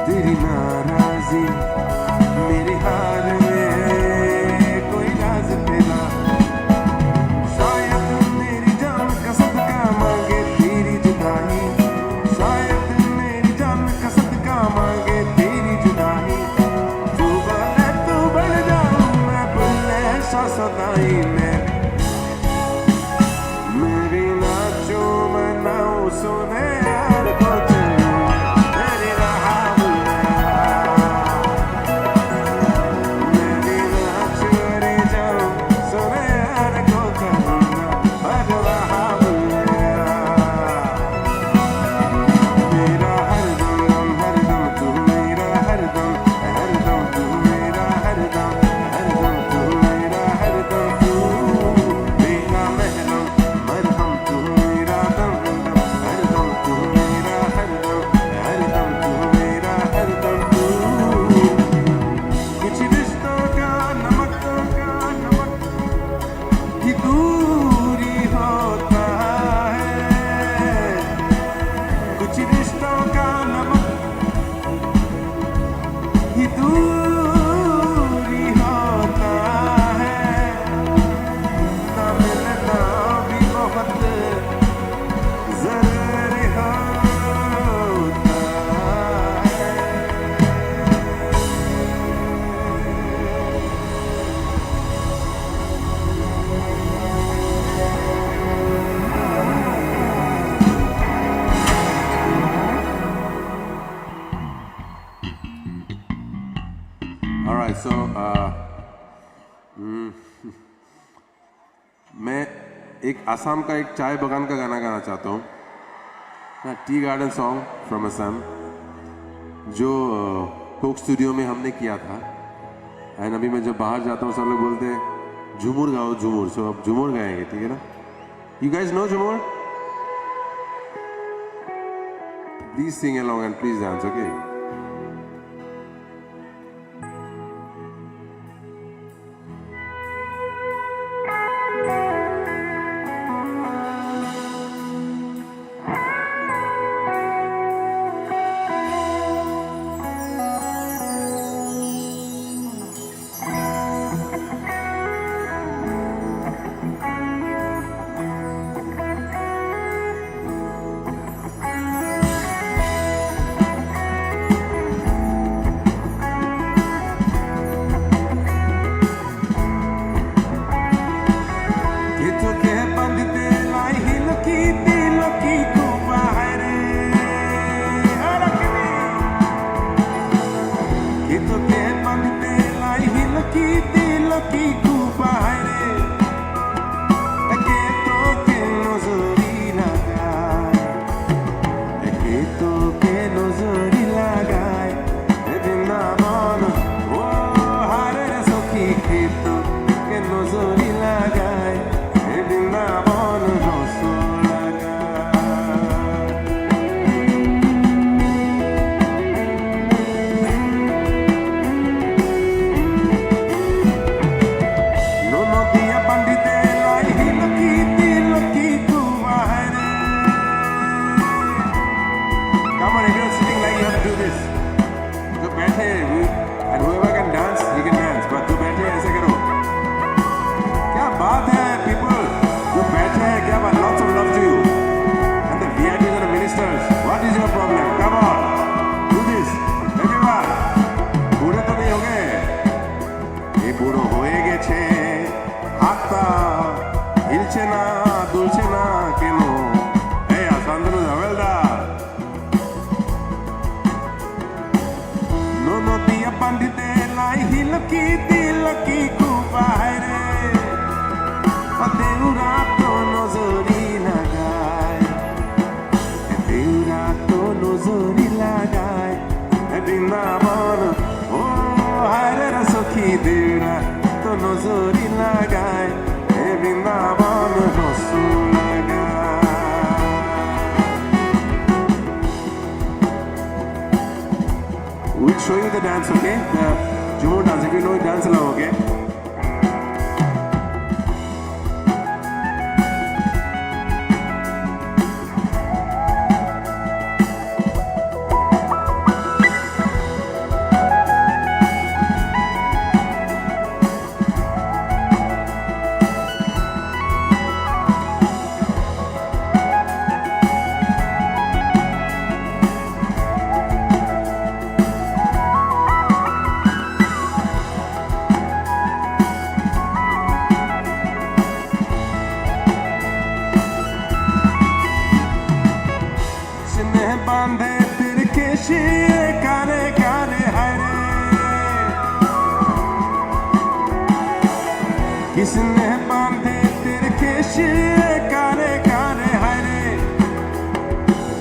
तेरी नाराजी, मेरे हाल में कोई राज तेरा. शायद मेरी जान का सदका मांगे तेरी जुदाई. शायद मेरी जान का सदका मांगे तेरी जुदाई. तू बोले तू बढ़ जाऊं मैं बुल्ले शाह सोताई. मैं भी नाचूं मनाऊं सुने यार को चलूं मेरी राह बुल्लिया. मैं भी ना चोरी जाऊं सुने यार को करूं ना परवाह बुल्लिया. मेरा हर दम तू मेरा हर दम तू All right, so मैं एक आसाम का एक चाय बगान का गाना गाना चाहता हूँ, tea garden song from Assam, जो कोक स्टूडियो में हमने किया था। एंड अभी मैं जब बाहर जाता हूँ सब लोग बोलते हैं झूमर गाओ झूमर, सो अब झूमर गाएंगे, ठीक है ना? यू गाइज नो झूमर? Please sing along and please dance, okay? We'll show you the dance, okay? The Jumo dance. If you know it, dance along, okay? किसने बांधे तेरे केशे कारे कारे हरे,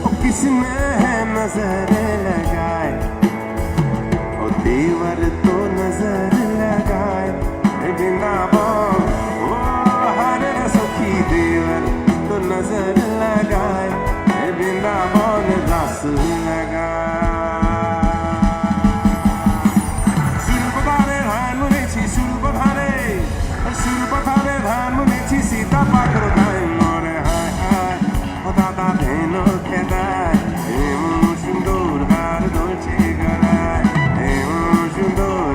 ओ किसने है नजर लगाए, ओ देवर तो नजर लगाए, बिना बाम ओ हरे सखी देवर तो नजर लगाए, बिना बाम रस लगाए। सुरपथारे धान मुनेছি सीता पाखर গায় মরে হায় হায় ও দাদা ধেনো খেদায় এমন সুন্দর হার দোলছে গলায় এমন সুন্দর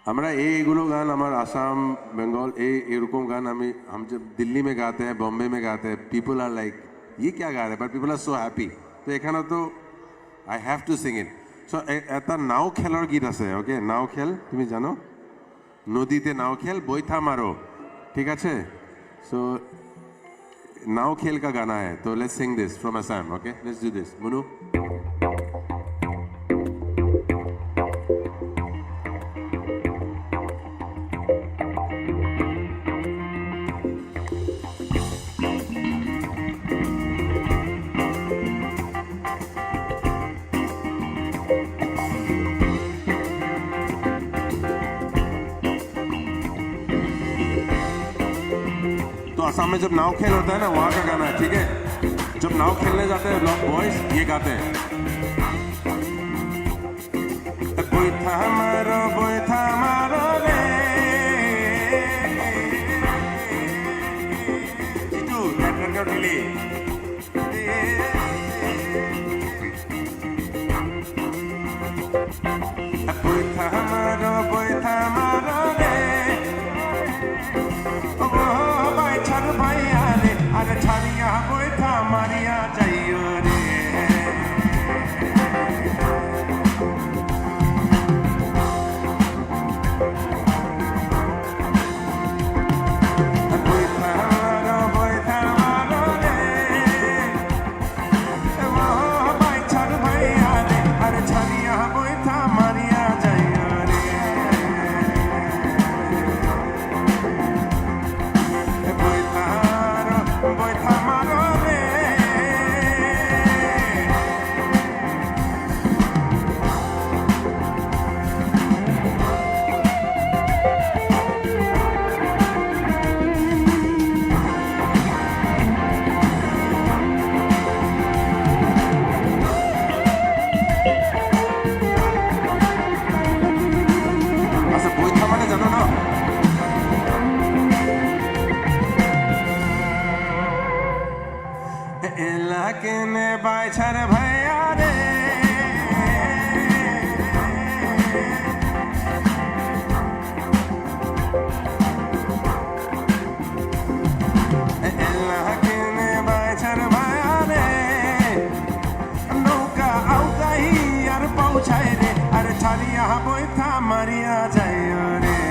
আমরা এইগুলো গান আমার আসাম বেঙ্গল এরকম গান আমি जब दिल्ली में गाते हैं बॉम्बे में गाते हैं पीपल आर लाइक ये क्या गा रहे हैं but people are so happy তো এখানে তো I have to sing it so এটা নাও খেলার গীত আছে ওকে নাও খেল তুমি জানো নদীতে নাও খেল বৈঠা মারো ঠিক আছে সো नाव खेल का गाना है तो let's sing this from Assam okay let's do this मुनु असम में जब नाव खेल होता है ना वहाँ का गाना है ठीक है जब नाव खेलने जाते हैं लोग बॉयज ये गाते हैं बोइथा मारो रे जीतू कैटर का ढीली बोइथा मारो रे अरे छानिया बोइठा मारिया जाइयो रे बोइठा मारो रे अरे छानिया बोइठा मारिया जाइयो रे बोइठा मारो रे আচ্ছা বৈঠা মানে জানো না इलाके ने बाछर भैया रे इलाके ने बाछर भैया रे नौका आउका ही यार पहुंचाए रे अरे छालिया बोइठा मारिया जाइयो रे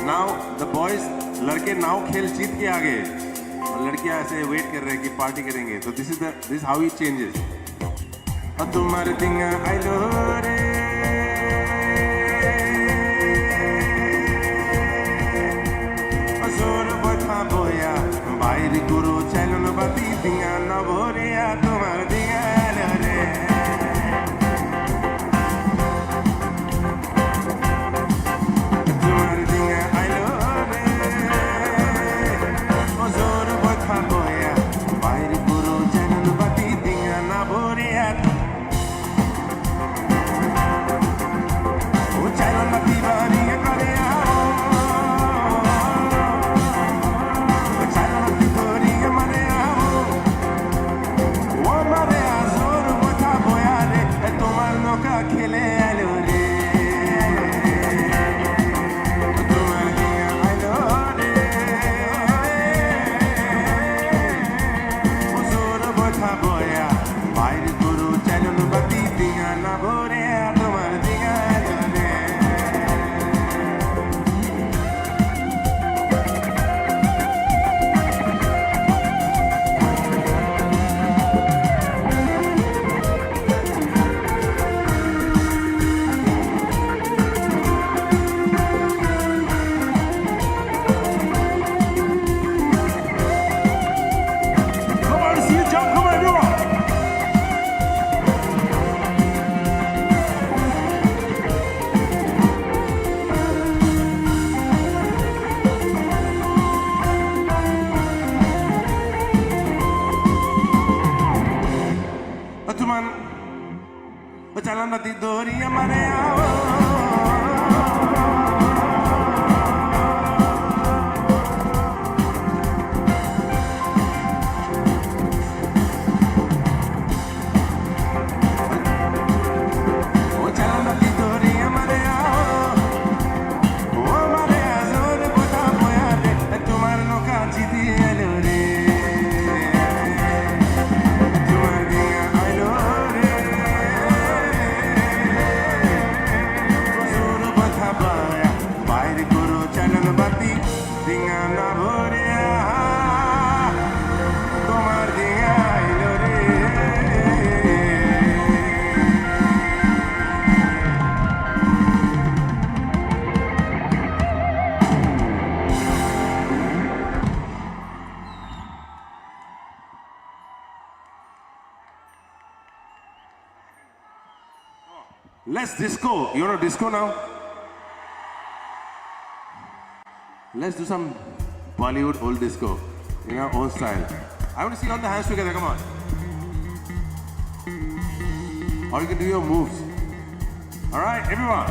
Now the boys लड़के नाव खेल जीत के आगे और लड़कियां ऐसे वेट कर रहे हैं कि पार्टी करेंगे तो this is how it changes और तुम्हारे दिंगा आई लो रे जोर बैठा बोया बाहरी गुरु चैलन बाती दिंगा न भोरिया तुम्हारे दिंगा लो रे दी दोरिया मरे आओ Let's disco. You want to disco now? Let's do some Bollywood old disco in our own style. I want to see all the hands together. Come on. Or you can do your moves. All right, everyone.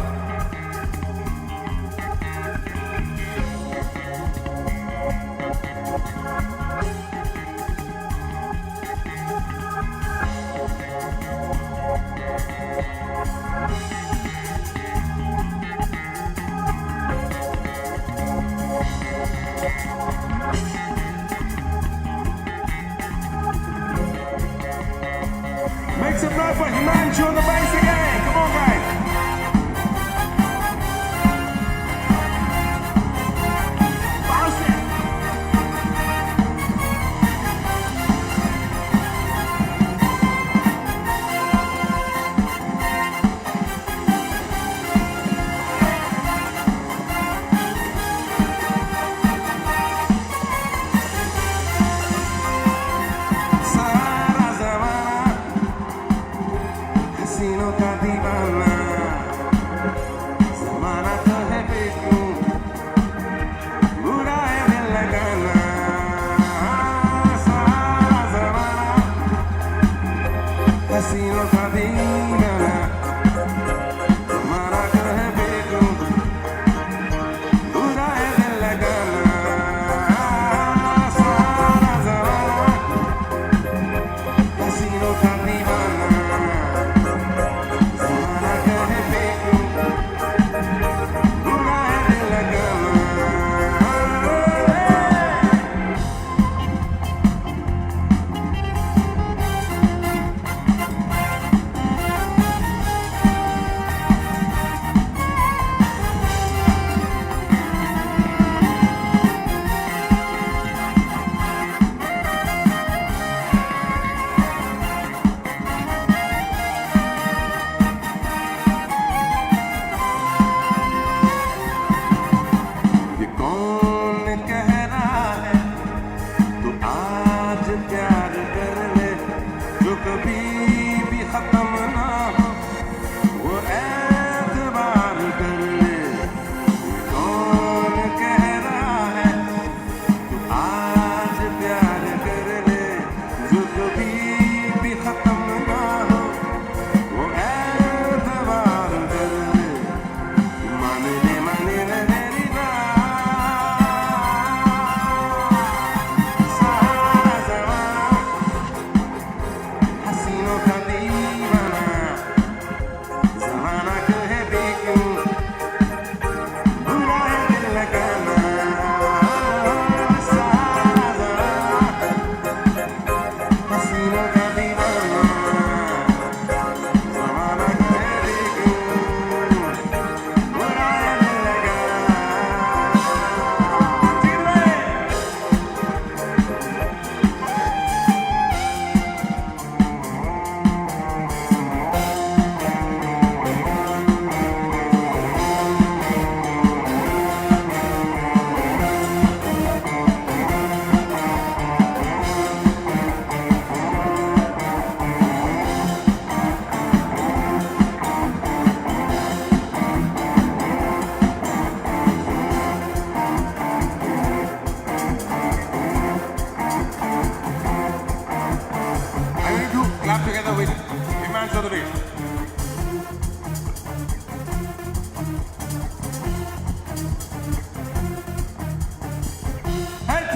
Make some noise for Himanshu on the bass again. Come on, guys. Bounce it. सारा ज़माना हसीनों का दीवाना ज़माना तो है बेटू बुरा है दिल लगाना सारा ज़माना हसीनों का दीवाना ज़माना तो है बेटू बुरा है दिल लगाना सारा ज़माना हसीनों का दीवाना ज़माना का है बेटू बुरा है दिल लगाना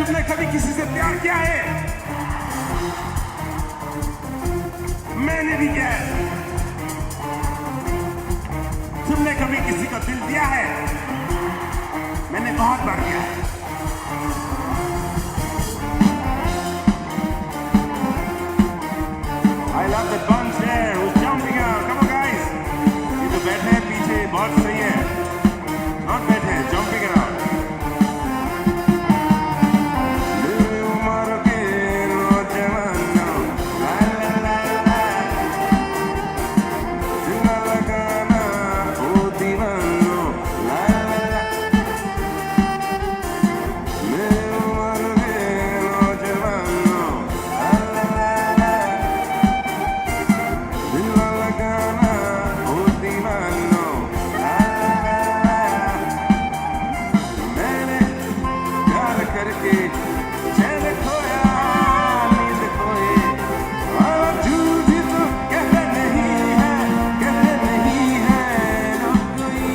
तुमने कभी किसी से प्यार किया है? मैंने भी किया है। तुमने कभी किसी को दिल दिया है? मैंने बहुत बार किया है। I love the bunch there who's jumping out. Come on, guys. ये तो बैठे हैं पीछे, बहुत सही है. Not बैठे, jumping around. मेरी उम्र के नौजवानों, ला ला ला ला. जिंदा लगाना ओ दीवानों, ला ला ला. मेरी उम्र के नौजवानों, ला ला ला ला. दिल लगाना ओ दीवानो, ला ला ला ला. मैंने प्यार करके चैन खोया, नींद खोई. और झूठी तो कहते नहीं है ना कोई.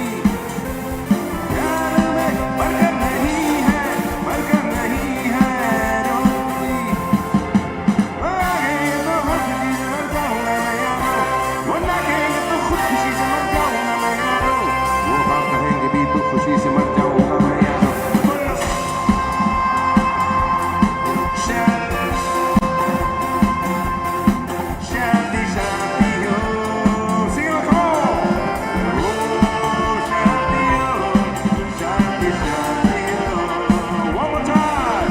प्यार में बरकत नहीं है ना कोई. आगे तो खुशी से मर जाऊंगा मैं यारो. वो ना कहेंगे तो खुशी से मर जाऊंगा मैं यारो. वो हाँ कहेंगे भी तो खुशी से मर जाऊंगा मैं यारो. शादी शादी हो. Sing it, come on. ओ शादी हो, शादी शादी हो. One more time.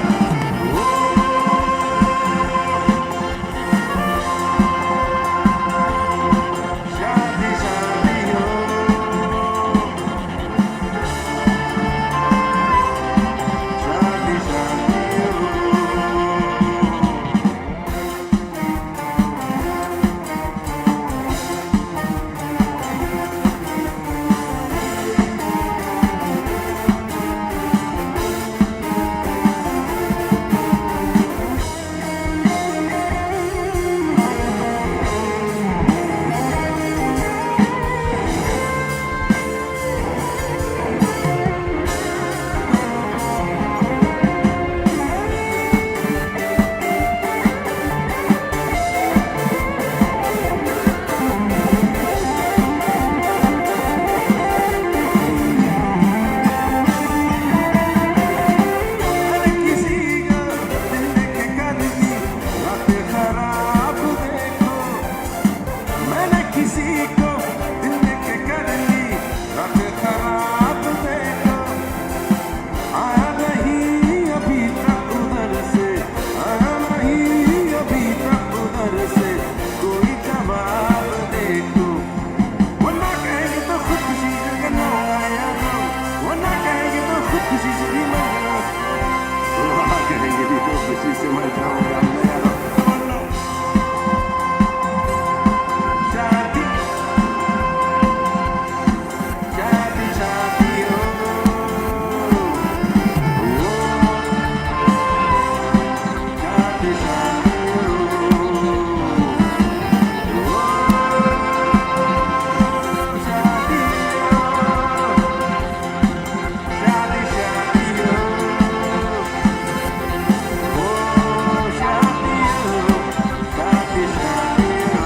शादी शादी हो. शादी शादी हो. मैंने किसी को दिल के कर दी रातें खराब देखो. मैंने किसी को दिल के कर दी रातें खराब देखो. आया नहीं अभी तक उधर से, आया नहीं अभी तक उधर से कोई जवाब देखो. वो ना कहेंगे तो खुदकुशी से करना यारो. वो ना कहेंगे तो खुदकुशी से भी मर जाओ. वो हाँ कहेंगे भी तो खुशी से मर जाऊंगा मैं यारो. बोलो. शादी शादी शादी हो. शादी शादी हो. शादी हो. शादी शादी हो. शादी हो. शादी शादी हो.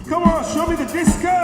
Come on, show me the disco.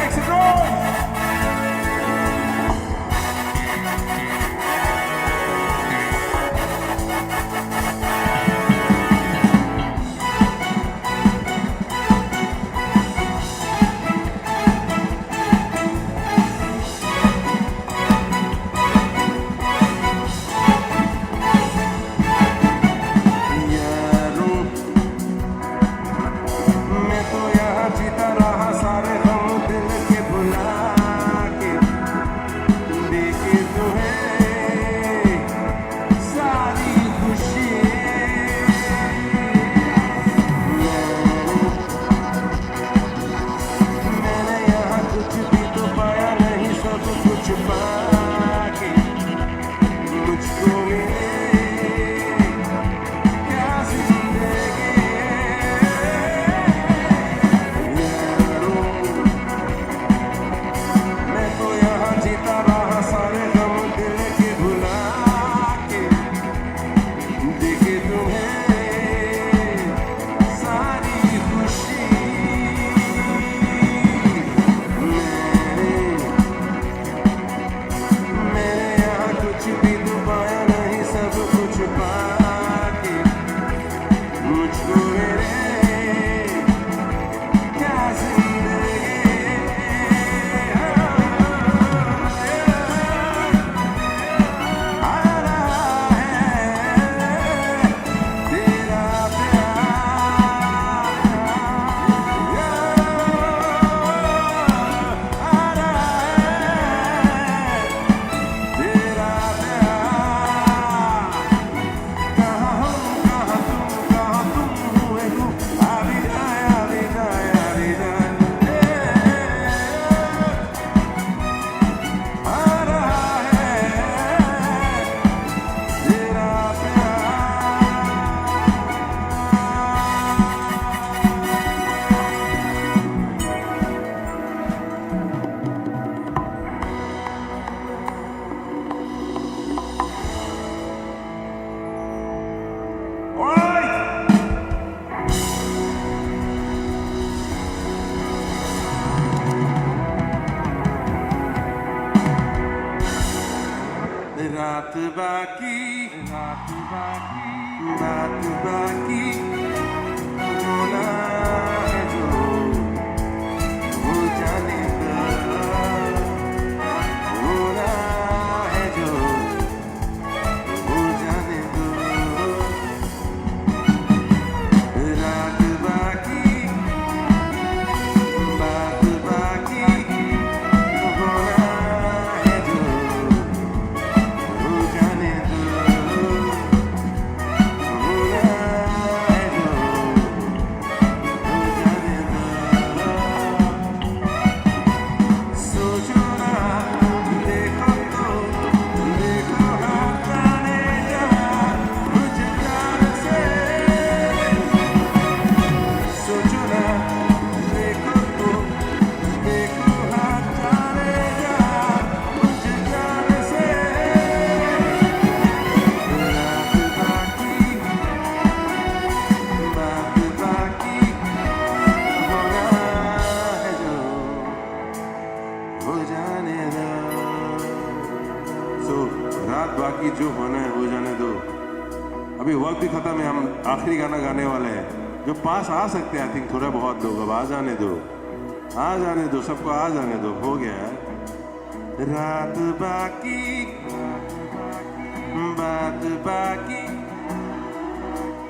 makes it roll. यारों, मैं तो यहाँ जीता रहा सारे गम दिल के भुला के, देखे तुम्हें सारी खुशी। मैंने यहाँ कुछ भी तो पाया नहीं, सब कुछ पाके मुझको मिले क्या जिंदगी। यारों, मैं तो यहाँ जीता रहा सारे गम दिल के भुला के, देखे तुम्हें सारी खुशी। मैंने यहाँ कुछ भी तो पाया नहीं, सब कुछ पाके मुझको मिले क्या जिंदगी। आ रहा है तेरा प्यार, आ रहा है तेरा प्यार। कहाँ हम कहाँ तुम हुए हो, आ भी जाए आ भी जाए आ भी जाए। आ रहा है तेरा प्यार। All right. रात बाकी बात बाकी होना है जो हो जाने दो, होना है जो हो जाने दो। रात बाकी बात बाकी होना है जो हो जाने दो, होना है जो हो जाने दो। सोचो ना, देखो तो देखो हाथ जाने जहाँ मुझे जान से। सोचो ना, देखो तो देखो हाथ जाने जहाँ मुझे जान से। रात बाकी बात बाकी होना है जो हो जाने दो। रात बाकी जो होना है हो जाने दो। अभी वक्त भी खत्म है, हम आखिरी गाना गाने वाले हैं। जो पास आ सकते हैं आई थिंक थोड़ा बहुत लोग, अब आ जाने दो, आ जाने दो, सबको आ जाने दो, हो गया है। रात बाकी बात बाकी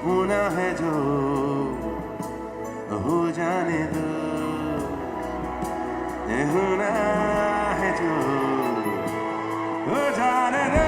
होना है जो हो जाने दो, ये होना है जो हो जाने दो।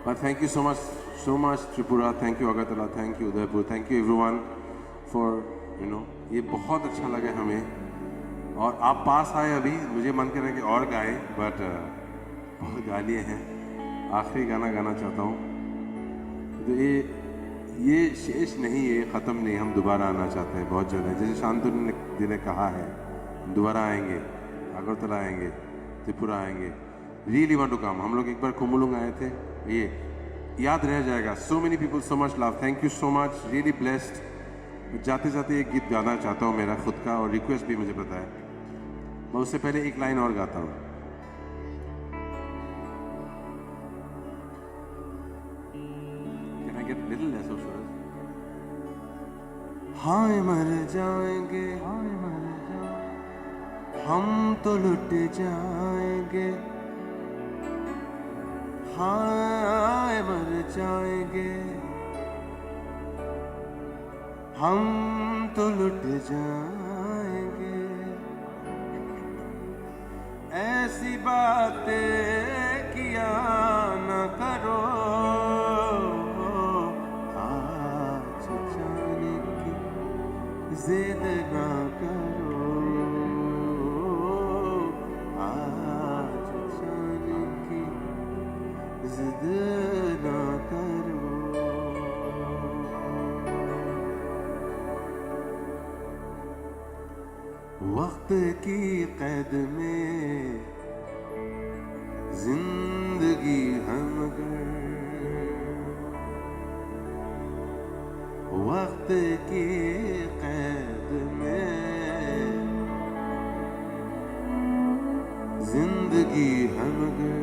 But thank you so much Tripura. Thank you Agartala. Thank you Udaipur. Thank you everyone for ये बहुत अच्छा लगा हमें और आप पास आए अभी मुझे मन कर रहा है कि और गाए बट बहुत गा लिए हैं आखिरी गाना गाना चाहता हूँ तो ये शेष नहीं है ख़त्म नहीं हम दोबारा आना चाहते हैं बहुत जल्द जैसे शांतनु जी ने कहा है दोबारा आएंगे अगरतला आएंगे त्रिपुरा आएंगे रियली वांट टू कम हम लोग एक बार कुमुलुंग आए थे ये याद रह जाएगा so many people so much love thank you so much really blessed जाते जाते एक गीत गाना चाहता हूँ मेरा खुद का और रिक्वेस्ट भी मुझे पता है मैं उससे पहले एक लाइन और गाता हूँ Can I get a little less of Suraj? हाय मर जाएंगे हम तो लुट जाएंगे हाय मर जाएंगे हम तो लुट जाएंगे ऐसी बातें किया न करो आज जाने की जिद ना करो आज जाने की जिद ना करो वक्त की कैद में जिंदगी है मगर वक्त की कैद में जिंदगी है मगर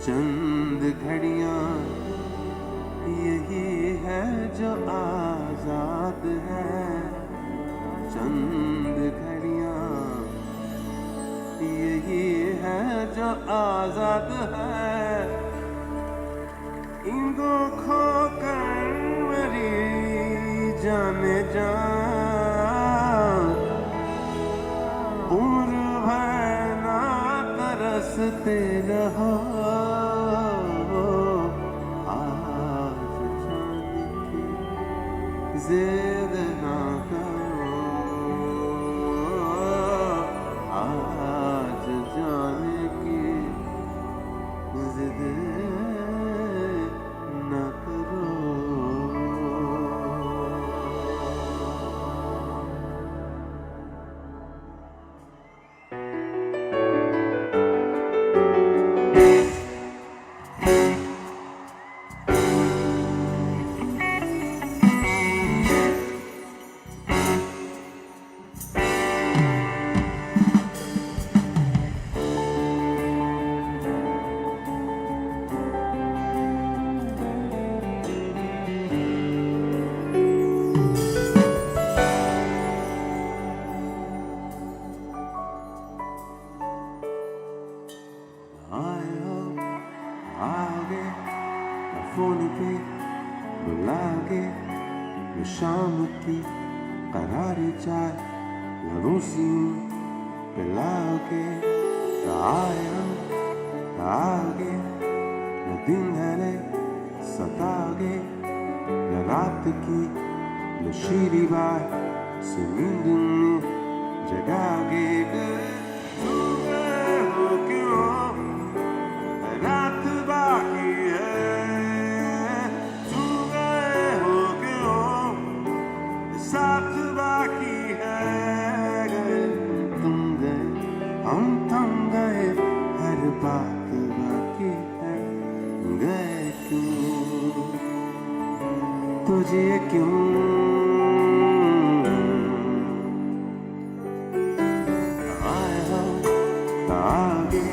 चंद घड़ियां यही है जो आजाद है चंद घड़ियां यही है जो आजाद है इनको खो कर मरी जाने जा उम्र भर ना तरसते रहो जिद ना करो आज जाने की जिद ना करो फोन पे बुलागे शाम की करारी चाय लरूसी पिलाओगे आगे न दिन है सतागे न रात की नशीली बात से नींद में जगागे तू गए हो क्यों रात बाकी साथ बाकी है गए तुम गए हम थम गए हर बात बाकी है गए क्यों तुझे क्यों आए हम आगे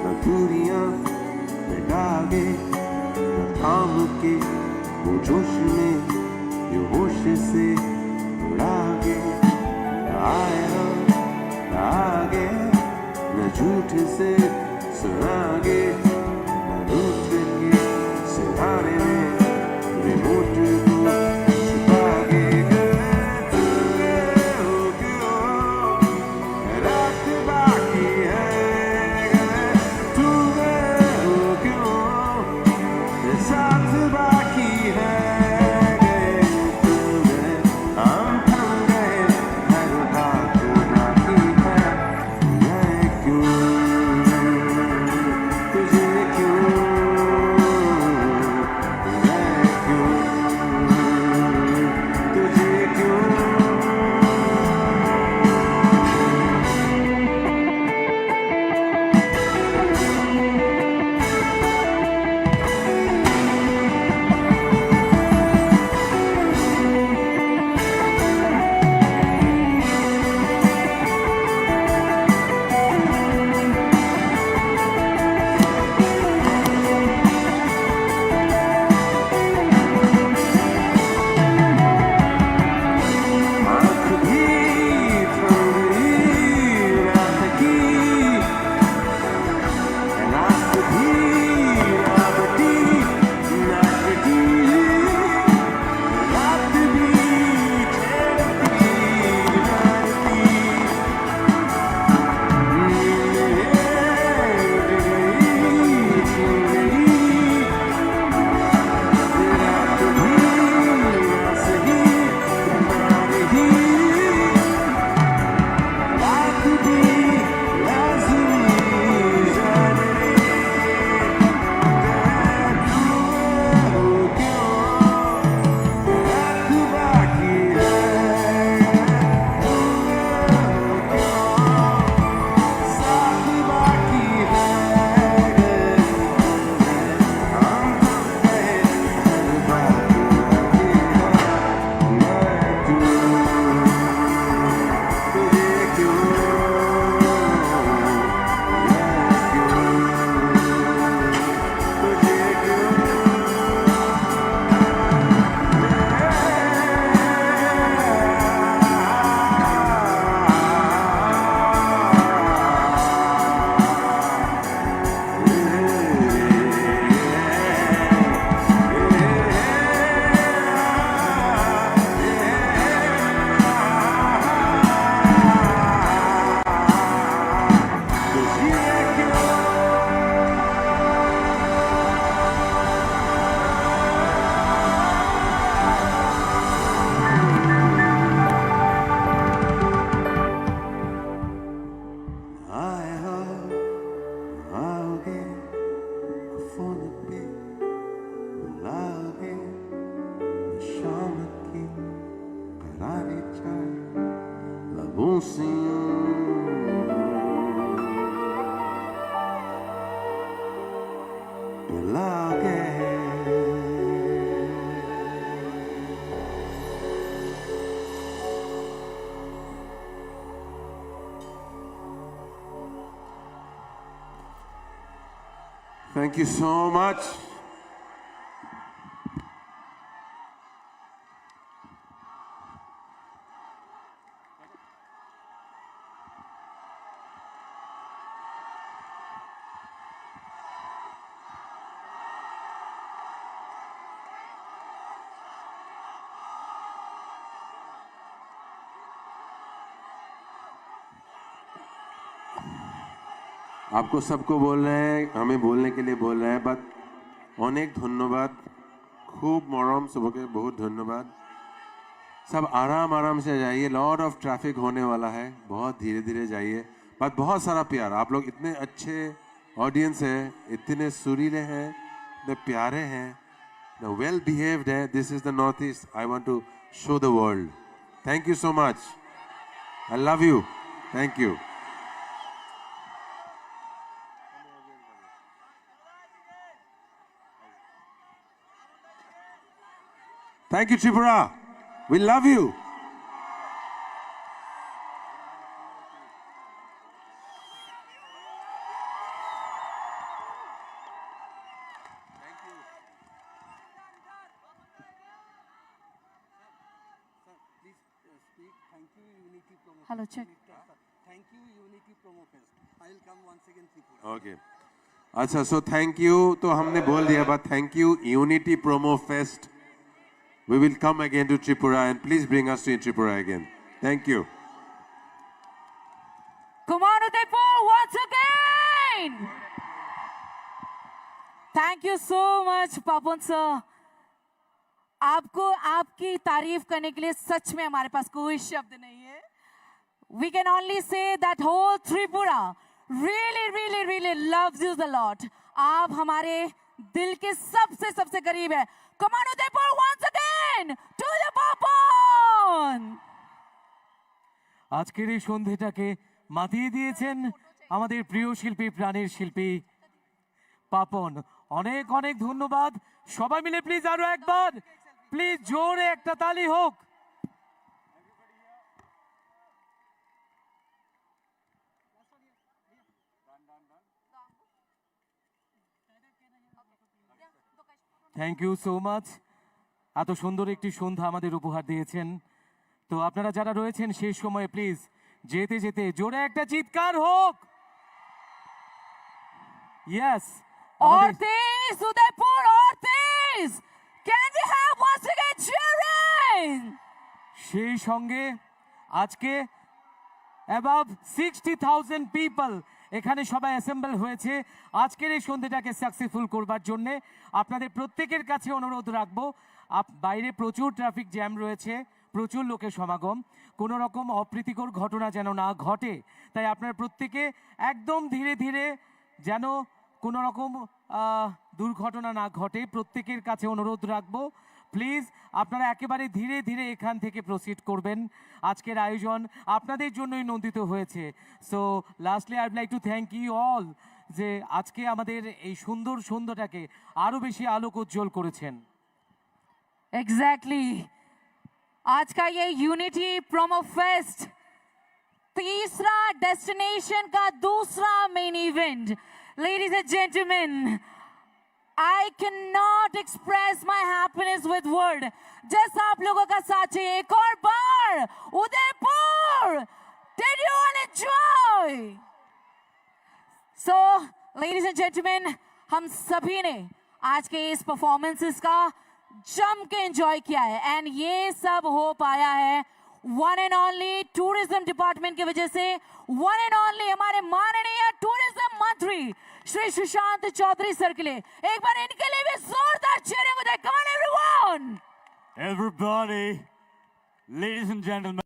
न दूरियां मिटागे न थाम के वो जोश में जो होश से उड़ागे आगे न झूठ से सुनागे न रूठ के सितारे में रिमोट को छुपागे तू गए हो क्यों रात बाकी है तू गए लागे Thank you so much. आपको सबको बोल रहे हैं, हमें बोलने के लिए बोल रहे हैं, बट अनेक धन्यवाद, खूब मरम सबके बहुत धन्यवाद। सब आराम आराम से जाइए, लॉट ऑफ ट्रैफिक होने वाला है, बहुत धीरे धीरे जाइए, बट बहुत सारा प्यार। आप लोग इतने अच्छे ऑडियंस हैं, इतने सुरीले हैं, इतने प्यारे हैं, वेल बिहेव्ड है। This is the north east I want to show the world. Thank you so much, I love you, thank you. Thank you, Tripura. We love you. Hello, check. Thank you, Unity Promo Fest. I will come once again, Tripura. Okay. अच्छा, so thank you तो हमने बोल दिया, but thank you Unity Promo Fest. We will come again to Tripura and please bring us to Tripura again. Thank you. Come on, Udaipur, once again. Thank you so much, Papan sir. आपको आपकी तारीफ करने के लिए सच में हमारे पास कोई शब्द नहीं है. We can only say that whole Tripura really loves you a lot. आप हमारे दिल के सबसे करीब है. Come on, Udaipur, once again to the Papan. আজকের এই সন্ধ্যাটাকে মাতিয়ে দিয়েছেন আমাদের প্রিয় শিল্পী, প্রাণের শিল্পী পাপন। অনেক অনেক ধন্যবাদ। সবাই মিলে প্লিজ আরো একবার, প্লিজ জোরে একটা তালি হোক। Thank you so much. এত সুন্দর একটি সন্ধ্যা আমাদের উপহার দিয়েছেন। তো আপনারা যারা রয়েছেন শেষ সময়ে প্লিজ যেতে যেতে জোরে একটা চিৎকার হোক। Yes, Ortiz, Udaipur, Ortiz. Can we have once again cheering? সেই সঙ্গে আজকে অ্যাবাভ 60,000 পিপল এখানে সবাই অ্যাসেম্বল হয়েছে আজকের এই সন্ধ্যাটাকে সাকসেসফুল করবার জন্য। আপনাদের প্রত্যেকের কাছে অনুরোধ রাখবো, বাইরে প্রচুর ট্রাফিক জ্যাম রয়েছে, প্রচুর লোকের সমাগম, কোনো রকম অপ্রীতিকর ঘটনা যেন না ঘটে, তাই আপনারা প্রত্যেকে একদম ধীরে ধীরে যেন কোনো রকম দুর্ঘটনা না ঘটে, প্রত্যেকের কাছে অনুরোধ রাখবো প্লিজ আপনারা একেবারে ধীরে ধীরে এখান থেকে প্রসিড করবেন। আজকের আয়োজন আপনাদের জন্যই নন্দিত হয়েছে। So lastly I would like to thank you all যে আজকে আমাদের এই সুন্দর সন্ধ্যাটাকে আরো বেশি আলোক উজ্জ্বল করেছেন। Exactly. आज का ये यूनिटी प्रोमो फेस्ट तीसरा डेस्टिनेशन का दूसरा main event. Ladies and gentlemen, I cannot express my happiness with word. जैसा आप लोगों का साथ चाहिए एक और बार Udaipur. Did you all enjoy? So, ladies and gentlemen, हम सभी ने आज के इस परफॉर्मेंसेस का जम के एंजॉय किया है एंड ये सब हो पाया है one and only tourism department की वजह से. वन एंड ओनली हमारे माननीय टूरिज्म मंत्री श्री सुशांत चौधरी सर के लिए एक बार इनके लिए भी जोरदार चीयरिंग हो जाए. Come on everyone. Everybody, ladies and gentlemen.